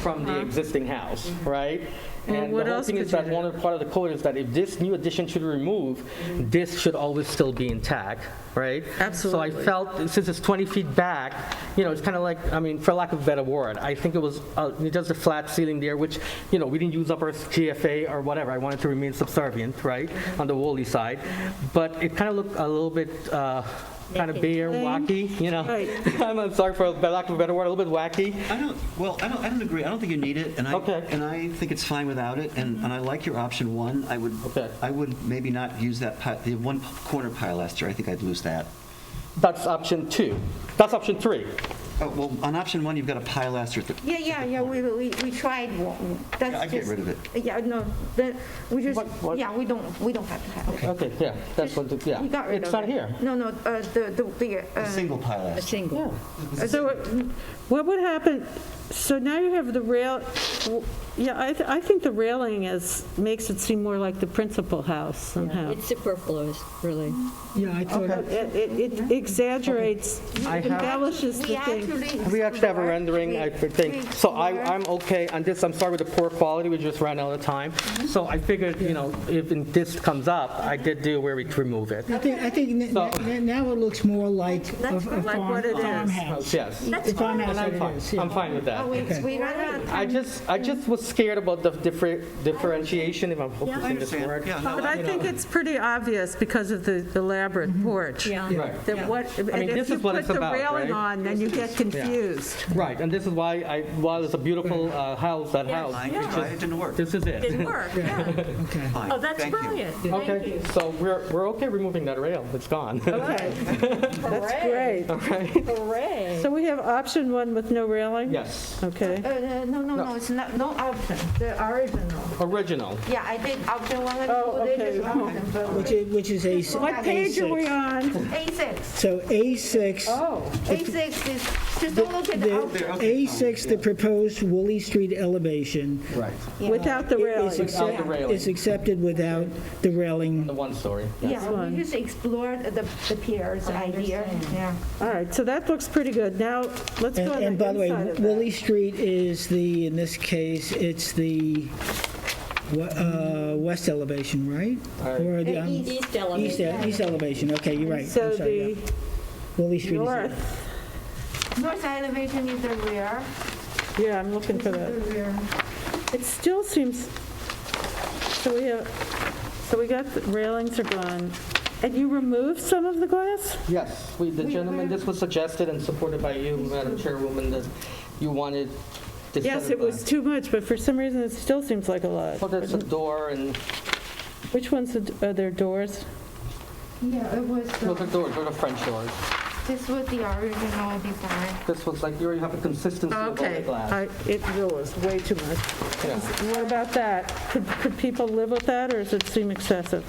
P: from the existing house, right?
A: Well,
P: And
A: what
P: the whole
A: else
P: thing
A: could
P: is
A: you
P: that
A: do?
P: one of part of the code is that if this new addition should remove, this should always still be intact, right?
A: Absolutely.
P: So I felt, since it's 20 feet back, it's kind of like, I mean, for lack of a better word, I think it was, just a flat ceiling there, which, we didn't use up our GFA or whatever. I wanted to remain subservient, right, on the Woolley side. But it kind of looked a little bit, kind of bare, wacky,
A: Right.
P: I'm sorry for lack of a better word, a little bit wacky.
E: I don't agree. I don't think you need it, and
P: Okay.
E: I think it's fine without it. And I like your option one. I would maybe not use that the one corner pilaster. I think I'd lose that.
P: That's option 2. That's option 3.
E: Oh, well, on option one, you've got a pilaster.
K: Yeah, we tried one. That's
E: I get
K: just-
E: rid of it.
K: Yeah, no, we just,
P: What?
K: yeah, we don't have to have it.
P: Okay, yeah, that's what, yeah.
K: We got rid
P: It's
K: of
P: not
K: it.
P: here.
K: No, the
E: A single pilaster.
D: Single.
A: So what would happen, so now you have the rail, yeah, I think the railing makes it seem more like the principal house somehow.
D: It's superfluous, really.
C: Yeah, I thought,
A: It exaggerates, embellishes the thing.
P: We actually have a rendering, I think. So I'm okay on this. I'm sorry with the poor quality, we just ran out of time. So I figured, if this comes up, I did do where we remove it.
C: I think now it looks more like a
A: what it is.
C: farmhouse.
P: Yes.
C: A farmhouse
P: And I'm
C: that
P: fine.
C: it is, yeah.
P: I'm fine with that.
K: we ran out of time.
P: I just was scared about the differentiation, if I'm hoping this word.
A: But I think it's pretty obvious because of the elaborate porch.
D: Yeah.
P: Right.
A: That what, and
P: this
A: if you
P: is what
A: put
P: it's
A: the
P: about,
A: railing
P: right?
A: on, then you get confused.
P: Right, and this is why while it's a beautiful house, that house,
E: It didn't work.
P: this is it.
D: Didn't work, yeah.
C: Okay.
E: Fine.
D: Oh, that's
E: Thank you.
D: brilliant.
P: Okay, so we're okay removing that rail. It's gone.
A: Okay, that's great.
D: Hooray.
A: So we have option 1 with no railing?
P: Yes.
A: Okay.
K: No, it's not, no option, the original.
P: Original.
K: Yeah, I did option 1 and
A: Oh,
K: 2, they
A: okay.
K: just option, but
C: Which is A6.
A: What page are we on?
K: A6.
C: So A6,
A: Oh,
K: A6 is, just don't look at the option.
C: A6, the proposed Woolley Street elevation
P: Right.
A: without the
C: is
A: railing.
P: Without the railing.
C: is accepted without the railing.
P: The one story.
K: Yeah,
A: one.
K: we just explored the piers idea, yeah.
A: All right, so that looks pretty good. Now, let's go on
C: And
A: the
C: by the way,
A: inside of
C: Woolley
A: that.
C: Street is in this case, it's the west elevation, right? Or the
D: East elevation.
C: east elevation, okay, you're right.
A: So
C: I'm sorry,
A: the
C: yeah. Woolley Street is
A: north,
K: North elevation is the rear.
A: yeah, I'm looking for
K: The
A: that.
K: rear.
A: It still seems, so we got, the railings are gone. And you removed some of the glass?
P: Yes, the gentleman, this was suggested and supported by you, Madam Chairwoman, that you wanted this.
A: Yes,
P: set
A: it
P: of
A: was
P: glass.
A: too much, but for some reason, it still seems like a lot.
P: Well, there's a door and,
A: Which ones are there doors?
K: Yeah, it was,
P: those are doors, those are French doors.
K: this was the original design.
P: This was like, you already have a consistency of all the
A: Okay,
P: glass.
A: it was way too much.
P: Yeah.
A: What about that? Could people live with that, or does it seem excessive?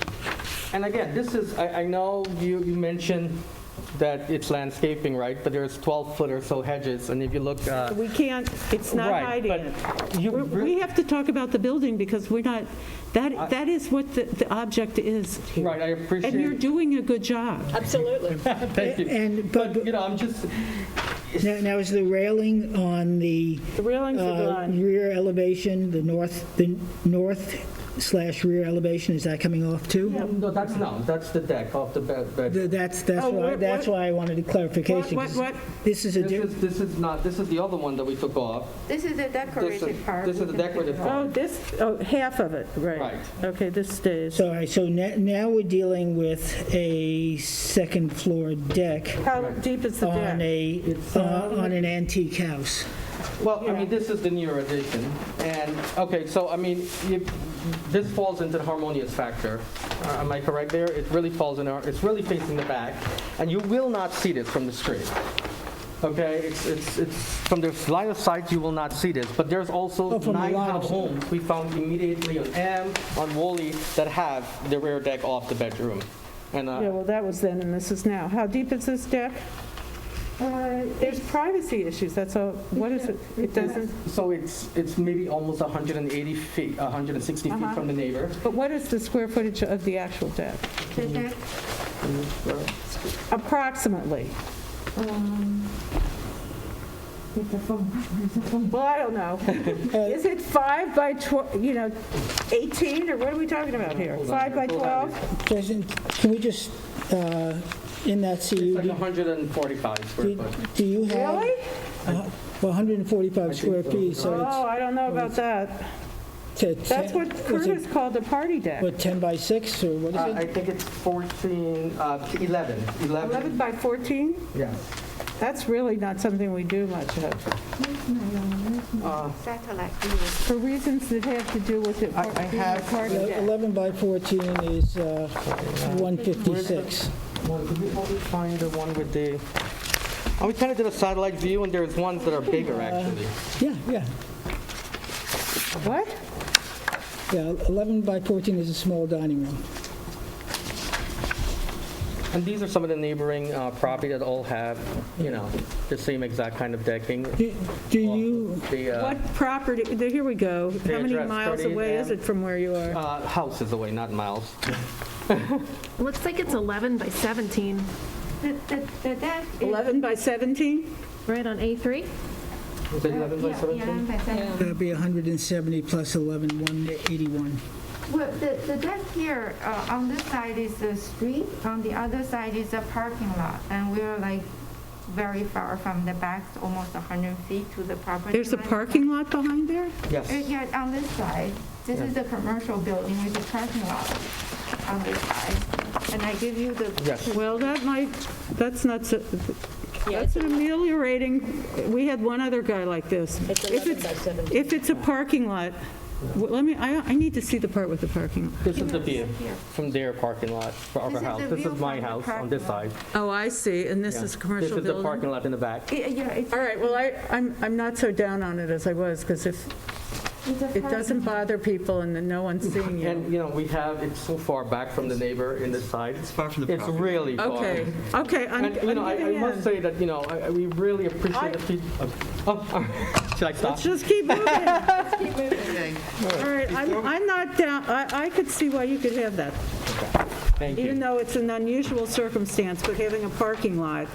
P: And again, this is, I know you mentioned that it's landscaping, right? But there's 12-foot or so hedges, and if you look...
A: We can't, it's not
P: Right,
A: hiding
P: but
A: it.
P: you
A: We have to talk about the building because we're not, that is what the object is here.
P: Right, I appreciate...
A: And you're doing a good job.
D: Absolutely.
P: Thank you. But, I'm just...
C: Now, is the railing on the
A: The railings are gone.
C: rear elevation, the north/rear elevation, is that coming off too?
P: No, that's the deck off the bed.
C: That's
A: Oh,
C: why I wanted a clarification.
A: What?
C: This is a
P: This is not, this is the other one that we took off.
K: This is the decorated part.
P: This is the decorative
A: Oh,
P: part.
A: half of it, right.
P: Right.
A: Okay, this stays.
C: So, all right, so now we're dealing with a second floor deck
A: How deep is the
C: on
A: deck?
C: on an antique house.
P: Well, I mean, this is the newer addition, and, okay, so, I mean, this falls into the harmonious factor. Am I correct there? It really falls in, it's really facing the back, and you will not see this from the street. Okay, it's from the line of sight, you will not see this, but there's also
C: Oh, from the
P: 9
C: line of sight.
P: homes we found immediately on M, on Woolley, that have the rear deck off the bedroom. And
A: Yeah, well, that was then and this is now. How deep is this deck? There's privacy issues, that's all. What is it? It doesn't,
P: so it's maybe almost 180 feet, 160 feet from the neighbor.
A: but what is the square footage of the actual deck?
K: The deck,
A: Approximately. Well, I don't know. Is it 5 by 18, or what are we talking about here? 5 by 12?
C: President, can we just, in that
P: It's
C: CUD,
P: like 145 square foot.
C: do you have?
A: Really?
C: Well, 145 square feet, so
A: Oh, I don't know about that.
C: it's.
A: That's what Curtis called a party deck.
C: What, 10 by 6, or what is
P: I
C: it?
P: think it's 11.
A: 11 by 14?
P: Yeah.
A: That's really not something we do much of.
K: satellite view.
A: For reasons that have to do with it.
P: I have-
A: party deck.
C: 11 by 14 is 156.
P: Could we only find the one with the... Oh, we kind of did a satellite view, and there's ones that are bigger, actually.
C: Yeah.
A: What?
C: Yeah, 11 by 14 is a small dining room.
P: And these are some of the neighboring property that all have, the same exact kind of decking.
C: Do you,
P: The
A: What property, here we go. How many
P: address,
A: miles
P: 30
A: away is
P: and-
A: it from where you are?
P: house is away, not miles.
I: Looks like it's 11 by 17,
K: The deck is...
A: 11 by 17?
I: right on A3?
P: Is it 11 by
K: Yeah,
P: 17?
K: 11 by 17.
C: that'd be 170 plus 11, 181.
K: Well, the deck here, on this side is the street, on the other side is a parking lot, and we're like very far from the back, almost 100 feet to the property
A: There's a
K: line.
A: parking lot behind there?
P: Yes.
K: Yeah, on this side. This is the commercial building with a parking lot on this side. And I give you the...
P: Yes.
A: Well, that's not, that's an ameliorating, we had one other guy like this. If it's a parking lot, I need to see the part with the parking lot.
P: This is the view from their parking lot for our
K: This is
P: house.
K: the
P: This
K: view
P: is my
K: from the
P: house on
K: parking
P: this
K: lot.
P: side.
A: Oh, I see, and this
P: Yeah.
A: is commercial
P: This is
A: building?
P: the parking lot in the back.
K: Yeah, it's...
A: All right, well, I'm not so down on it as I was, because if it doesn't bother people and then no one's seeing you.
P: And, we have, it's so far back from the neighbor in this side.
E: It's far from the
P: It's
E: property.
P: really far.
A: Okay, I'm
P: And, I
A: giving
P: must
A: in.
P: say that, we really appreciate the feedback. Should I stop?
A: Let's just keep moving. All right, I'm not down, I could see why you could have that,
P: Thank
A: even
P: you.
A: though it's an unusual circumstance, but having a parking lot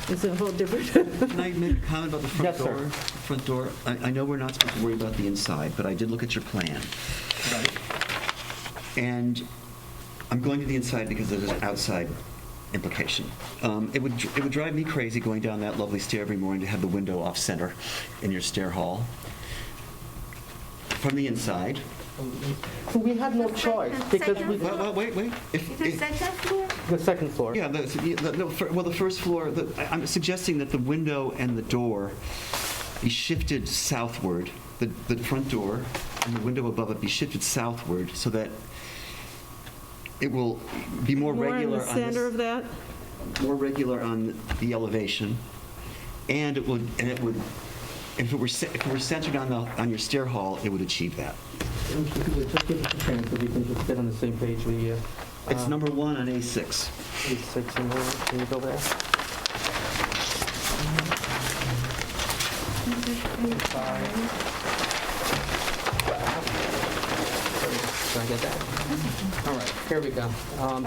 A: is a whole different.
E: Can I make a comment about the front
P: Yes, sir.
E: door? Front door, I know we're not supposed to worry about the inside, but I did look at your plan. And I'm going to the inside because there's an outside implication. It would drive me crazy going down that lovely stair every morning to have the window off center in your stair hall. From the inside.
P: So we had no choice because we,
E: Well, wait.
K: Is it second floor?
P: the second floor.
E: Yeah, the first floor, I'm suggesting that the window and the door be shifted southward, the front door and the window above it be shifted southward so that it will be more
A: More in
E: regular
A: the
E: on
A: center of
E: this,
A: that?
E: more regular on the elevation, and it would, if it were centered on your stair hall, it would achieve that.
P: Just give us a chance so we can just get on the same page with you.
E: It's number 1 on A6.
P: A6 and more. Can you go there? Can I get that? All right, here we go.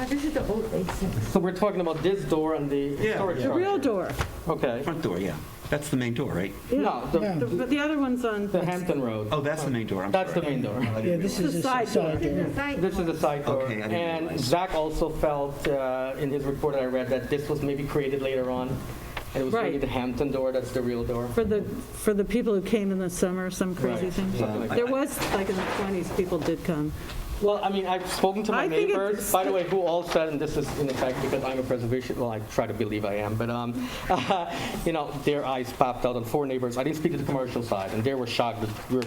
K: This is the old A6.
P: So we're talking about this door and the storage
A: The real
P: structure.
A: door.
P: Okay.
E: Front door, yeah. That's the main door, right?
P: No,
A: But the other one's on.
P: the Hampton Road.
E: Oh, that's the main door. I'm
P: That's the
E: sorry.
P: main door.
C: Yeah, this is a
A: side
C: side
A: door.
C: door.
P: This is the side door.
E: Okay, I didn't
P: And
E: realize.
P: Zach also felt in his report that I read that this was maybe created later on. And it was really
A: Right.
P: the Hampton door that's the real door.
A: For the people who came in the summer, some crazy
P: Right.
A: thing.
P: Something like
A: There
P: that.
A: was, like in the 20s, people did come.
P: Well, I mean, I've spoken to my
A: I think
P: neighbors,
A: it's-
P: by the way, who all said, and this is in effect because I'm a preservation, well, I try to believe I am, but, their eyes popped out on 4 neighbors. I didn't speak to the commercial side, and they were shocked that we're,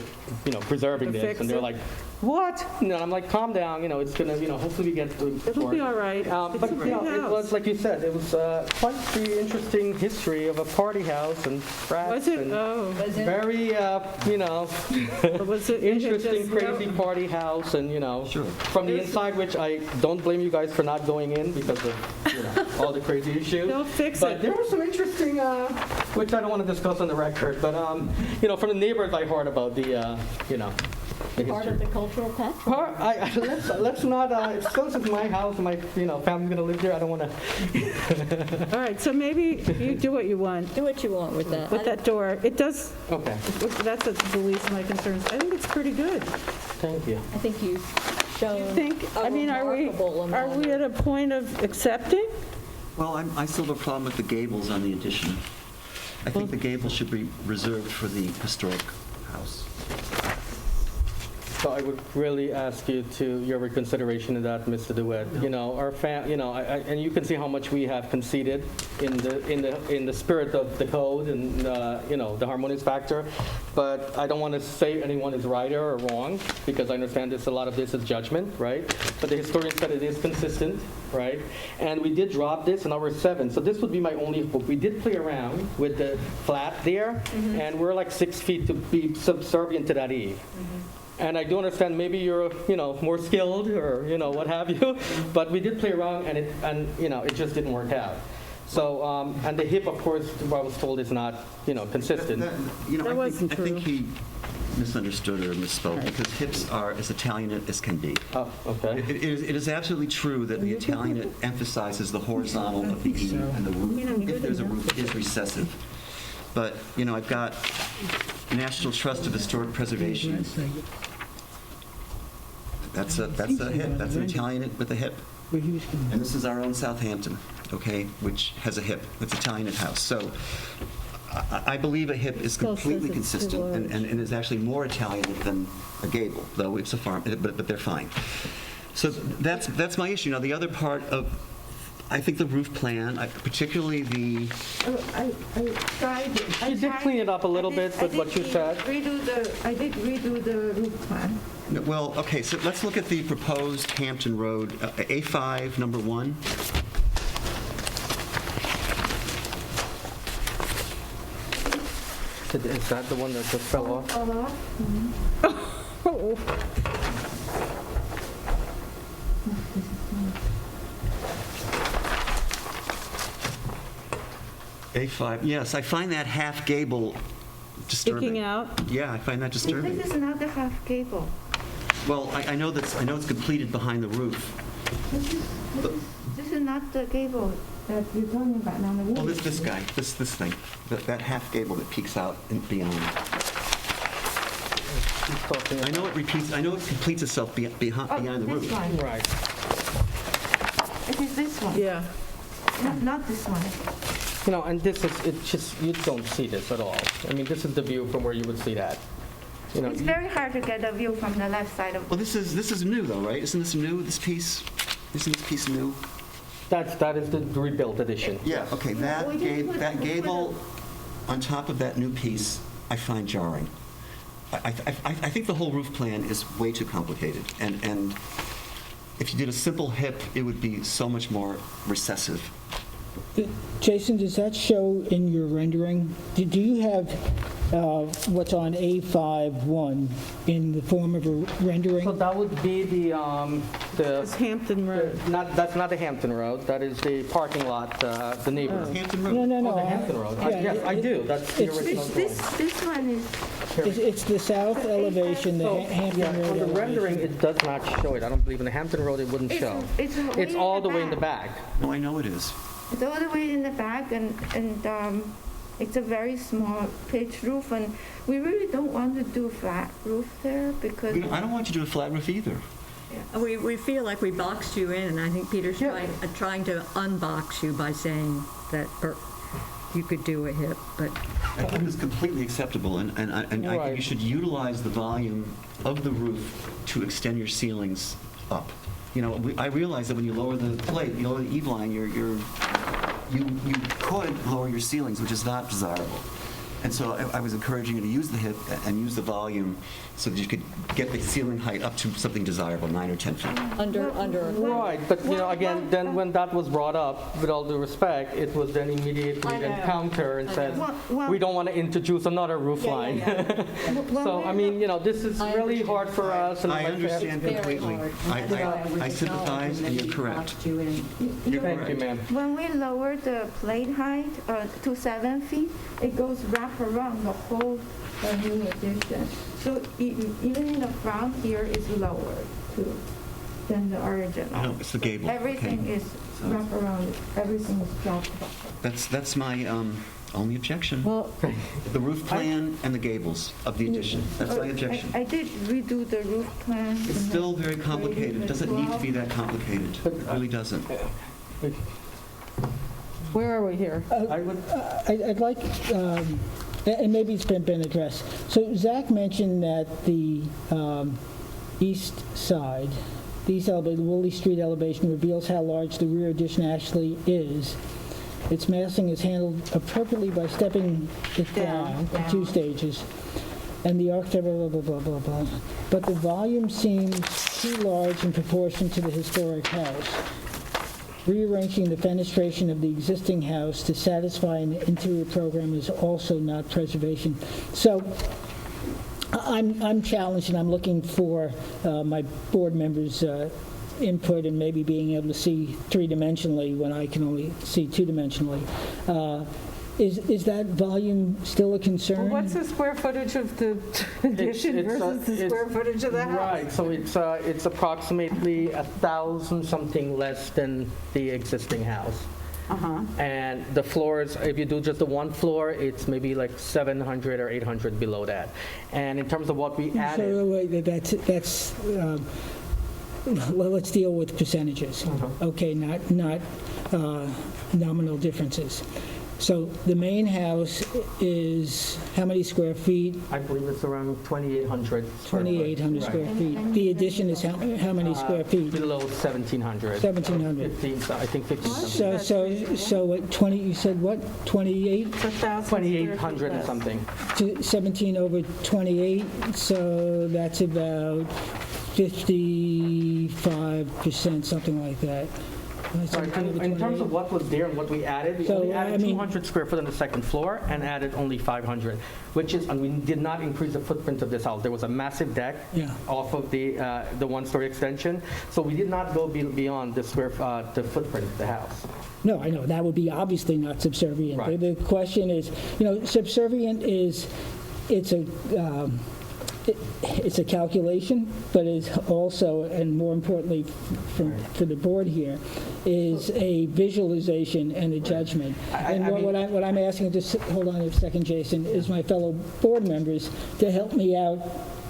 P: preserving
A: To
P: this.
A: fix
P: And they're
A: it?
P: like, what? No, I'm like, calm down, it's gonna, hopefully we get through.
A: It'll be all right.
P: But,
A: It's a big
P: it was,
A: house.
P: like you said, it was quite the interesting history of a party house and rats.
A: Was it?
P: and
A: Oh.
P: Very,
A: Was it
P: interesting, crazy party house, and, from the inside, which I don't blame you guys for not going in because of, all the crazy issues.
A: They'll fix
P: But
A: it.
P: there was some interesting, which I don't want to discuss on the record, but, from the neighbors I heard about the
D: Part of the cultural patrimony.
P: let's not, since it's my house and my, family's gonna live there, I don't want to.
A: All right, so maybe you do what you want
D: Do what you want with that.
A: with that door. It does,
P: Okay,
A: that's the least of my concerns. I think it's pretty good.
P: thank you.
D: I think you've shown
A: Are we at a point of accepting?
E: Well, I still have a problem with the gables on the addition. I think the gable should be reserved for the historic house.
P: So I would really ask you to, your reconsideration of that, Mr. DeWitt. Our and you can see how much we have conceded in the spirit of the code and, the harmonious factor. But I don't want to say anyone is right or wrong, because I understand a lot of this is judgment, right? But the historian said it is consistent, right? And we did drop this in our 7. So this would be my only hope. We did play around with the flat there, and we're like 6 feet to be subservient to that eave. And I do understand maybe you're, more skilled or, what have you, but we did play around and it just didn't work out. So, and the hip, of course, what I was told is not, consistent.
E: I think he misunderstood or misspoke, because hips are as Italian as can be.
P: Oh, okay.
E: It is absolutely true that the Italian emphasizes the horizontal of the eave, and the roof, if there's a roof, is recessive. But, I've got National Trust of Historic Preservation. That's a hip. That's an Italian with a hip. And this is our own Southampton, okay, which has a hip. It's Italian house. So I believe a hip is completely consistent and is actually more Italian than a gable, though it's a farm, but they're fine. So that's my issue. Now, the other part of, I think the roof plan, particularly the...
K: I tried.
P: You did clean it up a little bit with what you said.
K: I did redo the roof plan.
E: Well, okay, so let's look at the proposed Hampton Road, A5, number 1.
P: Is that the one that just fell off?
E: A5, yes, I find that half gable disturbing.
A: Sticking out?
E: Yeah, I find that disturbing.
K: This is not the half gable.
E: Well, I know it's completed behind the roof.
K: This is not the gable that you're talking about now.
E: Well, this guy, this thing, that half gable that peeks out and beyond. I know it completes itself behind the roof.
K: This one.
P: Right.
K: It is this one.
A: Yeah.
K: Not this one.
P: And this is, you don't see this at all. I mean, this is the view from where you would see that.
K: It's very hard to get a view from the left side of.
E: Well, this is new though, right? Isn't this new, this piece? Isn't this piece new?
P: That is the rebuilt edition.
E: Yeah, okay, that gable on top of that new piece, I find jarring. I think the whole roof plan is way too complicated, and if you did a simple hip, it would be so much more recessive.
C: Jason, does that show in your rendering? Do you have what's on A5-1 in the form of a rendering?
P: So that would be
A: It's Hampton Road.
P: That's not the Hampton Road. That is the parking lot, the neighborhood.
E: Hampton Road?
C: No.
P: Oh, the Hampton Road. Yes, I do. That's the original drawing.
K: This one is.
C: It's the south elevation, the
P: So,
C: Hampton
P: yeah,
C: Road
P: on the
C: elevation.
P: rendering, it does not show it. I don't believe in the Hampton Road it wouldn't show. It's all the way in the back.
E: No, I know it is.
K: It's all the way in the back, and it's a very small pitched roof, and we really don't want to do a flat roof there because.
E: I don't want you to do a flat roof either.
D: We feel like we boxed you in, and I think Peter's trying to unbox you by saying that you could do a hip, but.
E: I think it's completely acceptable, and I think you should utilize the volume of the roof to extend your ceilings up. I realize that when you lower the plate, you lower the eave line, you could lower your ceilings, which is not desirable. And so I was encouraging you to use the hip and use the volume so that you could get the ceiling height up to something desirable, 9 or 10 feet.
D: Under.
P: Right, but again, then when that was brought up, with all due respect, it was then immediately then counter and said, we don't want to introduce another roof line. So, I mean, this is really hard for us. And
E: I understand completely. I sympathize, and you're correct. You're correct.
P: Thank you, ma'am.
K: When we lower the plate height to 7 feet, it goes wrap around the whole new addition. So even in the front here is lower too than the original.
E: No, it's the gable.
K: Everything
E: Okay.
K: is wrap around, everything is dropped.
E: That's my only objection.
A: Well,
E: The roof plan and the gables of the addition. That's my objection.
K: I did redo the roof plan.
E: It's still very complicated. It doesn't need to be that complicated. It really doesn't.
A: where are we here?
C: I'd like, and maybe it's been addressed. So Zach mentioned that the east side, the east elevation, the Woolley Street elevation reveals how large the rear addition actually is. Its massing is handled appropriately by stepping it down in 2 stages. And the architect, blah, blah, blah, blah, blah. But the volume seems too large in proportion to the historic house. Rearranging the fenestration of the existing house to satisfy an interior program is also not preservation. So I'm challenged, and I'm looking for my board members' input and maybe being able to see 3-dimensionally when I can only see 2-dimensionally. Is that volume still a concern?
A: What's the square footage of the addition versus the square footage of the house?
P: Right, so it's approximately 1,000 something less than the existing house. And the floors, if you do just the one floor, it's maybe like 700 or 800 below that. And in terms of what we added...
C: So wait, that's well, let's deal with percentages. Okay, not nominal differences. So the main house is how many square feet?
P: I believe it's around 2,800.
C: 2,800 square feet. The addition is how many square feet?
P: Below 1,700.
C: 1,700.
P: 15, I think 15.
C: So what, 20, you said what, 28?
P: 2,800 and something.
C: 17 over 28, so that's about 55%, something like that.
P: In terms of what was there and what we added, we only added 200 square foot on the second floor and added only 500, which is, and we did not increase the footprint of this house. There was a massive deck off of the one-story extension, so we did not go beyond the the footprint of the house.
C: No, I know, that would be obviously not subservient.
P: Right.
C: The question is, subservient is, it's a calculation, but it's also, and more importantly for the board here, is a visualization and a judgment. What I'm asking, just hold on a second, Jason, is my fellow board members to help me out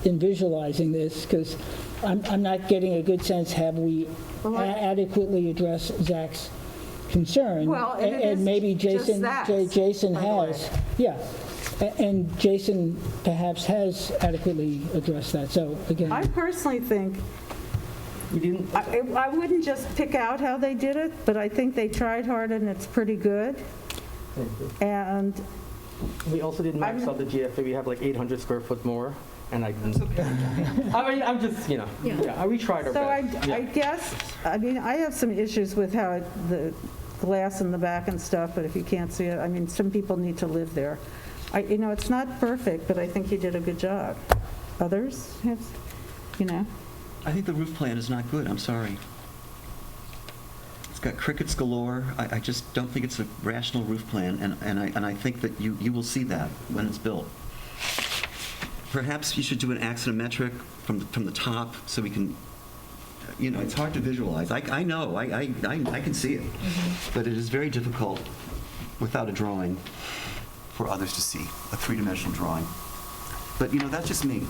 C: in visualizing this, because I'm not getting a good sense, have we adequately addressed Zach's concern?
A: Well,
C: and maybe Jason has. Yeah. And Jason perhaps has adequately addressed that. So again,
A: I personally think, I wouldn't just pick out how they did it, but I think they tried hard and it's pretty good. And
P: we also did max out the GFA. We have like 800 square foot more. And I mean, I'm just, we tried our best.
A: So I guess, I have some issues with how the glass in the back and stuff, but if you can't see it, some people need to live there. It's not perfect, but I think you did a good job. Others have,
E: I think the roof plan is not good, I'm sorry. It's got crickets galore. I just don't think it's a rational roof plan, and I think that you will see that when it's built. Perhaps you should do an axonometric from the top so we can, it's hard to visualize. I know, I can see it, but it is very difficult without a drawing for others to see, a 3-dimensional drawing. But, that's just me.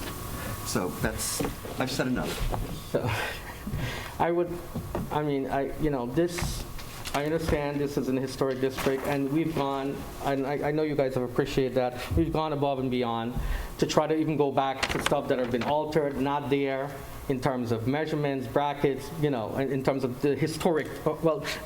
E: So I've said enough.
P: So, I understand this is an historic district, and we've gone, and I know you guys have appreciated that, we've gone above and beyond to try to even go back to stuff that have been altered, not there, in terms of measurements, brackets, in terms of the historic,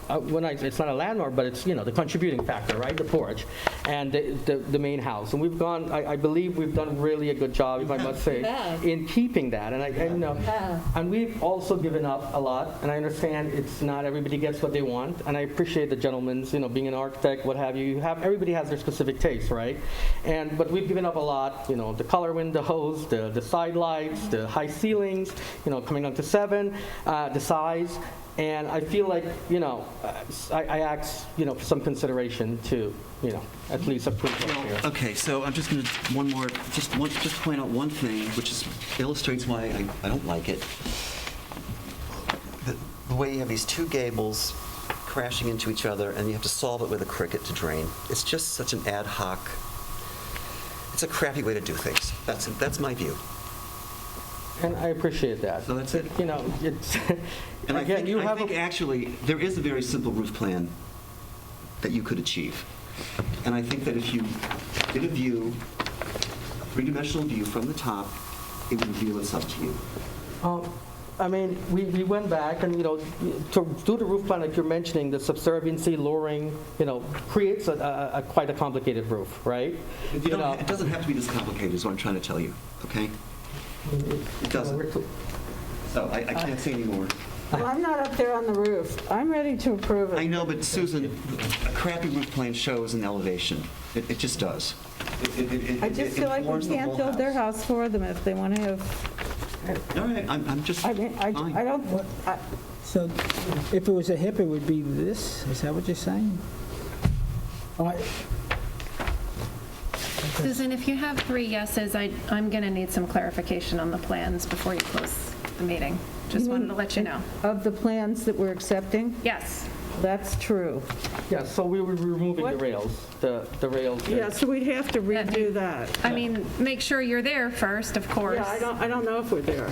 P: it's not a landmark, but it's, the contributing factor, right? The porch and the main house. And we've gone, I believe we've done really a good job, if I must say, in keeping that. And we've also given up a lot, and I understand it's not everybody gets what they want, and I appreciate the gentleman's, being an architect, what have you. Everybody has their specific taste, right? But we've given up a lot, the color windows, the side lights, the high ceilings, coming up to 7, the size. And I feel like, I ask, for some consideration to, at least approve it here.
E: Okay, so I'm just going to, just point out one thing, which illustrates why I don't like it. The way you have these two gables crashing into each other, and you have to solve it with a cricket to drain. It's just such an ad hoc, it's a crappy way to do things. That's my view.
P: And I appreciate that.
E: So that's it.
P: It's
E: and
P: again,
E: I think actually there is a very simple roof plan that you could achieve. And I think that if you did a view, a three-dimensional view from the top, it would reveal itself to you.
P: We went back and, to do the roof plan like you're mentioning, the subserviency, luring, creates quite a complicated roof, right?
E: It doesn't have to be this complicated is what I'm trying to tell you, okay? It doesn't. So I can't say anymore.
A: Well, I'm not up there on the roof. I'm ready to approve it.
E: I know, but Susan, a crappy roof plan shows an elevation. It just does.
A: I just feel like we can't build their house for them if they want to have.
E: All right, I'm just.
A: I don't.
C: So if it was a hip, it would be this? Is that what you're saying?
I: Susan, if you have 3 yeses, I'm going to need some clarification on the plans before you close the meeting. Just wanted to let you know.
A: Of the plans that we're accepting?
I: Yes.
A: That's true.
P: Yeah, so we were removing the rails, the rails.
A: Yeah, so we'd have to redo that.
I: I mean, make sure you're there first, of course.
A: Yeah, I don't know if we're there.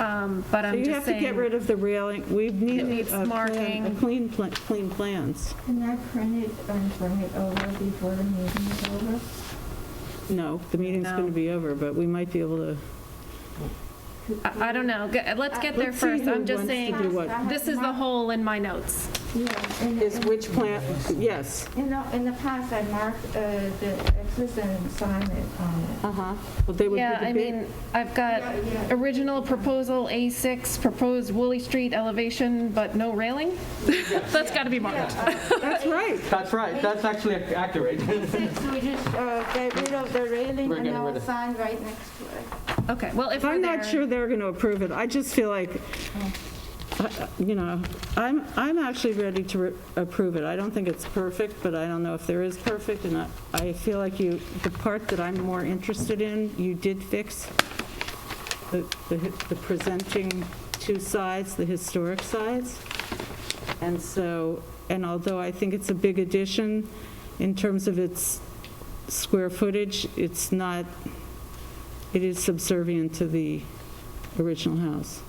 I: But I'm just saying.
A: You have to get rid of the railing. We need
I: marking.
A: clean plans.
K: Can I print it and bring it over before the meeting is over?
A: No, the meeting's going to be over, but we might be able to.
I: I don't know. Let's get there first. I'm just saying, this is the hole in my notes.
K: Yeah.
A: Is which plan? Yes.
K: In the past, I marked the existing sign on it.
A: Uh-huh. Well, they would be the big.
I: I've got original proposal A6, proposed Woolley Street elevation, but no railing. That's got to be marked.
A: That's right.
P: That's right. That's actually accurate.
K: So we just get rid of the railing and I'll sign right next to it.
I: Okay. Well, if
A: I'm not sure they're going to approve it. I just feel like, I'm actually ready to approve it. I don't think it's perfect, but I don't know if there is perfect. And I feel like the part that I'm more interested in, you did fix the presenting 2 sides, the historic sides. And although I think it's a big addition in terms of its square footage, it is subservient to the original house.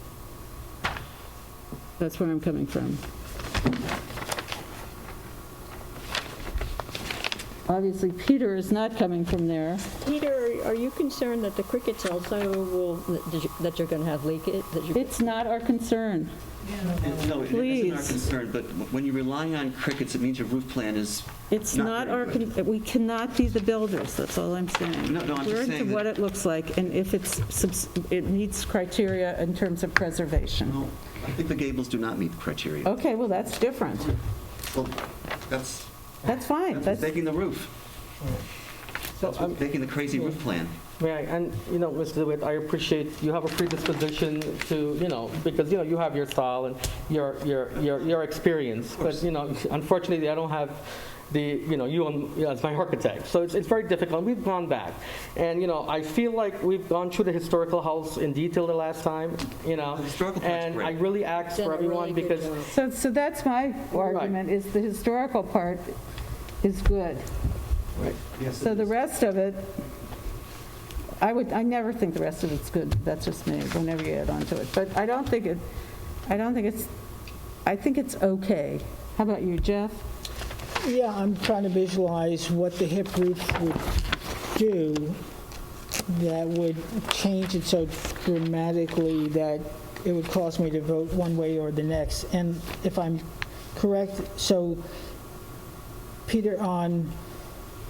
A: That's where I'm coming from. Obviously, Peter is not coming from there.
D: Peter, are you concerned that the crickets also that you're going to have leakage?
A: It's not our concern.
E: No, it isn't our concern, but when you rely on crickets, it means your roof plan is.
A: It's not our, we cannot be the builders, that's all I'm saying.
E: No, I'm just
A: We're
E: saying
A: into what it looks like, and if it meets criteria in terms of preservation.
E: No, I think the gables do not meet the criteria.
A: Okay, well, that's different.
E: Well, that's
A: fine.
E: That's making the roof. That's making the crazy roof plan.
P: Right, and Mr. DeWitt, I appreciate you have a predisposition to, because you have your style and your experience, but unfortunately I don't have you as my architect, so it's very difficult. We've gone back, and I feel like we've gone through the historical house in detail the last time, and I really ask for everyone because.
A: So that's my argument. Is the historical part is good.
P: Right.
E: Yes.
A: So the rest of it. I never think the rest of it's good. That's just me. Whenever you add on to it, but I think it's okay. How about you, Jeff?
C: Yeah, I'm trying to visualize what the hip roof would do that would change it so dramatically that it would cause me to vote one way or the next. And if I'm correct, so Peter, on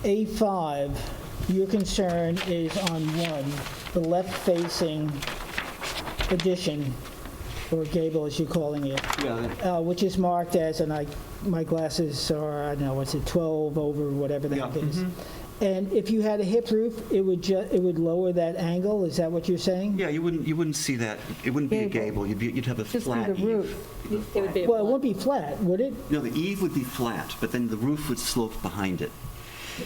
C: A5, your concern is on 1, the left-facing addition, or gable as you're calling it, which is marked as, and my glasses are, I don't know, what's it, 12 over whatever the heck it is. And if you had a hip roof, it would lower that angle. Is that what you're saying?
E: Yeah, you wouldn't see that. It wouldn't be a gable. You'd have a flat
D: Just be the
E: eave.
D: roof. It would be a
C: Well, it wouldn't be flat, would it?
E: No, the eave would be flat, but then the roof would slope behind it.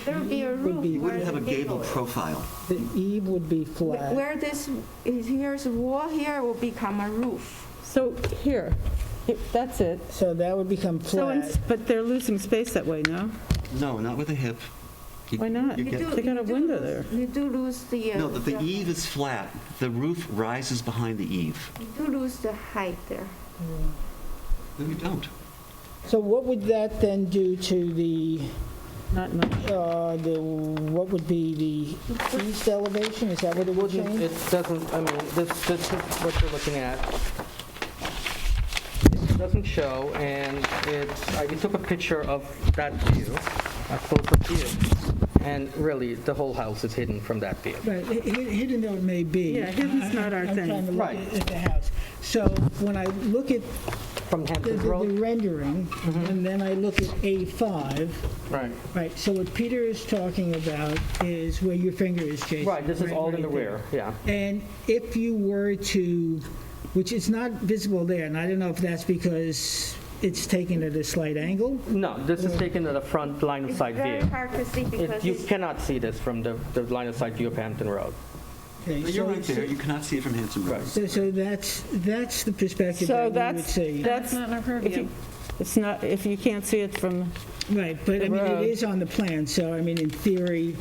K: There would be a roof.
E: You wouldn't
K: where
E: have a
K: the
E: gable
K: is.
E: profile.
C: The eave would be flat.
K: Where this is, here's a wall here will become a roof.
A: So here, that's it.
C: So that would become
A: So,
C: flat.
A: but they're losing space that way, no?
E: No, not with a hip.
A: Why not?
E: You get-
A: They got a window there.
K: You do lose the...
E: No, the eve is flat. The roof rises behind the eave.
K: You do lose the height there.
E: No, you don't.
C: So what would that then do to the,
A: Not much.
C: what would be the east elevation? Is that what it would change?
P: It doesn't, I mean, this is what you're looking at. It doesn't show, and we took a picture of that view, a closer view, and really, the whole house is hidden from that view.
C: Right, hidden though it may be.
A: Yeah, hidden's not our
C: I'm
A: thing.
C: trying to look
P: Right.
C: at the house. So when I look at
P: From
C: the
P: Hampton Road?
C: rendering, and then I look at A5,
P: Right.
C: right, so what Peter is talking about is where your finger is, Jason.
P: Right, this is all in the
C: there.
P: rear, yeah.
C: And if you were to, which is not visible there, and I don't know if that's because it's taken at a slight angle?
P: No, this is taken at a front line of
K: It's
P: sight
K: very
P: view.
K: hard to see because
P: You
K: it's...
P: cannot see this from the line of sight view of Hampton Road.
C: Okay,
E: You're
C: so-
E: right there. You cannot see it from Hanson Road.
C: So that's the perspective
A: So
C: that we would
A: that's,
C: see.
A: that's, it's not, if you can't see it from,
C: Right, but I mean,
A: road.
C: it is on the plan, so I mean, in theory,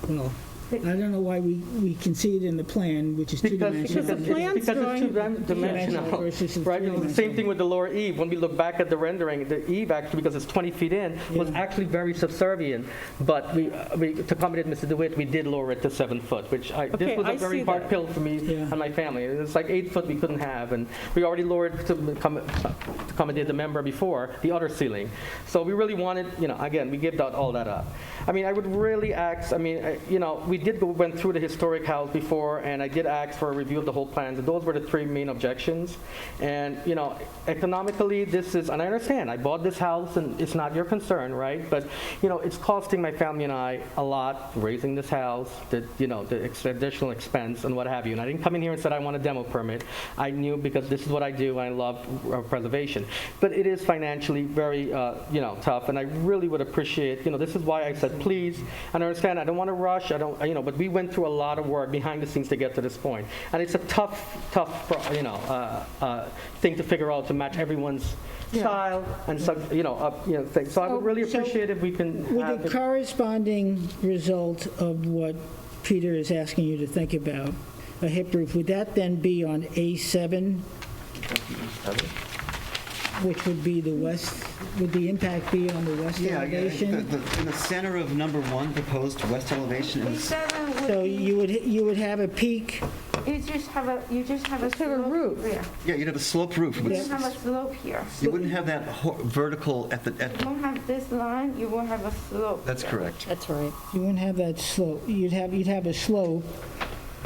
C: well, I don't know why we can see it in the plan, which is two-dimensional.
A: the plan's
P: Because it's
A: drawing-
P: two-dimensional,
C: versus
P: right?
C: three-dimensional.
P: Same thing with the lower eave. When we look back at the rendering, the eave actually, because it's 20 feet in, was actually very subservient. But we to accommodate Mr. DeWitt, we did lower it to 7 foot, which
A: Okay,
P: this was
A: I
P: a very
A: see
P: hard
A: that.
P: pill for me and my family. It's like 8 foot we couldn't have, and we already lowered to accommodate the member before the other ceiling. So we really wanted, again, we gave all that up. I mean, I would really ask. I mean, we went through the historic house before, and I did ask for a review of the whole plans, and those were the 3 main objections. And, economically, this is, and I understand, I bought this house, and it's not your concern, right? But, it's costing my family and I a lot raising this house, the additional expense and what have you. And I didn't come in here and said I want a demo permit. I knew because this is what I do, and I love preservation. But it is financially very, tough, and I really would appreciate, this is why I said, please, and I understand, I don't want to rush, but we went through a lot of work behind the scenes to get to this point. And it's a tough, thing to figure out to match everyone's style and things. So I would really appreciate if we can
C: With
P: have
C: the
P: it.
C: corresponding result of what Peter is asking you to think about, a hip roof, would that then be on A7? Which would be the west, would the impact be on the west elevation?
E: In the center of number 1, proposed west elevation is
K: A7 would
C: So
K: be,
C: you would have a peak,
K: you just have a slope
A: roof.
K: here.
E: yeah, you'd have a sloped roof.
K: You don't have a slope here.
E: You wouldn't have that vertical at the.
K: You won't have this line, you won't have a slope.
E: That's correct.
D: That's right.
C: you wouldn't have that slope, you'd have a slope.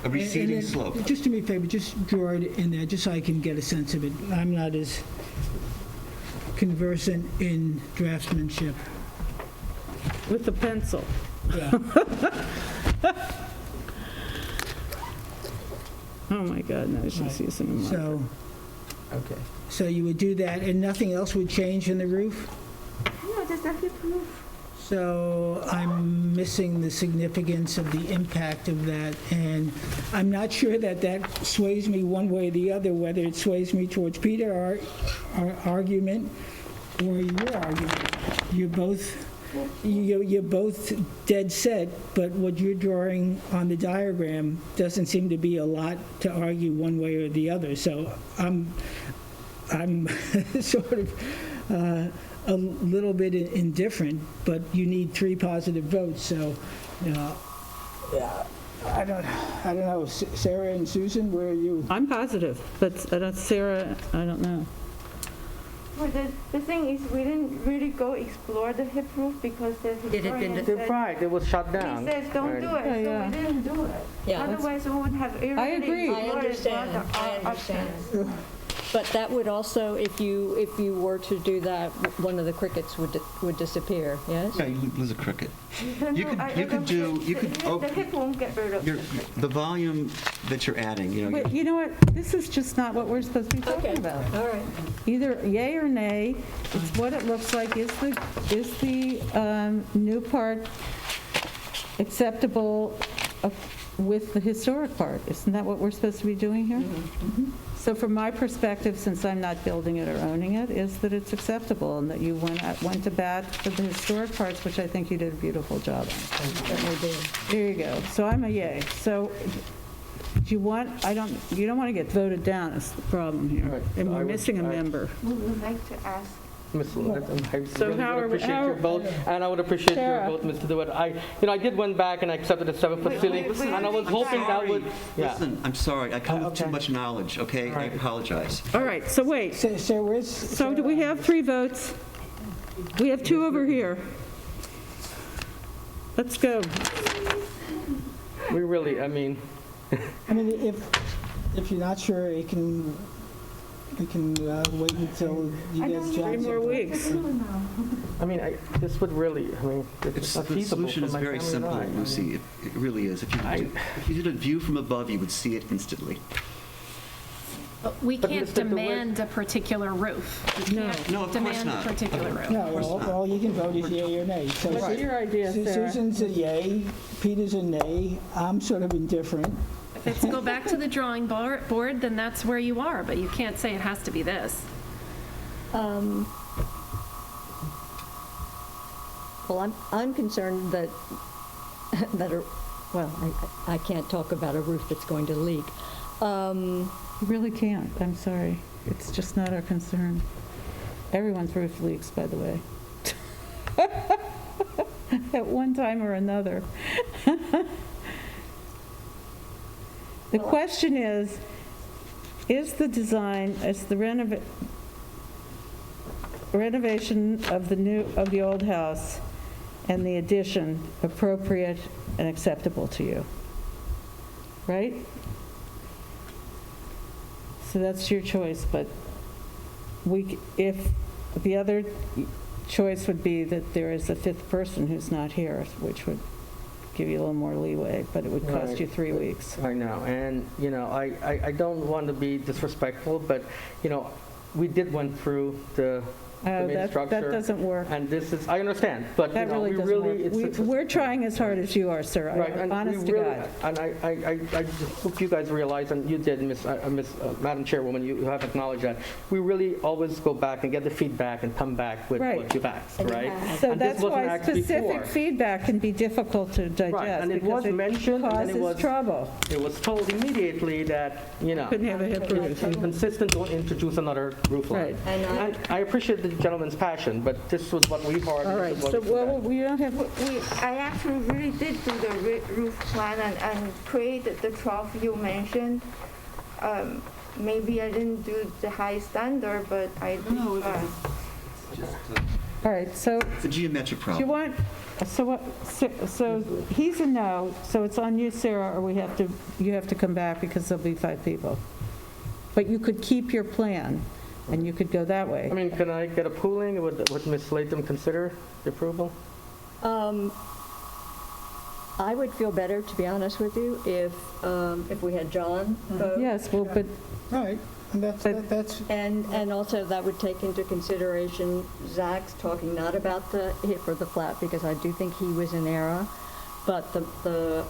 E: A receding
C: And then,
E: slope.
C: Just do me a favor, just draw it in there, just so I can get a sense of it. I'm not as conversant in draftsmanship.
A: with the pencil.
C: Yeah.
A: Oh, my God, now I should see some.
C: So,
O: Okay.
C: so you would do that, and nothing else would change in the roof?
K: No, just a hip roof.
C: So I'm missing the significance of the impact of that, and I'm not sure that sways me one way or the other, whether it sways me towards Peter, our argument, or your argument. You're both dead set, but what you're drawing on the diagram doesn't seem to be a lot to argue one way or the other. So I'm sort of a little bit indifferent, but you need 3 positive votes. So I don't know, Sarah and Susan, where are you?
A: I'm positive, but Sarah, I don't know.
K: Well, the thing is, we didn't really go explore the hip roof because the historian said,
P: Right, it was shut down.
K: he says don't do it, so we didn't do it.
D: Yeah.
K: Otherwise, we would have really
A: I agree.
D: I understand, I understand. But that would also, if you were to do that, one of the crickets would disappear, yes?
E: Yeah, you lose a cricket.
K: The
E: The
K: hip won't get rid of it.
E: the volume that you're adding, you know.
A: But you know what? This is just not what we're supposed to be talking about.
D: All right.
A: Either yay or nay, it's what it looks like. Is the new part acceptable with the historic part? Isn't that what we're supposed to be doing here?
D: Mm-hmm.
A: So from my perspective, since I'm not building it or owning it, is that it's acceptable and that you went to bat for the historic parts, which I think you did a beautiful job on. There you go. So I'm a yay. So do you don't want to get voted down is the problem here.
P: Right.
A: And
P: So
A: we're missing a member.
K: We would like to ask.
P: Ms. Lewis, I
A: So
P: really
A: how
P: would
A: are we-
P: appreciate
A: how-
P: your vote, and I would appreciate your
A: Sarah.
P: vote, Mr. DeWitt. I did went back and I accepted a 7-foot ceiling, and I was hoping that would, yeah.
E: Listen, I'm sorry, I come with too
P: Okay.
E: much knowledge, okay? I apologize.
A: All right, so wait.
C: Sarah, where's?
A: So do we have 3 votes? We have 2 over here. Let's go.
P: We really, I mean,
C: If you're not sure, we can wait until you
K: I
C: get
K: don't
C: John's.
A: 3 more
C: input.
A: weeks.
P: this would really, it's not
E: The
P: feasible
E: solution
P: for
E: is
P: my
E: very
P: family and
E: simple,
P: I. I mean,
E: Lucy. It really is. If you did a view from above, you would see it instantly.
I: We
P: But
I: can't
P: Mr. DeWitt-
I: demand a particular roof. We
A: No.
I: can't
E: No, of course
I: demand a
E: not.
I: particular roof.
C: No, all you can vote is yea or nay. So
A: What's your idea, Sarah?
C: Susan's a yay, Peter's a nay, I'm sort of indifferent.
I: If it's go back to the drawing board, then that's where you are, but you can't say it has to be this.
D: Well, I'm concerned that, I can't talk about a roof that's going to leak.
A: You really can't. I'm sorry. It's just not our concern. Everyone's roof leaks, by the way. At one time or another. The question is the design, is the renovation of the old house and the addition appropriate and acceptable to you? Right? So that's your choice, but if the other choice would be that there is a 5th person who's not here, which would give you a little more leeway, but it would cost
P: Right.
A: you 3 weeks.
P: I know, and, I don't want to be disrespectful, but, we did went through the main
A: That
P: structure.
A: doesn't work.
P: And this is, I understand, but,
A: That really
P: we
A: doesn't
P: really,
A: work.
P: it's.
A: We're trying as hard as you are, sir.
P: Right, and
A: Honest
P: we
A: to
P: really,
A: God.
P: and I hope you guys realize, and you did, Madam Chairwoman, you have acknowledged that, we really always go back and get the feedback and come back with
A: Right.
P: what you've asked,
D: And you
P: right?
D: have.
A: So
P: And this
A: that's
P: wasn't
A: why
P: asked
A: specific
P: before.
A: feedback can be difficult to digest.
P: Right, and it
A: because
P: was mentioned, and it
A: causes
P: was-
A: trouble.
P: It was told immediately that,
A: Couldn't have a hip roof.
P: it's inconsistent, don't introduce another roof line.
A: Right.
P: And I appreciate the gentleman's passion, but this was what we heard.
A: All
P: and
A: right,
P: this is
A: so,
P: what we
A: well, we don't have,
K: I actually really did do the roof plan and created the trough you mentioned. Maybe I didn't do the high standard, but I did.
A: all right, so
E: It's a geometric
A: do you
E: problem.
A: want, so he's a no, so it's on you, Sarah, or you have to come back because there'll be 5 people. But you could keep your plan, and you could go that way.
P: I mean, can I get a pooling? Would Ms. Latham consider the approval?
D: I would feel better, to be honest with you, if we had John vote.
A: Yes, well, but
C: All right, and that's,
D: And also that would take into consideration Zach's talking not about the hip or the flat, because I do think he was in error, but the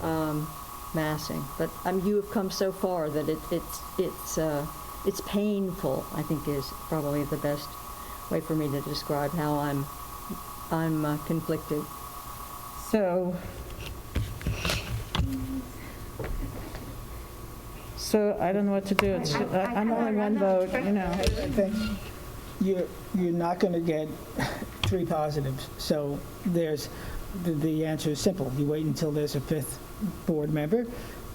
D: massing. But you have come so far that it's painful, I think is probably the best way for me to describe how I'm conflicted.
A: So I don't know what to do. I'm only one vote,
C: I think you're not going to get 3 positives. So the answer is simple. You wait until there's a 5th board member.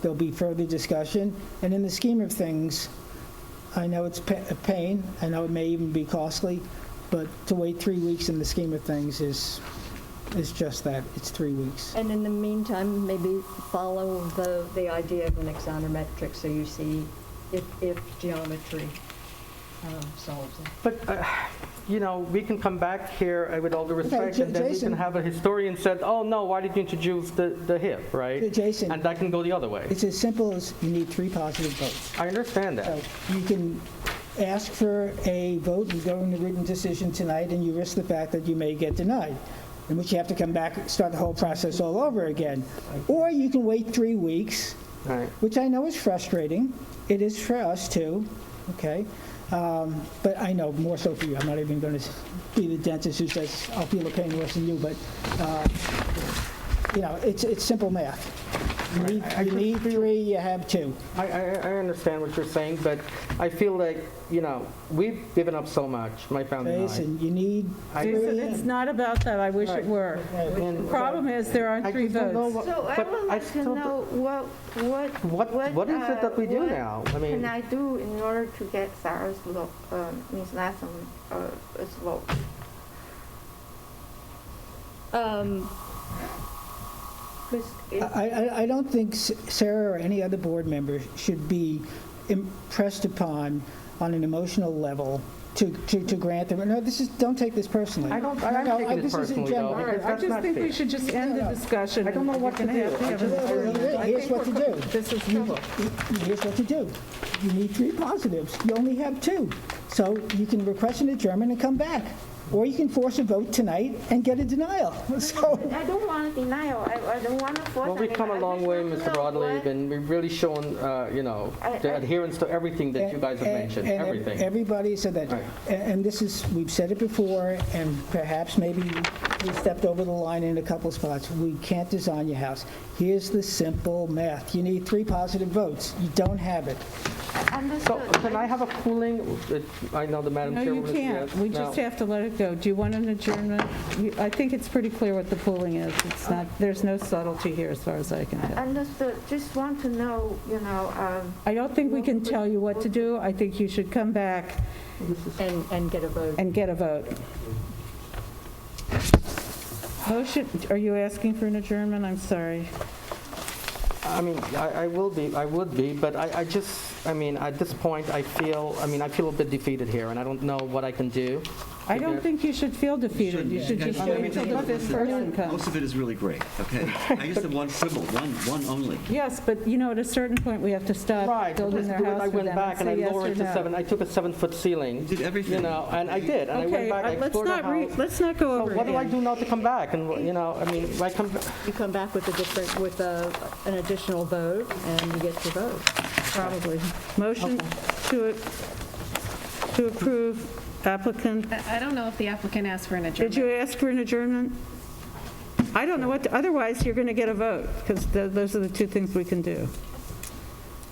C: There'll be further discussion, and in the scheme of things, I know it's a pain, I know it may even be costly, but to wait 3 weeks in the scheme of things is just that, it's 3 weeks.
D: And in the meantime, maybe follow the idea of an axonometric, so you see if geometry solves it.
P: But, we can come back here with all the respect, and then we
C: Jason.
P: can have a historian said, oh, no, why did you introduce the hip, right?
C: Jason.
P: And that can go the other way.
C: It's as simple as you need 3 positive votes.
P: I understand that.
C: So you can ask for a vote and go in a written decision tonight, and you risk the fact that you may get denied, in which you have to come back and start the whole process all over again. Or you can wait 3 weeks,
P: Right.
C: which I know is frustrating. It is for us too, okay? But I know more so for you. I'm not even going to be the dentist who says, I'll feel the pain worse than you, but, it's simple math. You need 3, you have 2.
P: I understand what you're saying, but I feel like, we've given up so much, my family and I.
C: Jason, you need 3.
A: It's not about that, I wish it were. The problem is there aren't 3 votes.
K: So I would like to know
P: What is it that we do now? I mean,
K: can I do in order to get Sarah's vote, Ms. Latham's vote?
C: I don't think Sarah or any other board member should be impressed upon on an emotional level to grant them. No, don't take this personally.
P: I'm taking it personally, though, because
A: I
P: that's
A: just
P: not
A: think we
P: fair.
A: should just end the discussion.
P: I don't know what to do.
C: Here's what to do.
A: This is trouble.
C: Here's what to do. You need 3 positives. You only have 2. So you can request an adjournment and come back. Or you can force a vote tonight and get a denial. So
K: I don't want a denial. I don't want to force
P: Well, we've come a long way, Mr. Broadleaf, and we've really shown, the adherence to everything that you guys have mentioned, everything.
C: Everybody said that.
P: Right.
C: And this is, we've said it before, and perhaps maybe we stepped over the line in a couple spots. We can't design your house. Here's the simple math. You need 3 positive votes. You don't have it.
P: So can I have a cooling? I know the Madam
A: No,
P: Chairwoman.
A: you can't. We just have to let it go. Do you want an adjournment? I think it's pretty clear what the pooling is. It's not, there's no subtlety here as far as I can tell.
K: Understood. Just want to know,
A: I don't think we can tell you what to do. I think you should come back
D: And get a vote.
A: and get a vote. Motion, are you asking for an adjournment? I'm sorry.
P: I mean, I would be, but I just, at this point, I feel a bit defeated here, and I don't know what I can do.
A: I don't think you should feel defeated. You should just wait until the 5th person comes.
E: Most of it is really great, okay? I just have one quibble, one only.
A: Yes, but at a certain point, we have to stop building their house
P: I
A: for
P: went
A: them
P: back and I
A: say yes
P: lowered
A: or
P: it to
A: no.
P: 7. I took a 7-foot ceiling.
E: You did everything.
P: And I did. And I went
A: Okay,
P: back, I
A: let's
P: explored the house.
A: let's not go over
P: So
A: it
P: what do I
A: again.
P: do now to come back? And, I come,
D: You come back with an additional vote, and you get your vote.
A: Probably. Motion to approve applicant.
I: I don't know if the applicant asked for an adjournment.
A: Did you ask for an adjournment? I don't know otherwise you're going to get a vote, because those are the 2 things we can do.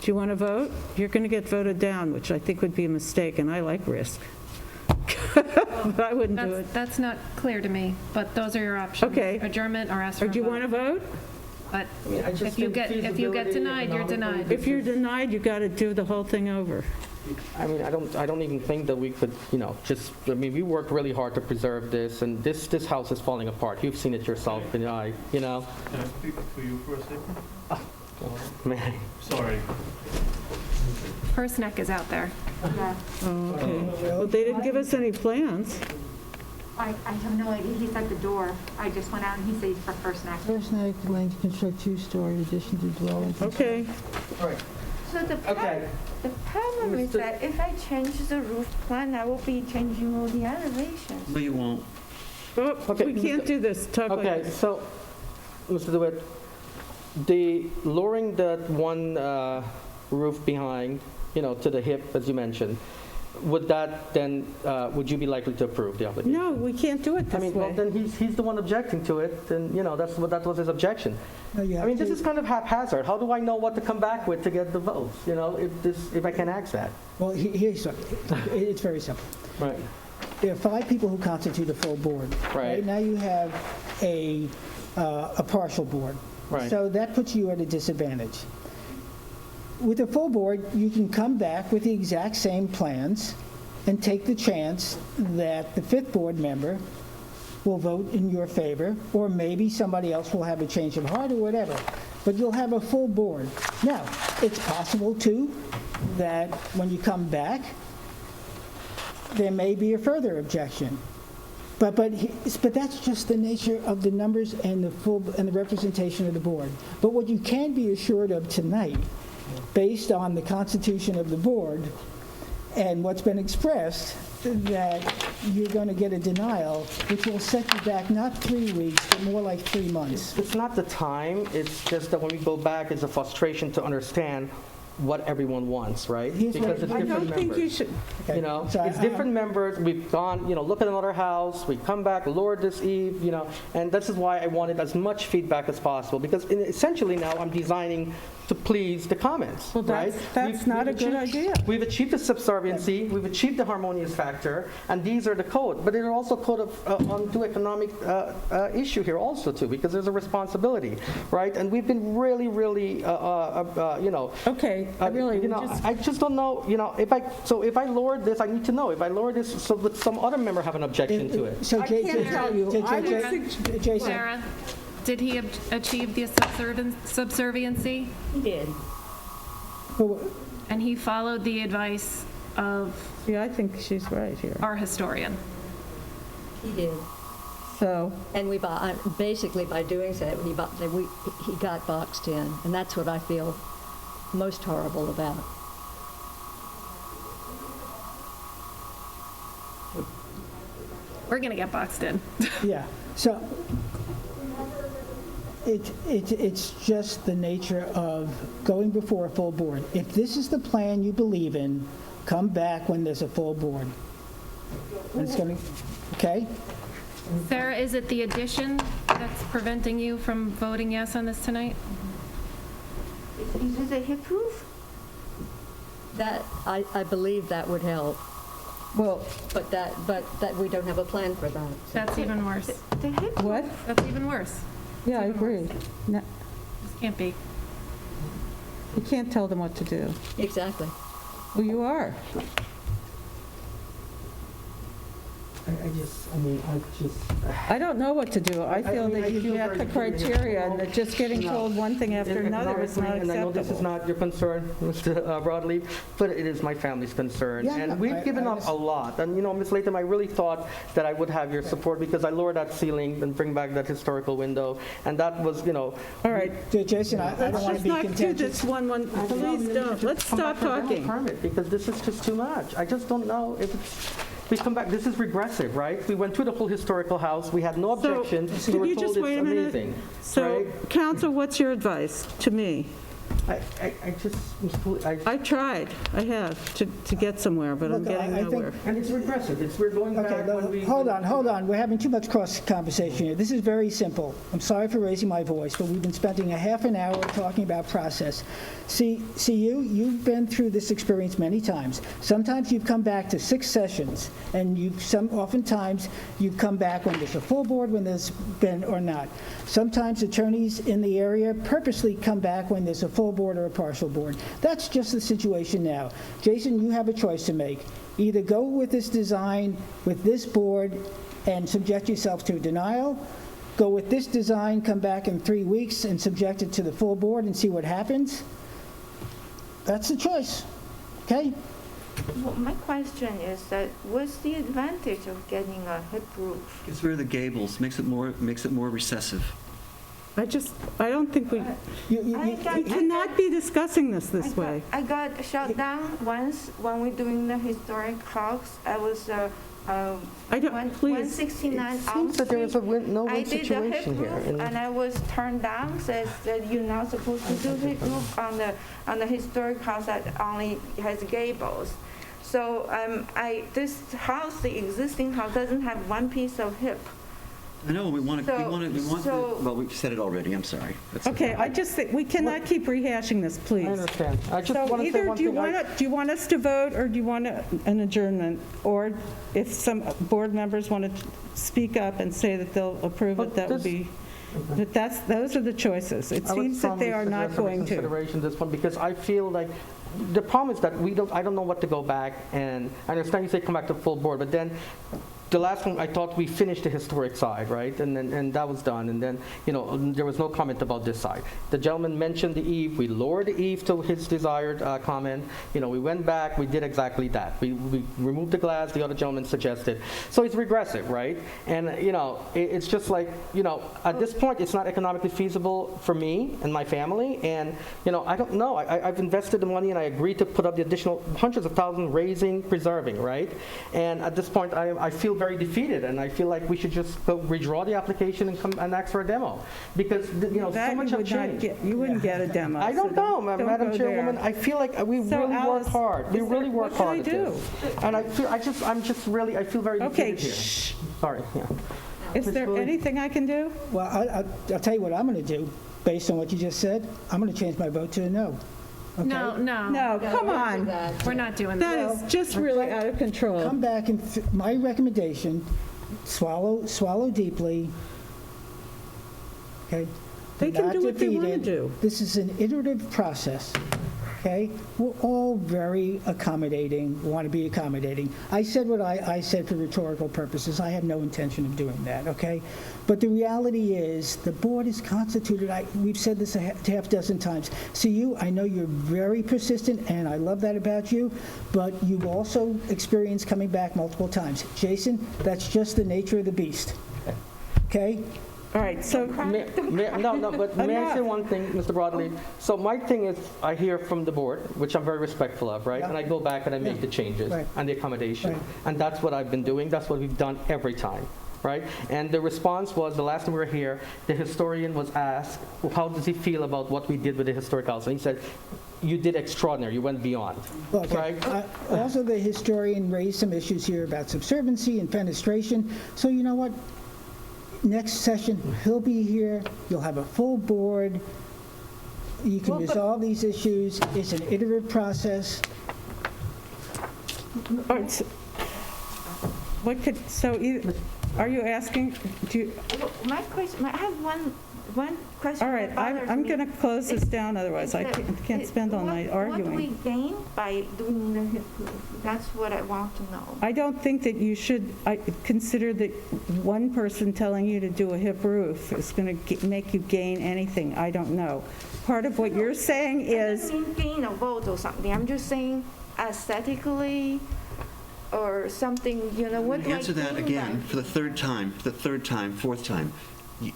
A: Do you want to vote? You're going to get voted down, which I think would be a mistake, and I like risk. But I wouldn't do it.
I: That's not clear to me, but those are your options.
A: Okay.
I: Adjournment or ask for
A: Or
I: a
A: do you
I: vote.
A: want to vote?
I: But
P: I just
I: if you
P: think
I: get
P: feasibility,
I: denied, you're
P: economically,
I: denied.
A: If you're denied, you got to do the whole thing over.
P: I don't even think that we could, we worked really hard to preserve this, and this house is falling apart. You've seen it yourself, and
Q: Can I speak for you for a second?
P: Man.
Q: Sorry.
I: First neck is out there.
A: Okay. Well, they didn't give us any plans.
R: I have no idea. He's at the door. I just went out and he said he's for First Neck.
C: First night, going to construct 2-story addition to dwelling.
A: Okay.
K: So the problem is that if I change the roof plan, I will be changing all the elevations.
E: No, you won't.
A: Oh, we can't do this. Talk like
P: Okay,
A: this.
P: so, Mr. DeWitt, lowering that one roof behind, to the hip, as you mentioned, would that then, would you be likely to approve the application?
A: No, we can't do it this way.
P: Well, then he's the one objecting to it, and, that was his objection.
C: No, you have
P: This
C: to-
P: is kind of haphazard. How do I know what to come back with to get the votes, if I can ask that?
C: Well, here's something. It's very simple.
P: Right.
C: There are 5 people who constitute a full board.
P: Right.
C: Now you have a partial board.
P: Right.
C: So that puts you at a disadvantage. With a full board, you can come back with the exact same plans and take the chance that the fifth board member will vote in your favor, or maybe somebody else will have a change of heart or whatever. But you'll have a full board. Now, it's possible, too, that when you come back, there may be a further objection. But that's just the nature of the numbers and the representation of the board. But what you can be assured of tonight, based on the constitution of the board and what's been expressed, that you're going to get a denial, which will set you back not 3 weeks, but more like 3 months.
P: It's not the time, it's just that when we go back, it's a frustration to understand what everyone wants, right?
C: Here's what-
P: Because it's
C: I
P: different
A: don't think you
P: members.
A: should.
C: Okay,
P: You know,
C: so
P: it's different members. We've gone, look at another house. We come back, Lord this eve, and this is why I wanted as much feedback as possible, because essentially now I'm designing to please the comments,
A: Well,
P: right?
A: that's not a good idea.
P: We've achieved the subserviency, we've achieved the harmonious factor, and these are the code. But they're also code of undue economic issue here also too, because there's a responsibility, right? And we've been really, really,
A: Okay,
P: I just don't know, if I lowered this, I need to know. If I lower this, so that some other member have an objection to it.
C: So
A: I can't tell you. I would
C: Jason,
I: Clara, did he achieve the subserviency?
D: He did.
I: And he followed the advice of
A: Yeah, I think she's right here.
I: our historian.
D: He did.
A: So,
D: And basically by doing so, he got boxed in, and that's what I feel most horrible about.
I: We're going to get boxed in.
C: yeah, so it's just the nature of going before a full board. If this is the plan you believe in, come back when there's a full board. And it's going to, okay?
I: Sarah, is it the addition that's preventing you from voting yes on this tonight?
K: Is this a hip roof?
D: That, I believe that would help,
A: well,
D: but that we don't have a plan for that.
I: That's even worse.
K: The hip
A: what?
I: That's even worse.
A: Yeah, I agree. No,
I: This can't be.
A: you can't tell them what to do.
D: Exactly.
A: Well, you are. I don't know what to do. I feel that you met the criteria, and that just getting told one thing after another is not
P: And I know this is
A: acceptable.
P: not your concern, Mr. Broadleaf, but it is my family's concern.
C: Yeah,
P: And we've given up a lot. And, Ms. Latham, I really thought that I would have your support, because I lowered that ceiling and bring back that historical window. And that was,
A: All right,
C: Jason, I don't
A: let's
C: want
A: just
C: to be
A: not do
C: contentious.
A: this one, please don't. Let's stop talking.
P: Permit, because this is just too much. I just don't know if it's, we come back, this is regressive, right? We went through the whole historical house, we had no
A: So,
P: objections,
A: could
P: we were
A: you
P: told
A: just
P: it's
A: wait a minute?
P: amazing.
A: So,
P: right?
A: counsel, what's your advice to me?
P: I just,
A: I tried, I have, to get somewhere, but I'm
C: Look,
A: getting
C: I think-
A: nowhere.
P: and it's regressive, we're going
C: Okay,
P: back when we.
C: hold on. We're having too much cross conversation here. This is very simple. I'm sorry for raising my voice, but we've been spending a half an hour talking about process. See, you've been through this experience many times. Sometimes you've come back to 6 sessions, and oftentimes you've come back when there's a full board, when there's been or not. Sometimes attorneys in the area purposely come back when there's a full board or a partial board. That's just the situation now. Jason, you have a choice to make. Either go with this design, with this board, and subject yourself to a denial, go with this design, come back in 3 weeks and subject it to the full board and see what happens. That's the choice, okay?
K: Well, my question is that what's the advantage of getting a hip roof?
E: Gets rid of the gables, makes it more recessive.
A: I don't think we cannot be discussing this way.
K: I got shut down once when we're doing the historic house. I was
A: please.
K: 169
P: It seems
K: Elm
P: that there was a
K: Street.
P: no-win
K: I did the hip
P: situation here.
K: roof, and I was turned down. Says that you're not supposed to do hip roof on the historic house that only has gables. So this house, the existing house, doesn't have one piece of hip.
E: I know, we want to,
K: So-
E: well, we've said it already, I'm sorry.
A: Okay, I just think, we cannot keep rehashing this, please.
P: I understand. I just
A: So
P: want to say
A: either
P: one
A: do you
P: thing.
A: want do you want us to vote, or do you want an adjournment? Or if some board members want to speak up and say that they'll approve it, that would be, But those are the choices. It
P: I would
A: seems that they
P: strongly
A: are not
P: suggest a
A: going to.
P: reconsideration this one, because I feel like, the problem is that I don't know what to go back, and I understand you say come back to full board, but then the last one, I thought we finished the historic side, right? And that was done, and then, there was no comment about this side. The gentleman mentioned the eave, we lowered the eave to his desired comment. We went back, we did exactly that. We removed the glass, the other gentleman suggested. So it's regressive, right? And, it's just like, at this point, it's not economically feasible for me and my family, and, I don't know. I've invested the money, and I agreed to put up the additional hundreds of thousands, raising, preserving, right? And at this point, I feel very defeated, and I feel like we should just go redraw the application and come and ask for a demo, because so much have changed.
A: You wouldn't get a demo.
P: I don't know, Madam Chairwoman. I feel like we really work hard. We really work hard at this. And I feel I feel very defeated here. Sorry. Yeah.
A: Is there anything I can do?
C: Well, I'll tell you what I'm going to do, based on what you just said. I'm going to change my vote to a no. Okay?
A: No, come on.
I: We're not doing that.
A: That is just really out of control.
C: Come back and, my recommendation, swallow deeply. Okay?
A: They can
C: Not
A: do what they want to
C: defeated.
A: do.
C: This is an iterative process. Okay? We're all very accommodating, want to be accommodating. I said what I said for rhetorical purposes. I have no intention of doing that, okay? But the reality is, the board is constituted, we've said this a half dozen times. See, I know you're very persistent, and I love that about you, but you've also experienced coming back multiple times. Jason, that's just the nature of the beast, okay?
A: All right, so...
P: But may I say one thing, Mr. Broadleaf? So my thing is, I hear from the board, which I'm very respectful of, right? And I go back and I make the changes and the accommodation. And that's what I've been doing. That's what we've done every time, right? And the response was, the last time we were here, the historian was asked, well, how does he feel about what we did with the historic house? And he said, you did extraordinary, you went beyond, right?
C: Also, the historian raised some issues here about subserviency and fenestration. So you know what? Next session, he'll be here, you'll have a full board, you can resolve these issues, it's an iterative process.
A: All right, are you asking,
K: My question, I have one question.
A: All right, I'm going to close this down, otherwise I can't spend all night arguing.
K: What do we gain by doing the hip roof? That's what I want to know.
A: I don't think that you should consider that one person telling you to do a hip roof is going to make you gain anything. I don't know. Part of what you're saying is...
K: I don't mean gain a vote or something. I'm just saying aesthetically or something, what do I
E: Answer that
K: gain
E: again
K: by?
E: for the third time, fourth time.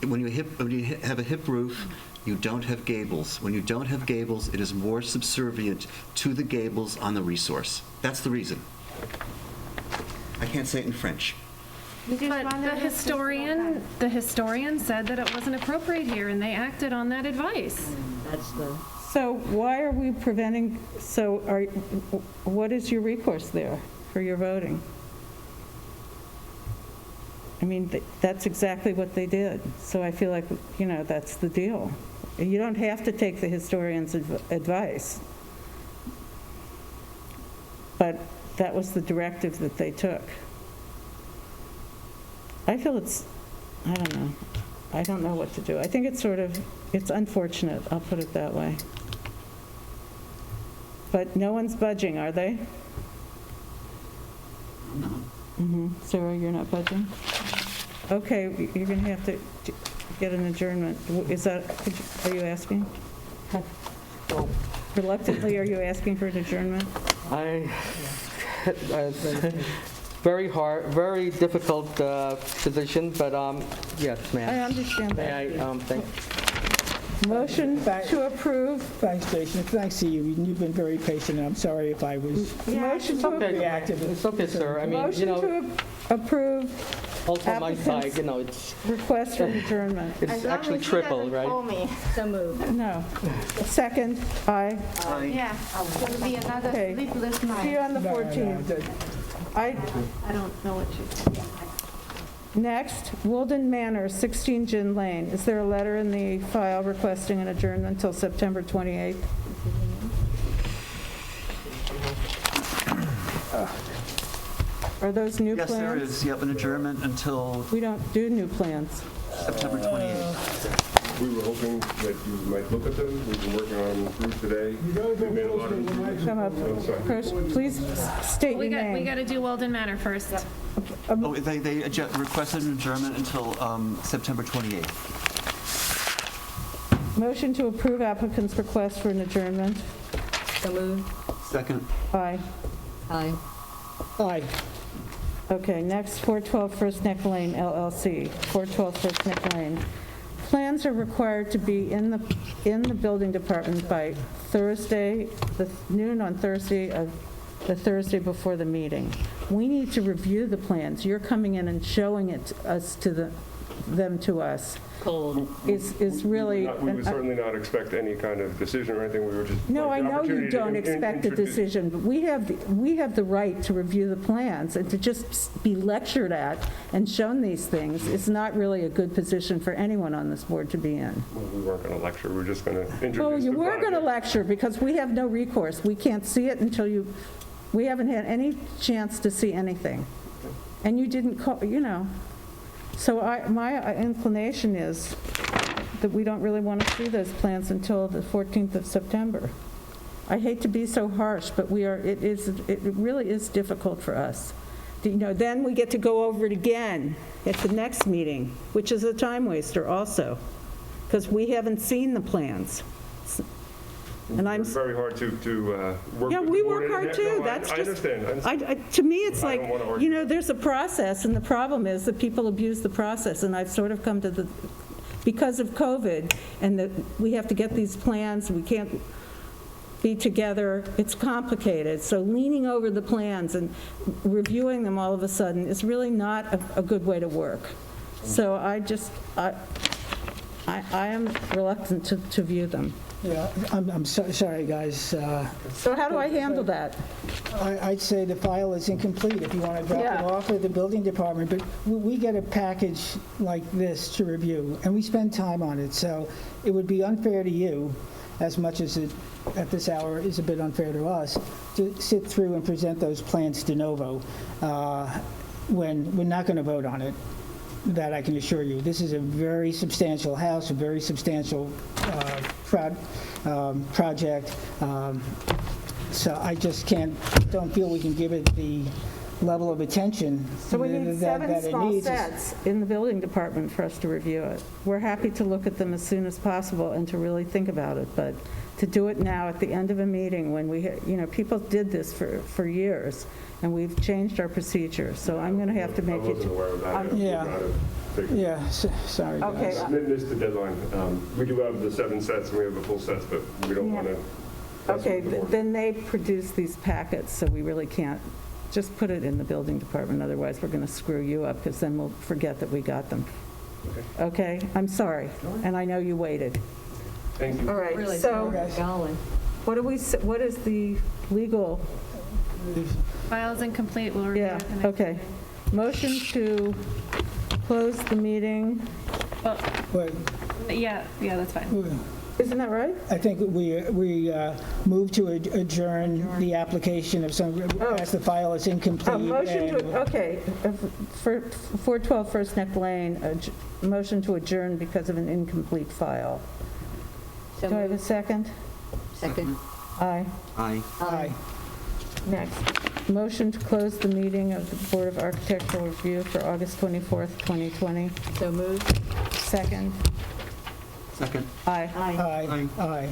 E: When you have a hip roof, you don't have gables. When you don't have gables, it is more subservient to the gables on the resource. That's the reason. I can't say it in French.
I: But the historian said that it wasn't appropriate here, and they acted on that advice.
A: So why are we preventing, what is your recourse there for your voting? I mean, that's exactly what they did. So I feel like, that's the deal. You don't have to take the historian's advice. But that was the directive that they took. I feel I don't know. I don't know what to do. I think it's unfortunate, I'll put it that way. But no one's budging, are they?
E: I'm not.
A: Sarah, you're not budging? Okay, you're going to have to get an adjournment. Are you asking? Reluctantly, are you asking for an adjournment?
P: Very hard, very difficult position, but yes, ma'am.
A: I understand that.
P: May I thank...
A: Motion to approve.
C: Thanks, Jason. Thanks to you. You've been very patient, and I'm sorry if I was
A: Motion to
C: reactive.
P: It's okay, sir. I mean,
A: Motion to approve
P: also on my side, it's...
A: request for adjournment.
P: It's actually triple, right?
K: So moved.
A: No. Second, aye.
K: Yeah, it's going to be another sleepless night.
A: See you on the 14th. I don't know what you said. Next, Woolden Manor, 16 Gin Lane. Is there a letter in the file requesting an adjournment until September 28th? Are those new plans?
E: Yes, there is. Yep, an adjournment until...
A: We don't do new plans.
E: September 28th.
S: We were hoping that you might look at them. We've been working on them through today. We made a lot of improvements.
A: Come up, first, please state your name.
I: We got to do Walden Manor first.
E: Oh, they requested an adjournment until September 28th.
A: Motion to approve applicant's request for an adjournment.
D: So moved.
E: Second.
A: Aye.
D: Aye.
C: Aye.
A: Okay, next, 412 First Neck Lane LLC, 412 First Neck Lane. Plans are required to be in the building department by Thursday, noon on Thursday of the Thursday before the meeting. We need to review the plans. You're coming in and showing it them to us.
D: Cold.
A: Is really.
S: We would certainly not expect any kind of decision or anything. We were just.
A: No, I
S: like the
A: know you
S: opportunity to
A: don't expect a
S: introduce-
A: decision, but we have the right to review the plans, and to just be lectured at and shown these things is not really a good position for anyone on this board to be in.
S: Well, we weren't going to lecture. We were just going to introduce
A: Oh, you
S: the
A: were going to
S: project.
A: lecture, because we have no recourse. We can't see it until we haven't had any chance to see anything. And you didn't call, So my inclination is that we don't really want to see those plans until the 14th of September. I hate to be so harsh, but it really is difficult for us. Then we get to go over it again at the next meeting, which is a time waster also, because we haven't seen the plans. And I'm
S: It's very hard to work
A: Yeah,
S: with
A: we
S: the board.
A: work hard
S: No,
A: too.
S: I
A: That's just.
S: understand.
A: To me, it's
S: I
A: like,
S: don't wanna argue.
A: there's a process, and the problem is that people abuse the process, and I've sort of come to because of COVID, and that we have to get these plans, we can't be together, it's complicated. So leaning over the plans and reviewing them all of a sudden is really not a good way to work. So I am reluctant to view them.
C: Yeah, I'm sorry, guys.
A: So how do I handle that?
C: I'd say the file is incomplete if you want to drop
A: Yeah.
C: it off at the building department, but we get a package like this to review, and we spend time on it, so it would be unfair to you, as much as it, at this hour, is a bit unfair to us, to sit through and present those plans de novo, when we're not going to vote on it. That I can assure you. This is a very substantial house, a very substantial project. So I just don't feel we can give it the level of attention
A: So we need
C: that
A: 7
C: it
A: small
C: needs.
A: sets in the building department for us to review it. We're happy to look at them as soon as possible and to really think about it, but to do it now at the end of a meeting when people did this for years, and we've changed our procedures, so I'm going to have to make
S: I wasn't aware of that. I would not have taken-
C: Yeah, sorry, guys.
A: Okay.
S: Missed the deadline. We do have the 7 sets, and we have the full sets, but we don't want to.
A: Okay, then they produce these packets, so we really can't just put it in the building department, otherwise we're going to screw you up, because then we'll forget that we got them. Okay? I'm sorry, and I know you waited.
S: Thank you.
A: All right,
D: Really
A: so
D: golly.
A: what is the legal?
I: Files incomplete, we'll review
A: Yeah,
I: it the next
A: okay. Motion to close the meeting.
C: Wait,
I: Yeah, that's fine.
A: Isn't that right?
C: I think we move to adjourn the application of some, as the file is incomplete.
A: For 412 First Neck Lane, motion to adjourn because of an incomplete file.
D: So
A: Do I have a
D: moved.
A: second?
D: Second.
A: Aye.
E: Aye.
C: Aye.
A: Next, motion to close the meeting of the Board of Architectural Review for August 24th, 2020.
D: So moved.
A: Second.
E: Second.
A: Aye.
C: Aye. Aye.